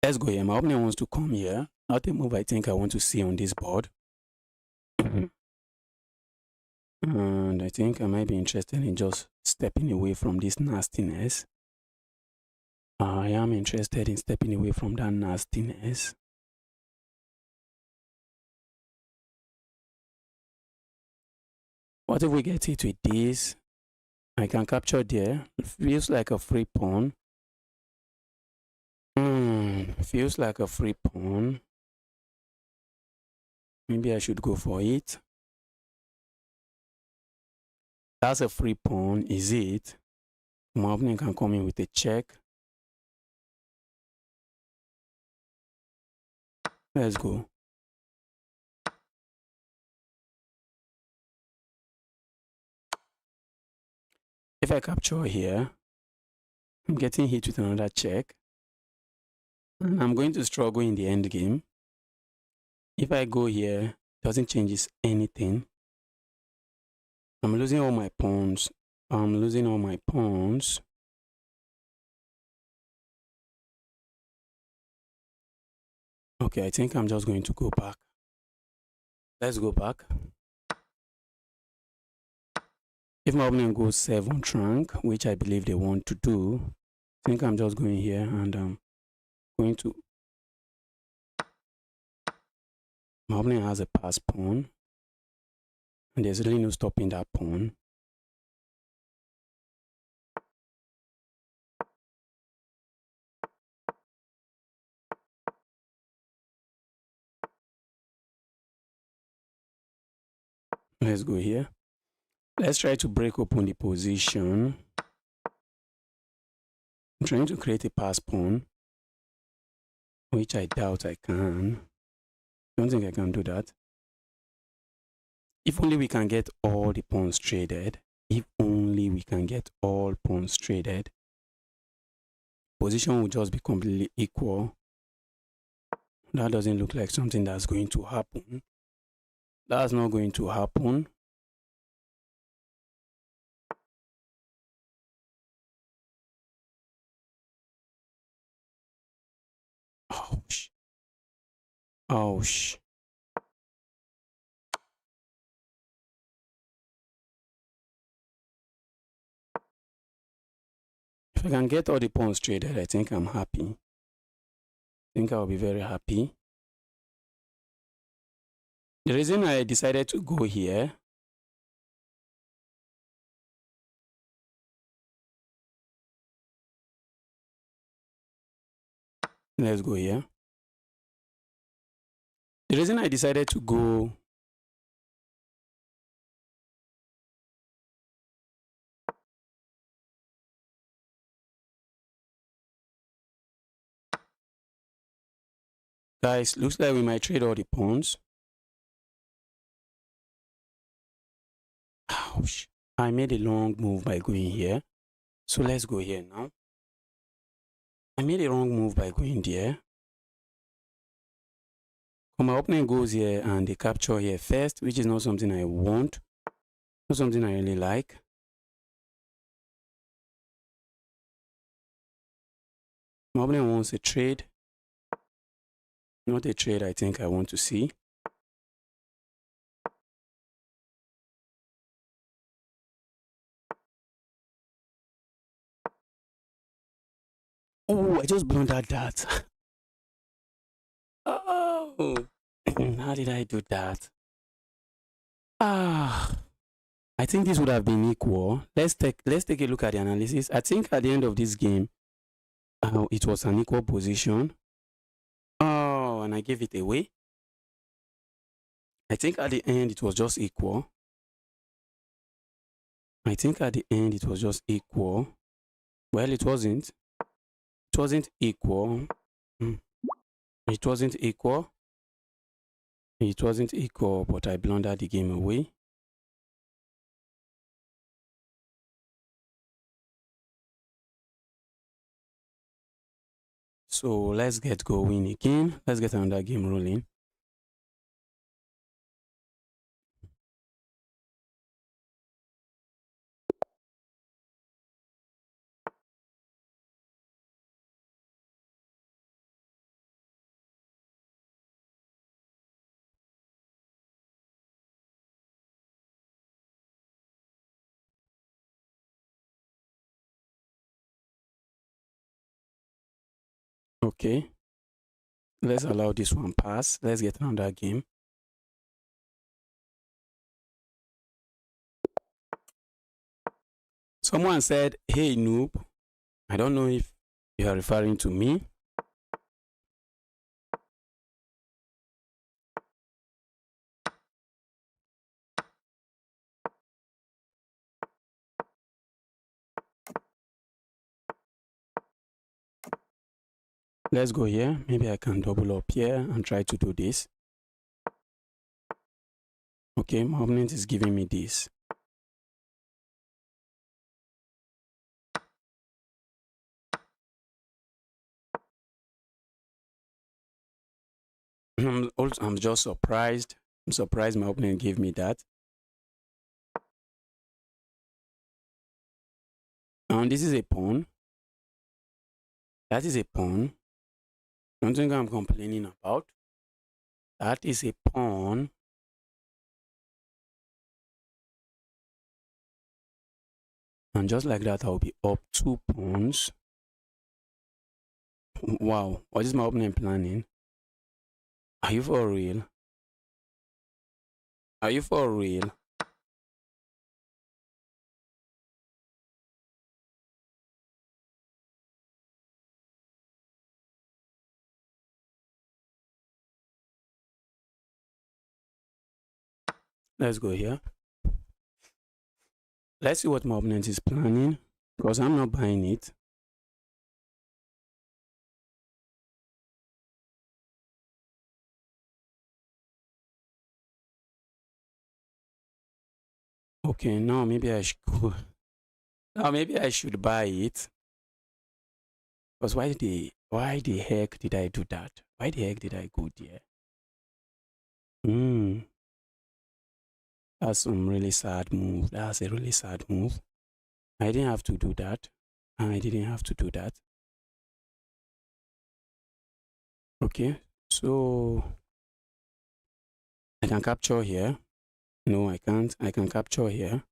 Let's go here. My opponent wants to come here. Not a move I think I want to see on this board. And I think I might be interested in just stepping away from this nastiness. I am interested in stepping away from that nastiness. What if we get it with this? I can capture there. Feels like a free pawn. Feels like a free pawn. Maybe I should go for it. That's a free pawn, is it? My opponent can come in with a check. Let's go. If I capture here, I'm getting hit with another check. And I'm going to struggle in the end game. If I go here, it doesn't change anything. I'm losing all my pawns. I'm losing all my pawns. Okay, I think I'm just going to go back. Let's go back. If my opponent goes 7 trunk, which I believe they want to do, I think I'm just going here and I'm going to... My opponent has a pass pawn. And there's really no stopping that pawn. Let's go here. Let's try to break open the position. I'm trying to create a pass pawn, which I doubt I can. Don't think I can do that. If only we can get all the pawns traded. If only we can get all pawns traded. Position will just be completely equal. That doesn't look like something that's going to happen. That's not going to happen. Ouch. Ouch. If I can get all the pawns traded, I think I'm happy. I think I'll be very happy. The reason I decided to go here let's go here. The reason I decided to go guys, looks like we might trade all the pawns. Ouch. I made a long move by going here. So let's go here now. I made a wrong move by going there. So my opponent goes here and they capture here first, which is not something I want. Not something I really like. My opponent wants a trade. Not a trade I think I want to see. Oh, I just blundered that. Oh, how did I do that? I think this would have been equal. Let's take a look at the analysis. I think at the end of this game, it was an equal position. Oh, and I gave it away. I think at the end it was just equal. I think at the end it was just equal. Well, it wasn't. It wasn't equal. It wasn't equal. It wasn't equal, but I blundered the game away. So let's get going again. Let's get another game rolling. Okay. Let's allow this one pass. Let's get another game. Someone said, "Hey noob." I don't know if you are referring to me. Let's go here. Maybe I can double up here and try to do this. Okay, my opponent is giving me this. I'm just surprised. I'm surprised my opponent gave me that. And this is a pawn. That is a pawn. Don't think I'm complaining about. That is a pawn. And just like that, I'll be up 2 pawns. Wow, what is my opponent planning? Are you for real? Are you for real? Let's go here. Let's see what my opponent is planning, because I'm not buying it. Okay, now maybe I should go. Now maybe I should buy it. Because why the heck did I do that? Why the heck did I go there? That's some really sad move. That's a really sad move. I didn't have to do that. I didn't have to do that. Okay, so I can capture here. No, I can't. I can capture here.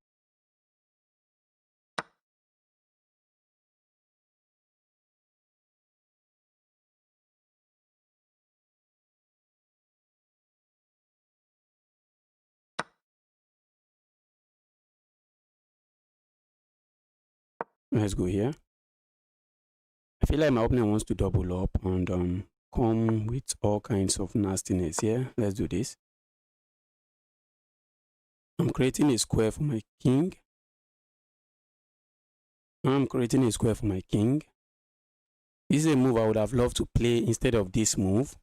Let's go here. I feel like my opponent wants to double up and come with all kinds of nastiness here. Let's do this. I'm creating a square for my king. I'm creating a square for my king. This is a move I would have loved to play instead of this move.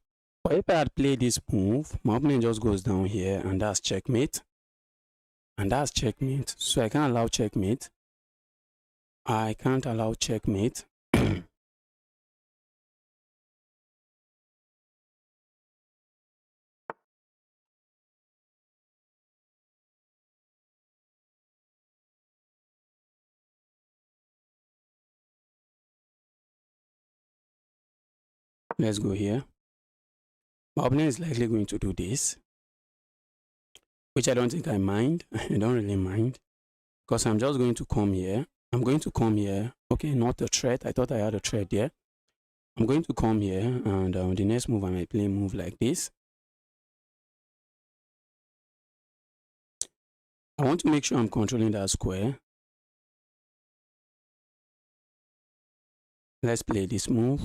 But if I had played this move, my opponent just goes down here and that's checkmate. And that's checkmate. So I can't allow checkmate. I can't allow checkmate. Let's go here. My opponent is likely going to do this, which I don't think I mind. I don't really mind, because I'm just going to come here. I'm going to come here. Okay, not a threat. I thought I had a threat there. I'm going to come here, and the next move I might play a move like this. I want to make sure I'm controlling that square. Let's play this move.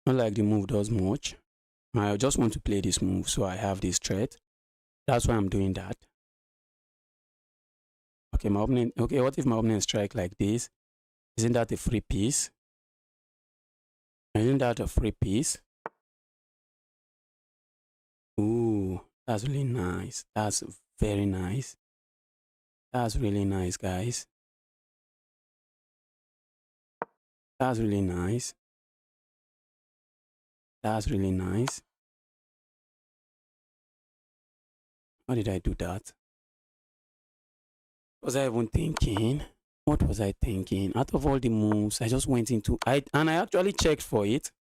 Not like the move does much. I just want to play this move, so I have this threat. That's why I'm doing that. Okay, my opponent. Okay, what if my opponent strike like this? Isn't that a free piece? Isn't that a free piece? Ooh, that's really nice. That's very nice. That's really nice, guys. That's really nice. That's really nice. How did I do that? Was I even thinking? What was I thinking? Out of all the moves, I just went into I actually checked for it.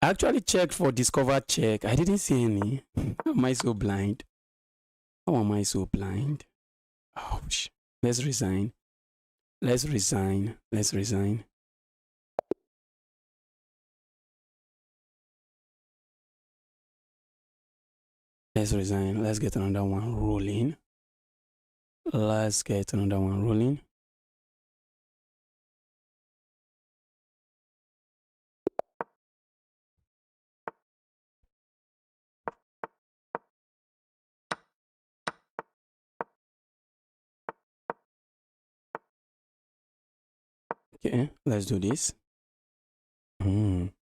I actually checked for discover check. I didn't see any. How am I so blind? How am I so blind? Ouch. Let's resign. Let's resign. Let's resign. Let's resign. Let's get another one rolling. Let's get another one rolling. Okay, let's do this. Even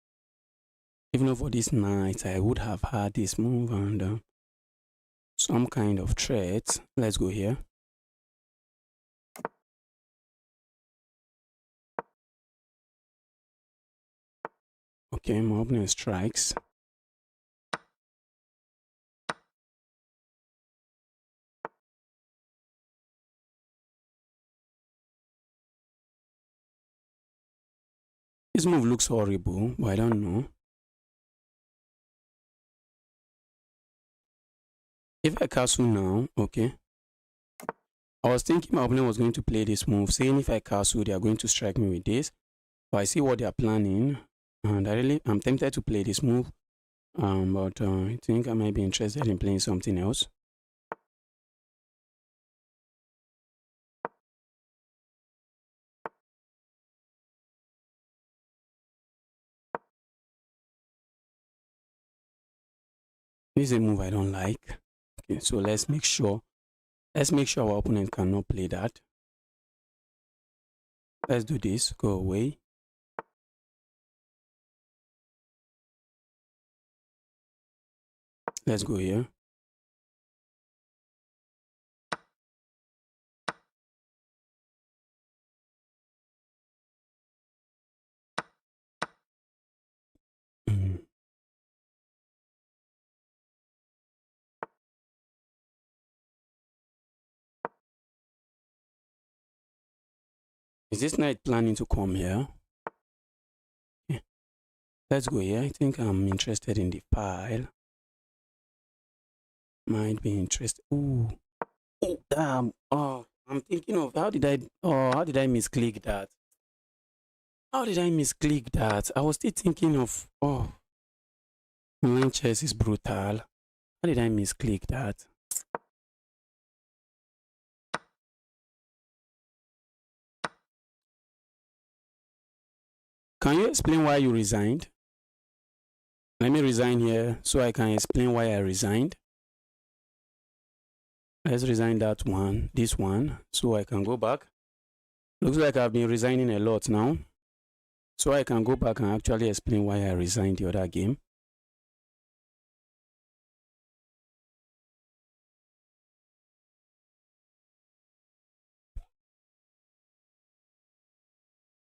though for this night I would have had this move and some kind of threat. Let's go here. Okay, my opponent strikes. This move looks horrible, but I don't know. If I castle now, okay. I was thinking my opponent was going to play this move, saying if I castle, they are going to strike me with this. But I see what they are planning, and I'm tempted to play this move. But I think I might be interested in playing something else. This is a move I don't like. Okay, so let's make sure our opponent cannot play that. Let's do this. Go away. Let's go here. Is this knight planning to come here? Okay. Let's go here. I think I'm interested in the pile. Might be interested. Ooh. Oh, damn. Oh, I'm thinking of how did I misclick that? How did I misclick that? I was still thinking of online chess is brutal. How did I misclick that? Can you explain why you resigned? Let me resign here so I can explain why I resigned. Let's resign that one, this one, so I can go back. Looks like I've been resigning a lot now. So I can go back and actually explain why I resigned the other game.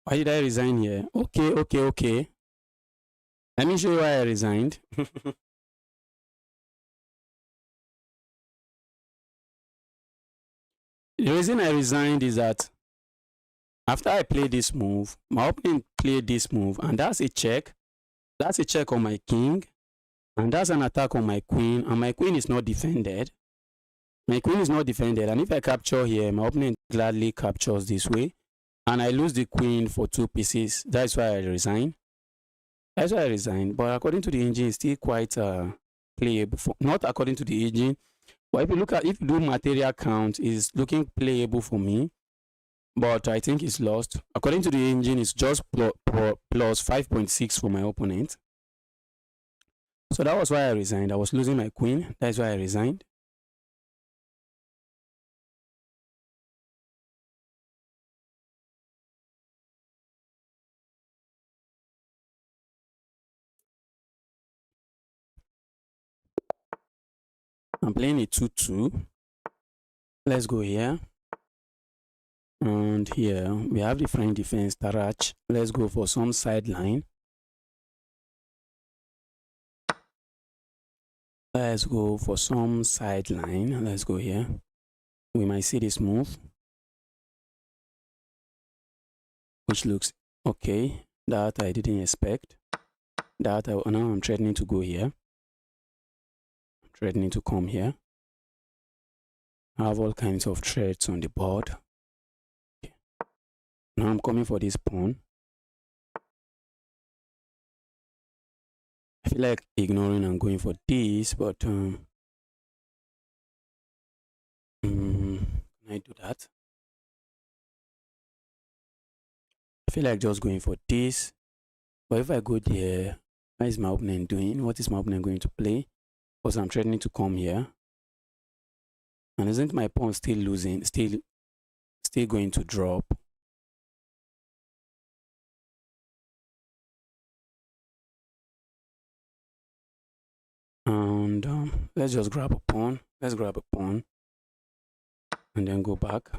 Why did I resign here? Okay. Let me show you why I resigned. The reason I resigned is that after I played this move, my opponent played this move, and that's a check. That's a check on my king, and that's an attack on my queen, and my queen is not defended. My queen is not defended, and if I capture here, my opponent gladly captures this way, and I lose the queen for 2 pieces. That's why I resign. That's why I resigned. But according to the engine, it's still quite playable. Not according to the engine, but if you do material count, it's looking playable for me. But I think it's lost. According to the engine, it's just plus 5.6 for my opponent. So that was why I resigned. I was losing my queen. That's why I resigned. I'm playing a 2-2. Let's go here. And here we have the French defense, Tarach. Let's go for some sideline. Let's go for some sideline. Let's go here. We might see this move, which looks okay. That I didn't expect. Now I'm threatening to go here. I'm threatening to come here. I have all kinds of threats on the board. Okay. Now I'm coming for this pawn. I feel like ignoring and going for this, but I do that? I feel like just going for this. But if I go there, what is my opponent doing? What is my opponent going to play? Because I'm threatening to come here. And isn't my pawn still losing? Still going to drop? And let's just grab a pawn. Let's grab a pawn. And then go back.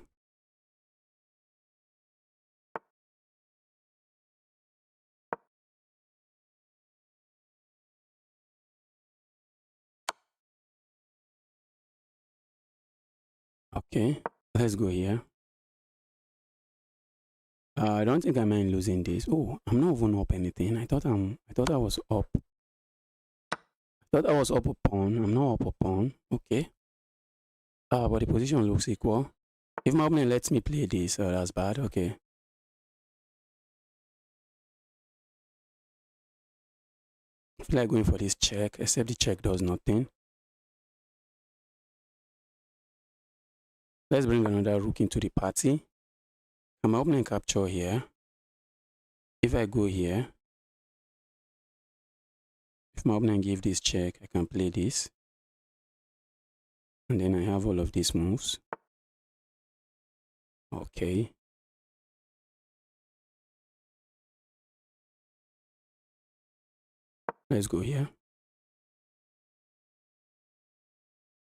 Okay, let's go here. I don't think I mind losing this. Oh, I'm not even up anything. I thought I was up. I thought I was up a pawn. I'm not up a pawn. Okay. But the position looks equal. If my opponent lets me play this, that's bad. Okay. I feel like going for this check, except the check does nothing. Let's bring another rook into the party. And my opponent capture here. If I go here, if my opponent give this check, I can play this. And then I have all of these moves. Okay. Let's go here.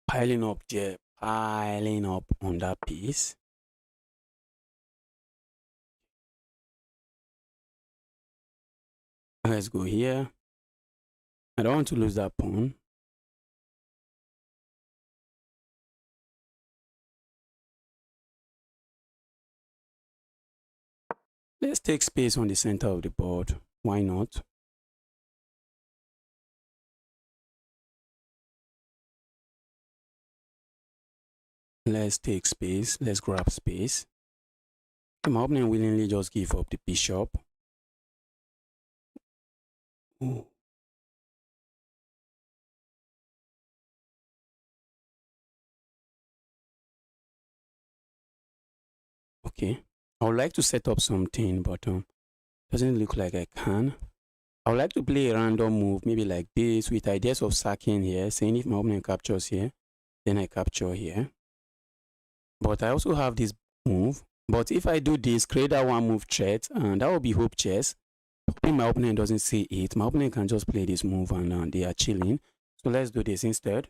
Piling up there, piling up on that piece. Let's go here. I don't want to lose that pawn. Let's take space on the center of the board. Why not? Let's take space. Let's grab space. My opponent willingly just give up the bishop. Ooh. Okay. I would like to set up something, but doesn't look like I can. I would like to play a random move, maybe like this, with ideas of sacking here, saying if my opponent captures here, then I capture here. But I also have this move. But if I do this, create that one move threat, and that will be hope chess. Hoping my opponent doesn't see it. My opponent can just play this move and they are chilling. So let's do this instead.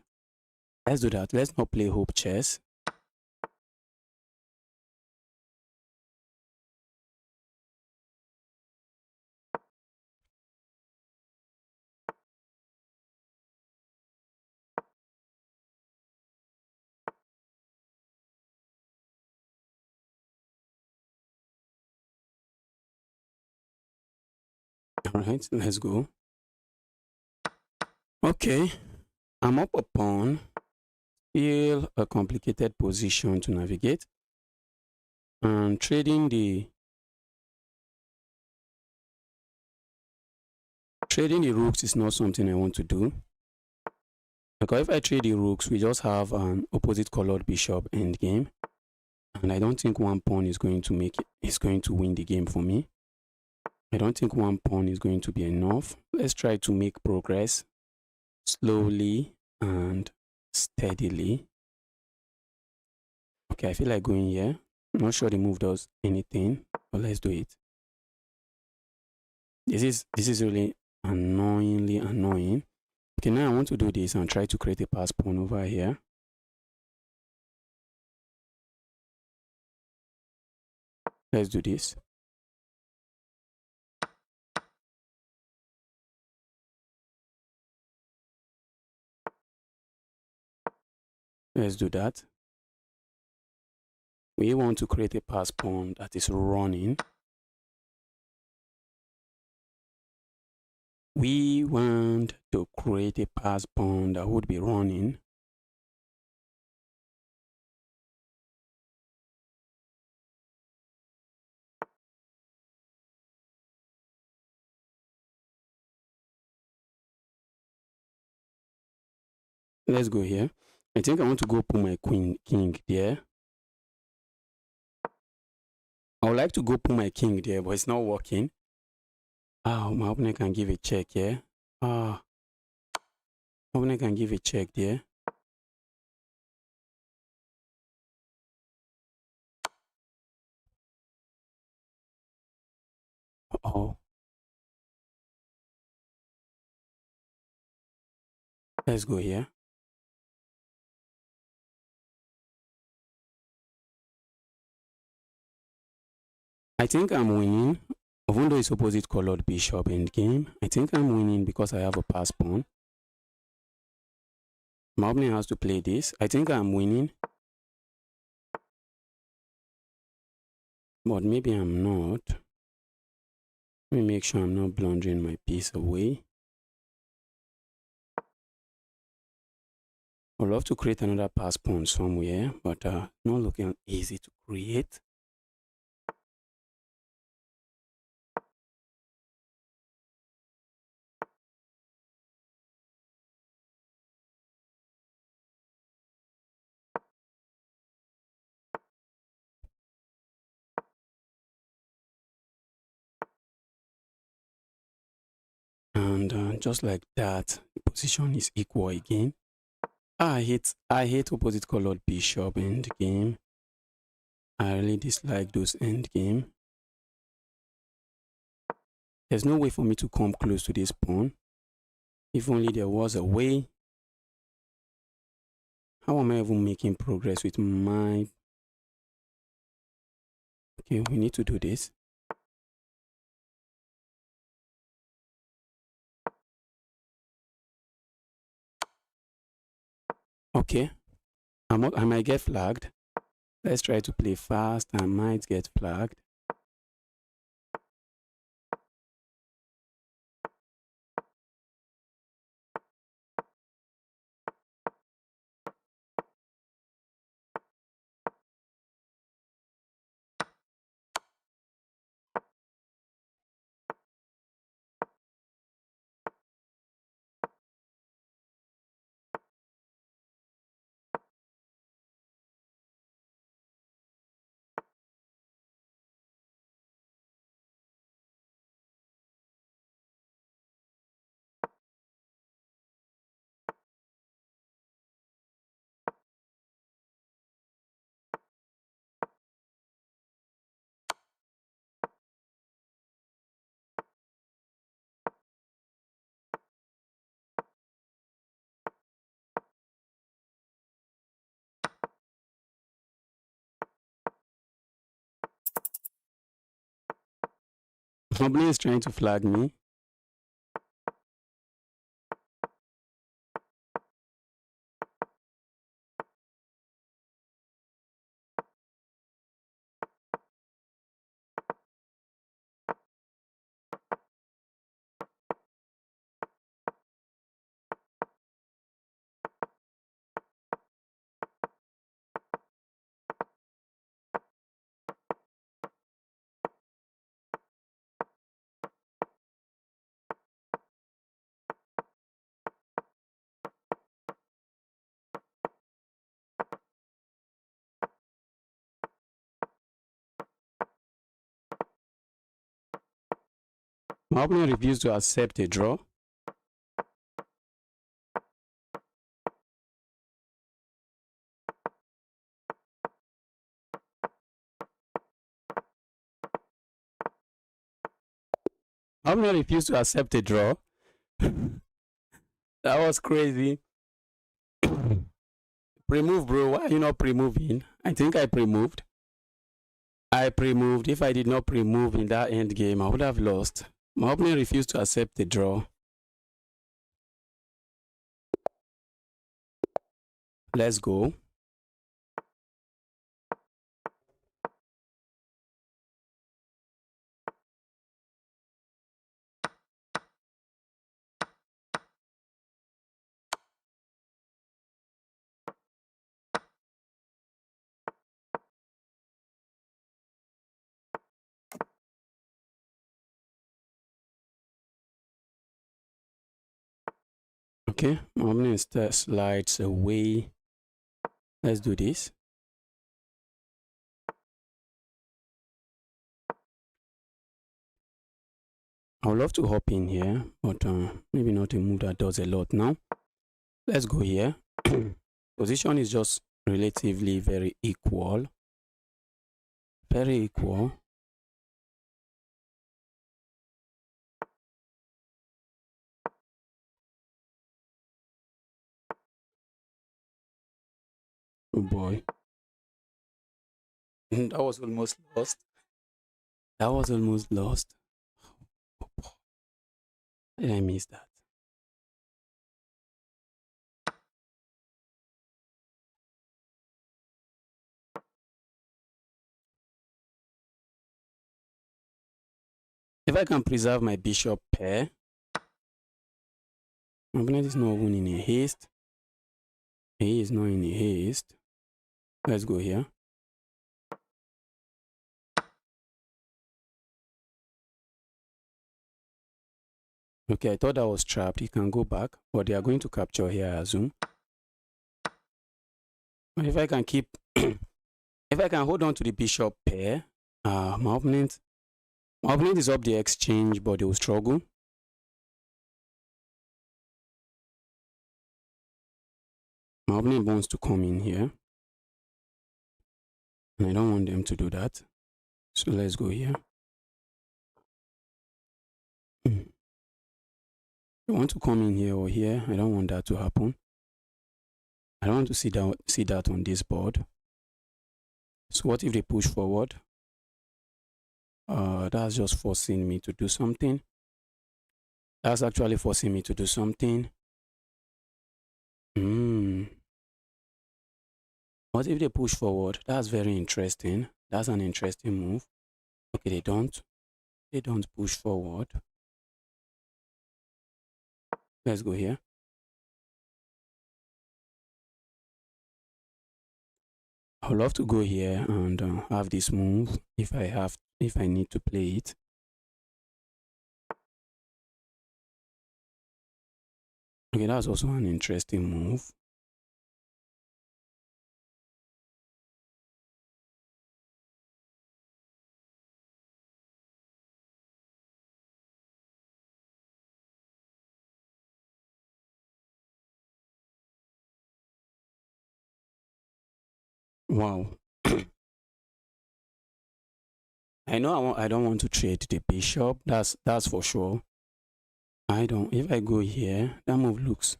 Let's do that. Let's not play hope chess. All right, let's go. Okay, I'm up a pawn. Still a complicated position to navigate. And trading the rooks is not something I want to do. Because if I trade the rooks, we just have an opposite colored bishop endgame. And I don't think one pawn is going to win the game for me. I don't think one pawn is going to be enough. Let's try to make progress slowly and steadily. Okay, I feel like going here. I'm not sure the move does anything, but let's do it. This is really annoyingly annoying. Okay, now I want to do this and try to create a pass pawn over here. Let's do this. Let's do that. We want to create a pass pawn that is running. We want to create a pass pawn that would be running. Let's go here. I think I want to go put my king there. I would like to go put my king there, but it's not working. My opponent can give a check here. My opponent can give a check there. Oh. Let's go here. I think I'm winning. Even though it's opposite colored bishop in game, I think I'm winning because I have a pass pawn. My opponent has to play this. I think I'm winning. But maybe I'm not. Let me make sure I'm not blundering my piece away. I'd love to create another pass pawn somewhere, but not looking easy to create. And just like that, the position is equal again. I hate opposite colored bishop end game. I really dislike those end game. There's no way for me to come close to this pawn. If only there was a way. How am I even making progress with my... Okay, we need to do this. Okay, I might get flagged. Let's try to play fast. I might get flagged. Somebody is trying to flag me. My opponent refused to accept a draw. My opponent refused to accept a draw. That was crazy. Pre-move, bro. Why are you not pre-moving? I think I pre-moved. I pre-moved. If I did not pre-move in that end game, I would have lost. My opponent refused to accept the draw. Let's go. Okay, my opponent slides away. Let's do this. I would love to hop in here, but maybe not a move that does a lot now. Let's go here. Position is just relatively very equal. Very equal. Oh boy. That was almost lost. That was almost lost. Oh boy. How did I miss that? If I can preserve my bishop pair, my opponent is not even in a haste. He is not in a haste. Let's go here. Okay, I thought that was trapped. He can go back, but they are going to capture here, I assume. But if I can keep, if I can hold on to the bishop pair, my opponent is up the exchange, but they will struggle. My opponent wants to come in here, and I don't want them to do that. So let's go here. They want to come in here or here. I don't want that to happen. I don't want to see that on this board. So what if they push forward? That's just forcing me to do something. That's actually forcing me to do something. What if they push forward? That's very interesting. That's an interesting move. Okay, they don't push forward. Let's go here. I would love to go here and have this move if I need to play it. Okay, that's also an interesting move. Wow. I know I don't want to trade the bishop. That's for sure. If I go here, that move looks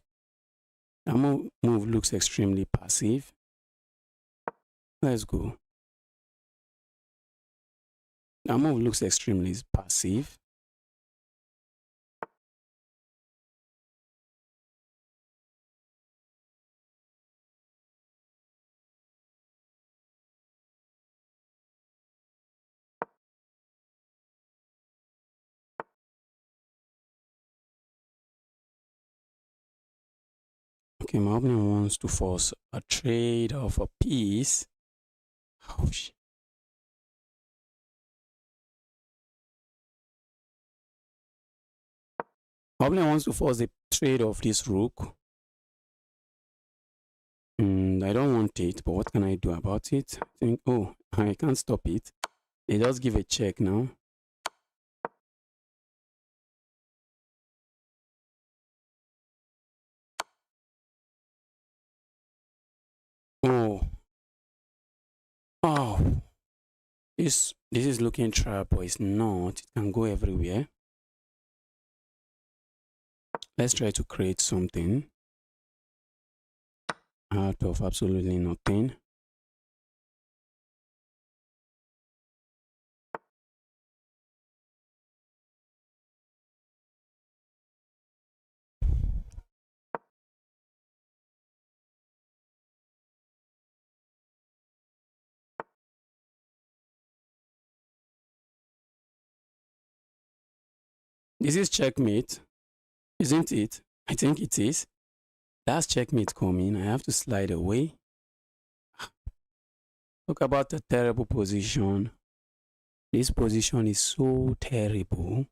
extremely passive. Let's go. That move looks extremely passive. Okay, my opponent wants to force a trade of a piece. Oh, shit. My opponent wants to force the trade of this rook. I don't want it, but what can I do about it? I can't stop it. They just give a check now. Oh, this is looking trap, but it's not. It can go everywhere. Let's try to create something out of absolutely nothing. This is checkmate, isn't it? I think it is. That's checkmate coming. I have to slide away. Talk about a terrible position. This position is so terrible.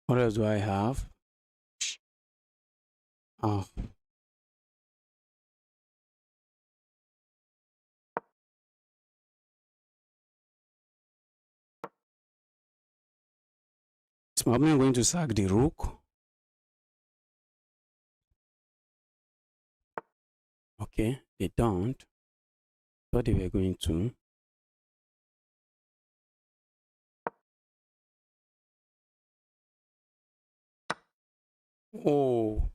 What else do I have? Oh. Is my opponent going to sack the rook? Okay, they don't. Thought they were going to. Oh.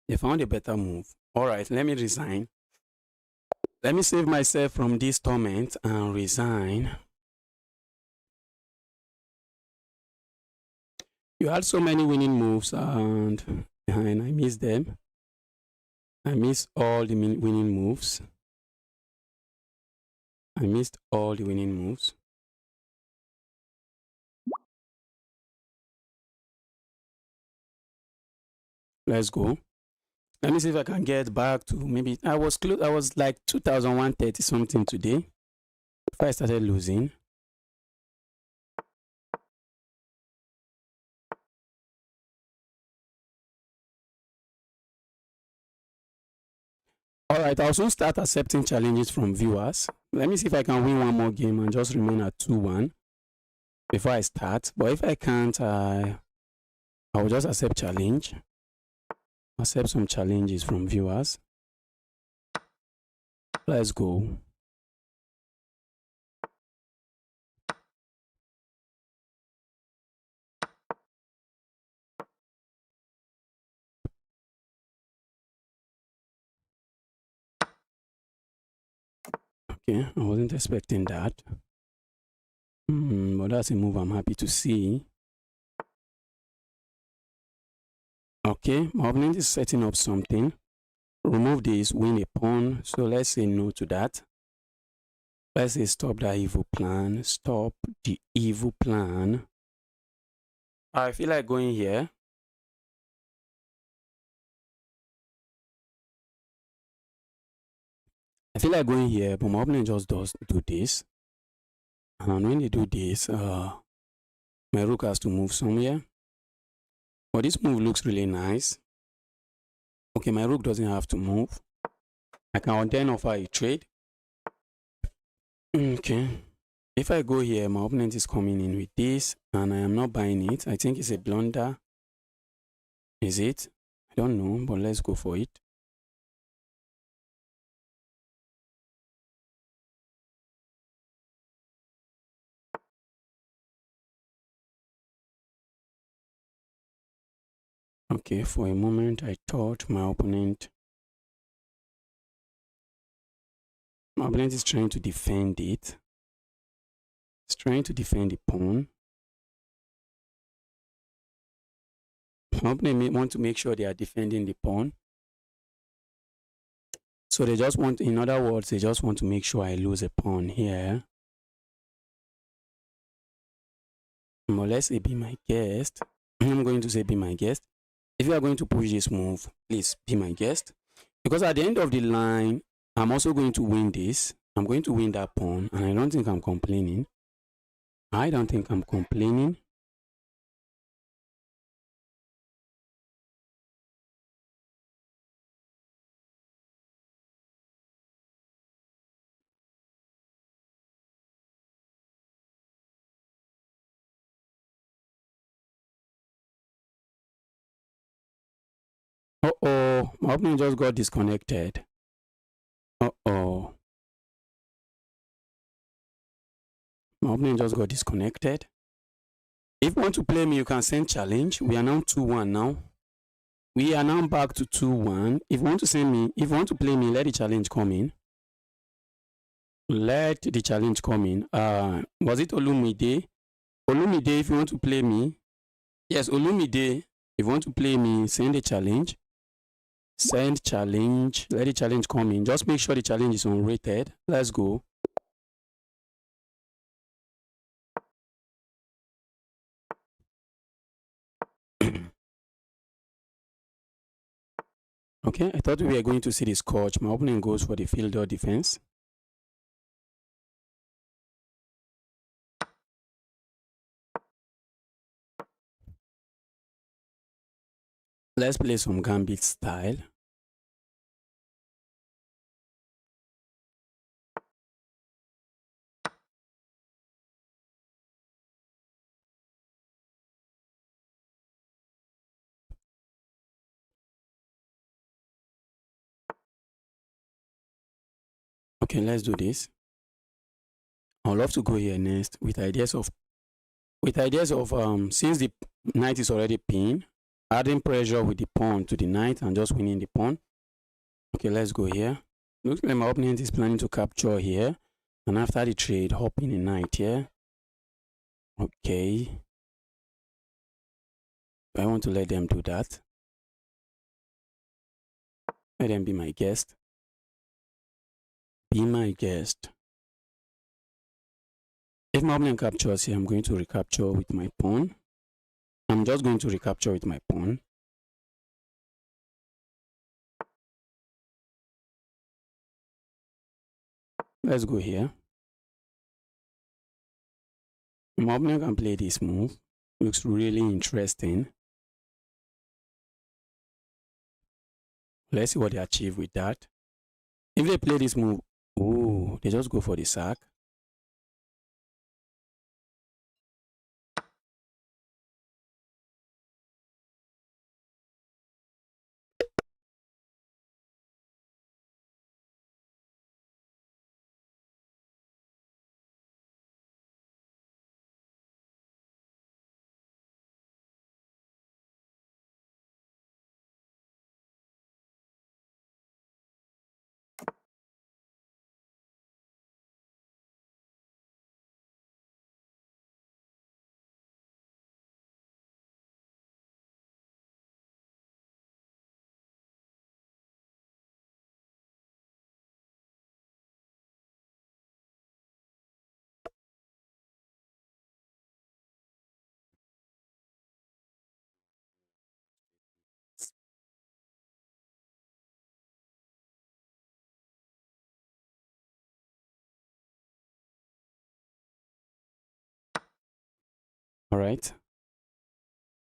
They found a better move. All right, let me resign. Let me save myself from this torment and resign. You had so many winning moves and I missed them. I missed all the winning moves. I missed all the winning moves. Let's go. Let me see if I can get back to maybe I was close. I was like 2,130 something today. If I started losing. All right, I'll soon start accepting challenges from viewers. Let me see if I can win one more game and just remain at 2-1 before I start. But if I can't, I will just accept challenge. Accept some challenges from viewers. Let's go. Okay, I wasn't expecting that. But that's a move I'm happy to see. Okay, my opponent is setting up something. Remove this, win a pawn. So let's say no to that. Let's say stop that evil plan. Stop the evil plan. I feel like going here. I feel like going here, but my opponent just does do this. And when they do this, my rook has to move somewhere. But this move looks really nice. Okay, my rook doesn't have to move. I can then offer a trade. Okay. If I go here, my opponent is coming in with this, and I am not buying it. I think it's a blunder. Is it? I don't know, but let's go for it. Okay, for a moment, I thought my opponent is trying to defend it. It's trying to defend the pawn. My opponent may want to make sure they are defending the pawn. So they just want, in other words, they just want to make sure I lose a pawn here. But let's say be my guest. I'm going to say be my guest. If you are going to push this move, please be my guest. Because at the end of the line, I'm also going to win this. I'm going to win that pawn, and I don't think I'm complaining. I don't think I'm complaining. Uh-oh, my opponent just got disconnected. Uh-oh. My opponent just got disconnected. If you want to play me, you can send challenge. We are now 2-1 now. We are now back to 2-1. If you want to send me, if you want to play me, let the challenge come in. Let the challenge come in. Was it Olumide? Olumide, if you want to play me. Yes, Olumide, if you want to play me, send a challenge. Send challenge. Let the challenge come in. Just make sure the challenge is unrated. Let's go. Okay, I thought we were going to see this coach. My opponent goes for the fielder defense. Let's play some gambit style. Okay, let's do this. I'd love to go here next with ideas of since the knight is already pinned, adding pressure with the pawn to the knight and just winning the pawn. Okay, let's go here. Looks like my opponent is planning to capture here, and after the trade, hop in a knight here. Okay. I want to let them do that. Let them be my guest. Be my guest. If my opponent captures here, I'm going to recapture with my pawn. I'm just going to recapture with my pawn. Let's go here. My opponent can play this move. Looks really interesting. Let's see what they achieve with that. If they play this move, oh, they just go for the sack. All right.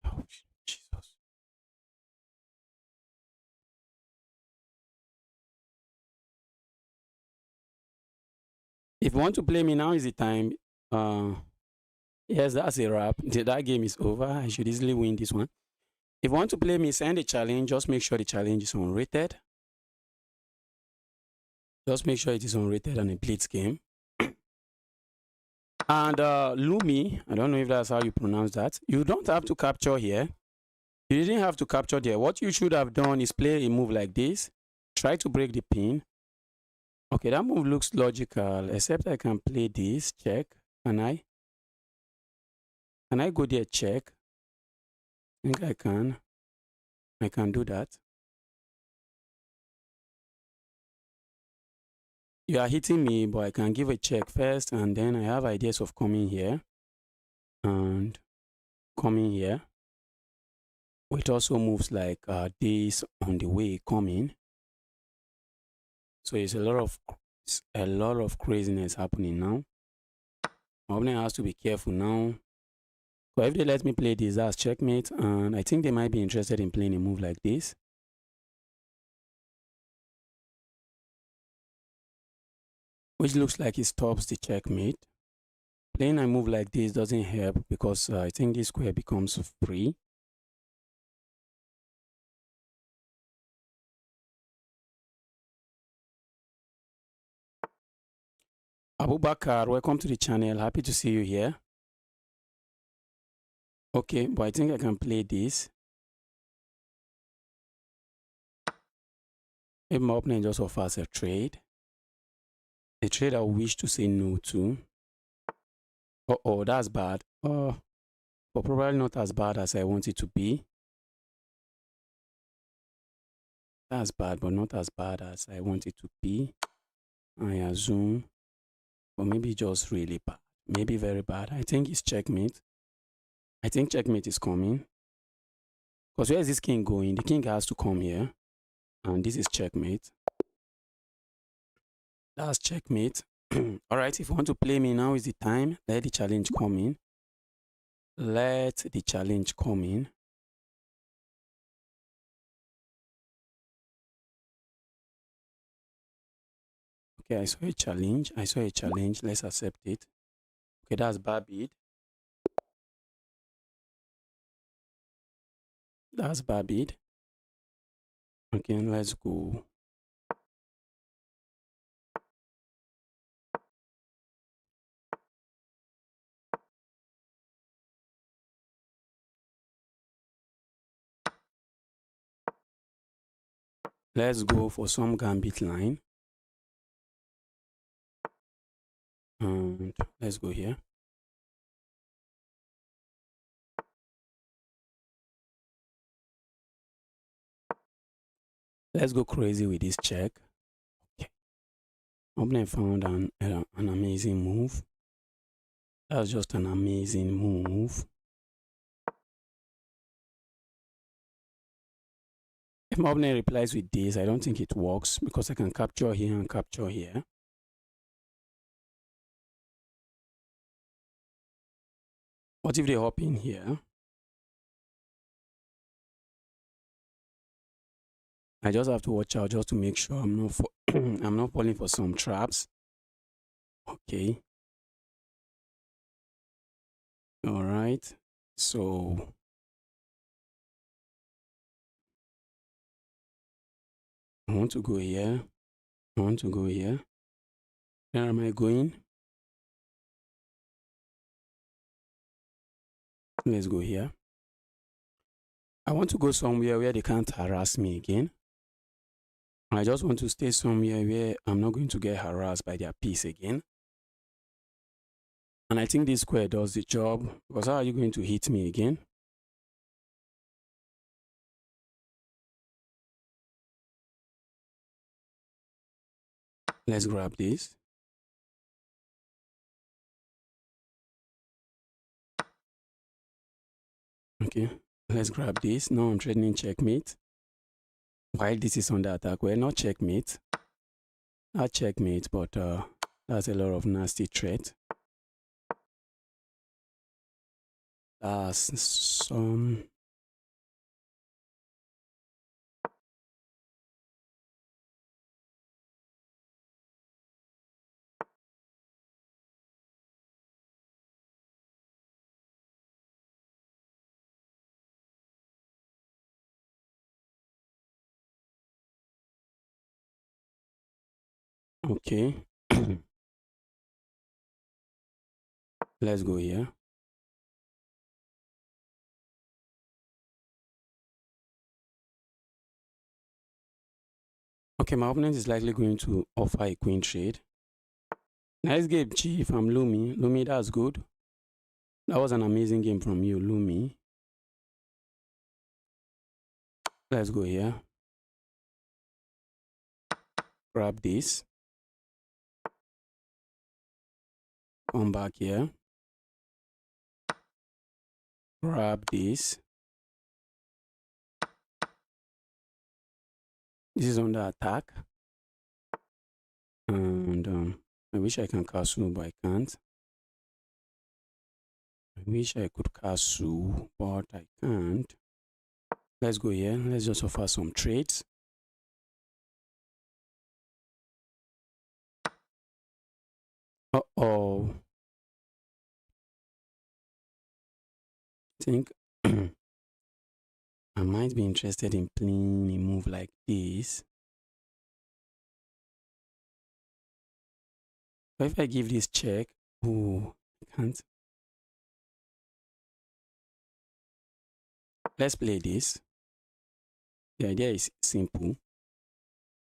Oh, Jesus. If you want to play me now, is the time. Yes, that's a wrap. That game is over. I should easily win this one. If you want to play me, send a challenge. Just make sure the challenge is unrated. Just make sure it is unrated and a blitz game. And Lumi, I don't know if that's how you pronounce that. You don't have to capture here. You didn't have to capture there. What you should have done is play a move like this. Try to break the pin. Okay, that move looks logical, except I can play this. Check. Can I? Can I go there? Check. I think I can. I can do that. You are hitting me, but I can give a check first, and then I have ideas of coming here and coming here. It also moves like this on the way coming. So it's a lot of craziness happening now. My opponent has to be careful now. So if they let me play this, that's checkmate, and I think they might be interested in playing a move like this. Which looks like it stops the checkmate. Playing a move like this doesn't help because I think this square becomes free. Abubakar, welcome to the channel. Happy to see you here. Okay, but I think I can play this. If my opponent just offers a trade I wish to say no to. Oh, that's bad. But probably not as bad as I want it to be. That's bad, but not as bad as I want it to be. I assume. Or maybe just really bad. Maybe very bad. I think it's checkmate. I think checkmate is coming. Because where is this king going? The king has to come here. And this is checkmate. That's checkmate. All right, if you want to play me, now is the time. Let the challenge come in. Let the challenge come in. Okay, I saw a challenge. Let's accept it. Okay, that's Barbid. That's Barbid. Okay, let's go. Let's go for some gambit line. And let's go here. Let's go crazy with this check. Okay. Opponent found an amazing move. That's just an amazing move. If my opponent replies with this, I don't think it works because I can capture here and capture here. What if they hop in here? I just have to watch out just to make sure I'm not I'm not falling for some traps. Okay. All right. So I want to go here. I want to go here. Where am I going? Let's go here. I want to go somewhere where they can't harass me again. I just want to stay somewhere where I'm not going to get harassed by their piece again. And I think this square does the job, because how are you going to hit me again? Let's grab this. Okay, let's grab this. Now I'm threatening checkmate. While this is under attack, well, not checkmate. Not checkmate, but that's a lot of nasty threat. That's some... Okay. Let's go here. Okay, my opponent is likely going to offer a queen trade. Nice game, Chief. I'm Lumi. Lumi, that's good. That was an amazing game from you, Lumi. Let's go here. Grab this. Come back here. Grab this. This is under attack. And I wish I can castle, but I can't. I wish I could castle, but I can't. Let's go here. Let's just offer some trades. Uh-oh. I think I might be interested in playing a move like this. But if I give this check, oh, I can't. Let's play this. The idea is simple.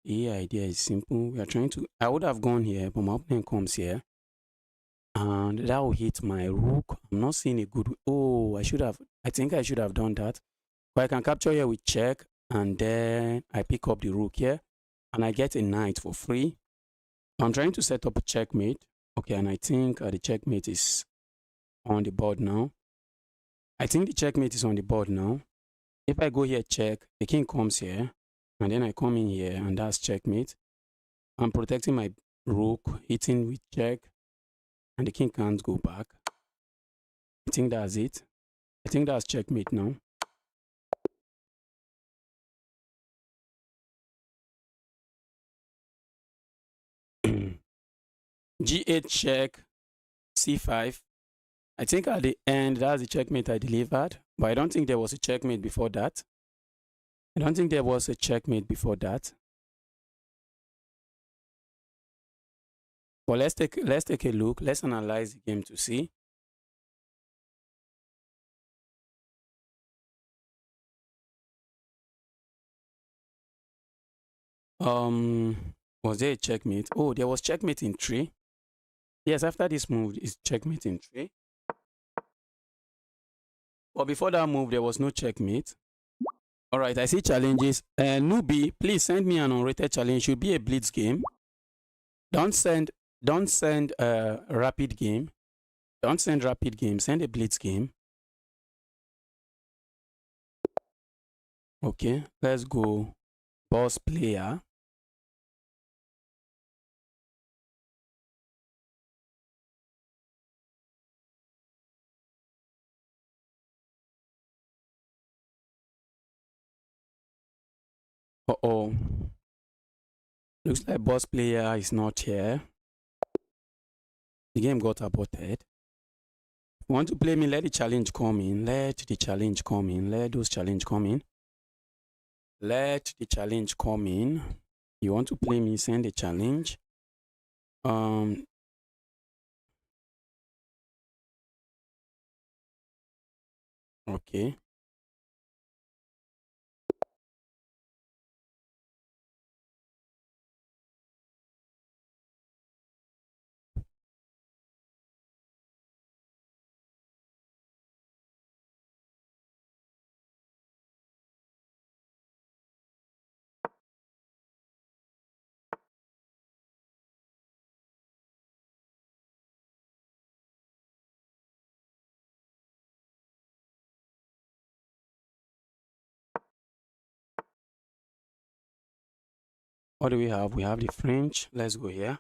The idea is simple. We are trying to... I would have gone here, but my opponent comes here. And that will hit my rook. I'm not seeing a good... Oh, I think I should have done that. But I can capture here with check. And then I pick up the rook here. And I get a knight for free. I'm trying to set up a checkmate. Okay, and I think the checkmate is on the board now. I think the checkmate is on the board now. If I go here, check, the king comes here, and then I come in here, and that's checkmate. I'm protecting my rook, hitting with check, and the king can't go back. I think that's it. I think that's checkmate now. G8 check, C5. I think at the end, that's the checkmate I delivered, but I don't think there was a checkmate before that. But let's take a look. Let's analyze the game to see. Was there a checkmate? Oh, there was checkmate in 3. Yes, after this move is checkmate in 3. But before that move, there was no checkmate. All right, I see challenges. Newbie, please send me an unrated challenge. Should be a blitz game. Don't send a rapid game. Don't send rapid game. Send a blitz game. Okay, let's go. Boss player. Uh-oh. Looks like boss player is not here. The game got aborted. If you want to play me, let the challenge come in. Let the challenge come in. Let those challenge come in. Let the challenge come in. You want to play me, send a challenge. Okay. What do we have? We have the French. Let's go here.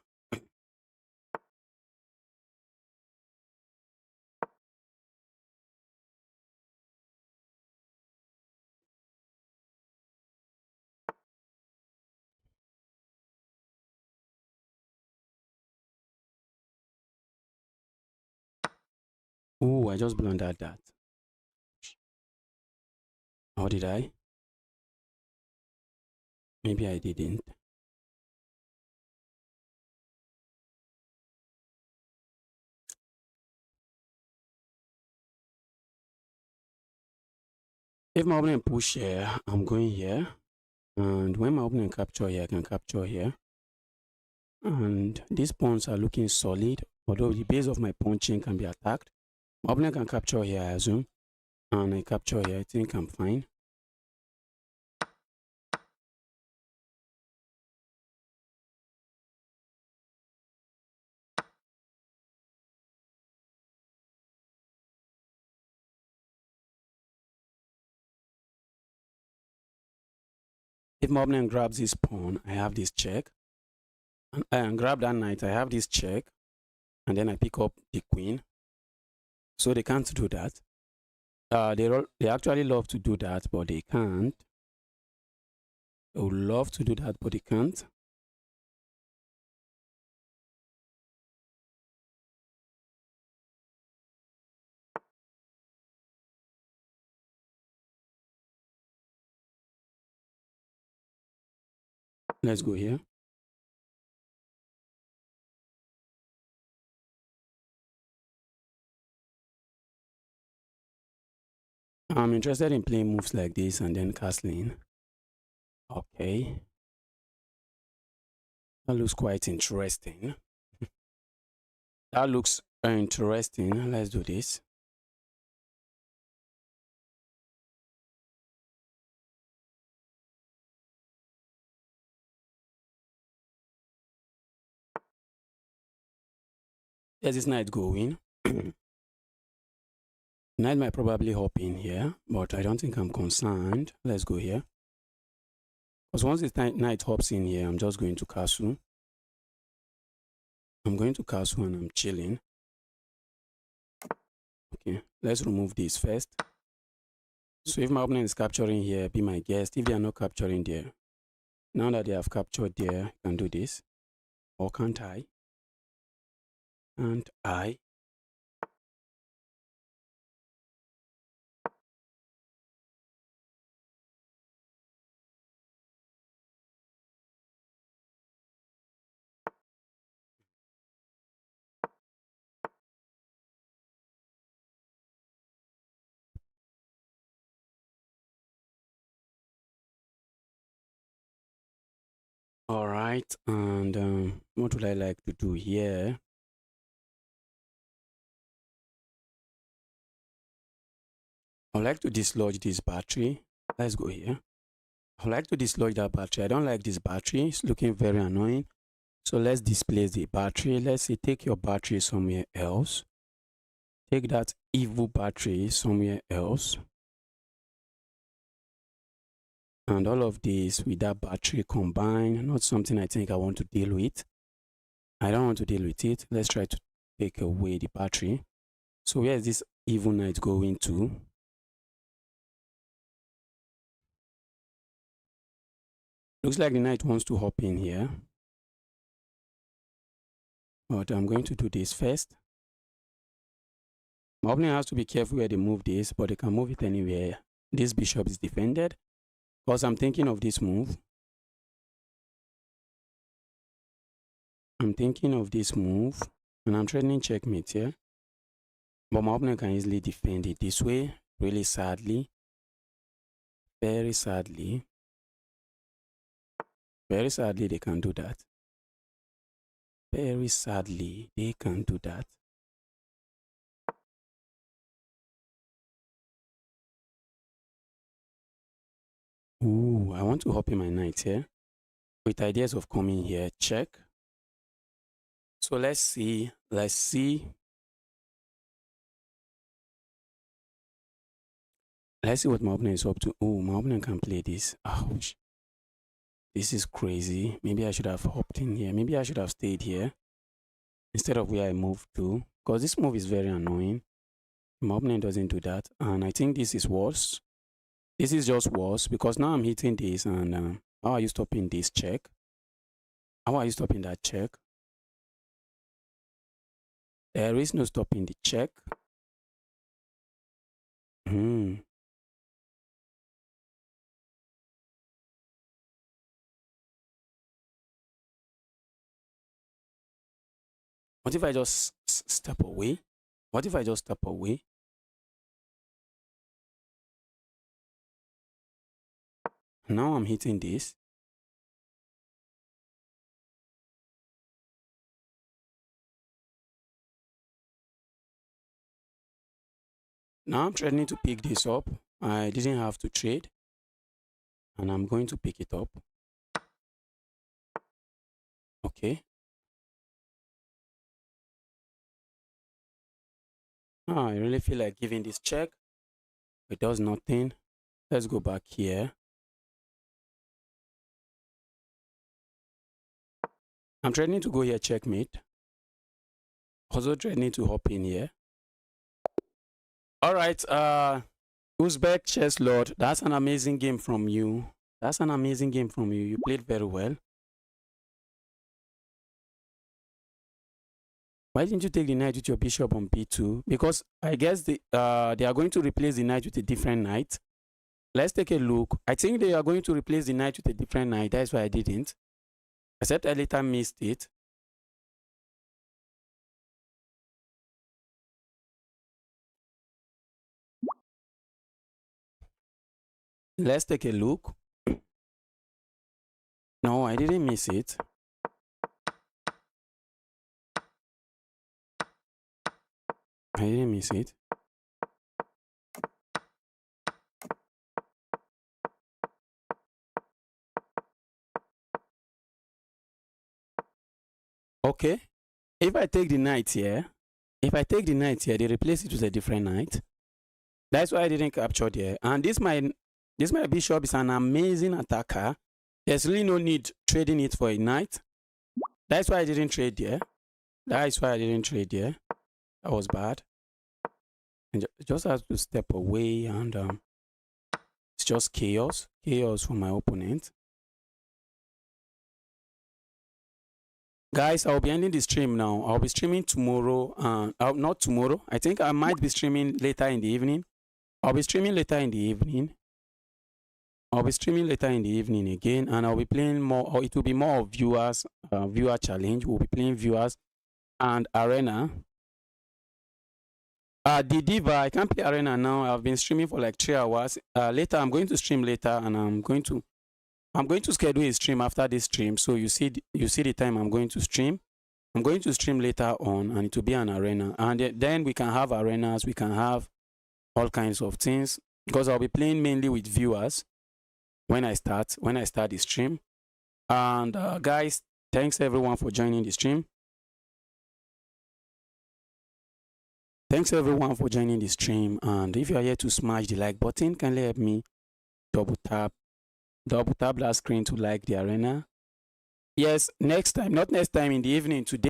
Oh, I just blundered that. How did I? Maybe I didn't. If my opponent push here, I'm going here. And when my opponent capture here, I can capture here. And these pawns are looking solid, although the base of my punching can be attacked. My opponent can capture here, I assume. And I capture here, I think I'm fine. If my opponent grabs this pawn, I have this check. And grab that knight, I have this check. And then I pick up the queen. So they can't do that. They actually love to do that, but they can't. They would love to do that, but they can't. Let's go here. I'm interested in playing moves like this and then castling. Okay. That looks quite interesting. That looks interesting. Let's do this. There's this knight going. Knight might probably hop in here, but I don't think I'm concerned. Let's go here. Because once the knight hops in here, I'm just going to castle. I'm going to castle and I'm chilling. Okay, let's remove this first. So if my opponent is capturing here, be my guest. If they are not capturing there, now that they have captured there, I can do this. Or can't I? Can't I? All right, and what would I like to do here? I'd like to dislodge this battery. Let's go here. I'd like to dislodge that battery. I don't like this battery. It's looking very annoying. So let's displace the battery. Let's say take your battery somewhere else. Take that evil battery somewhere else. And all of this with that battery combined, not something I think I want to deal with. I don't want to deal with it. Let's try to take away the battery. So where is this evil knight going to? Looks like the knight wants to hop in here. But I'm going to do this first. My opponent has to be careful where they move this, but they can move it anywhere. This bishop is defended. Because I'm thinking of this move. I'm thinking of this move. And I'm threatening checkmate here. But my opponent can easily defend it this way. Really sadly. Very sadly. Very sadly, they can do that. Very sadly, they can do that. Ooh, I want to hop in my knight here. With ideas of coming here, check. So let's see. Let's see what my opponent is up to. Oh, my opponent can play this. Ouch. This is crazy. Maybe I should have hopped in here. Maybe I should have stayed here instead of where I moved to. Because this move is very annoying. My opponent doesn't do that. And I think this is worse. This is just worse because now I'm hitting this. And how are you stopping this check? How are you stopping that check? There is no stopping the check. What if I just step away? What if I just step away? Now I'm hitting this. Now I'm threatening to pick this up. I didn't have to trade. And I'm going to pick it up. Okay. I really feel like giving this check. It does nothing. Let's go back here. I'm threatening to go here, checkmate. Also threatening to hop in here. All right, Uzbek Chess Lord, that's an amazing game from you. That's an amazing game from you. You played very well. Why didn't you take the knight with your bishop on b2? Because I guess they are going to replace the knight with a different knight. Let's take a look. I think they are going to replace the knight with a different knight. That's why I didn't. Except I later missed it. Let's take a look. No, I didn't miss it. I didn't miss it. Okay. If I take the knight here, they replace it with a different knight. That's why I didn't capture there. And this my bishop is an amazing attacker. There's really no need trading it for a knight. That's why I didn't trade there. That was bad. And just have to step away, and it's just chaos for my opponent. Guys, I'll be ending the stream now. I'll be streaming tomorrow. Not tomorrow. I think I might be streaming later in the evening. I'll be streaming later in the evening. Again, and I'll be playing more, or it will be more of viewers, viewer challenge. We'll be playing viewers and arena. The Diva, I can't play arena now. I've been streaming for like 3 hours. Later, I'm going to stream later, and I'm going to schedule a stream after this stream. So you see the time I'm going to stream. I'm going to stream later on, and it will be an arena. And then we can have arenas. We can have all kinds of things, because I'll be playing mainly with viewers when I start the stream. And guys, thanks everyone for joining the stream. Thanks everyone for joining the stream. And if you are here to smash the like button, kindly help me double tap that screen to like the arena. Yes, next time, not next time, in the evening today.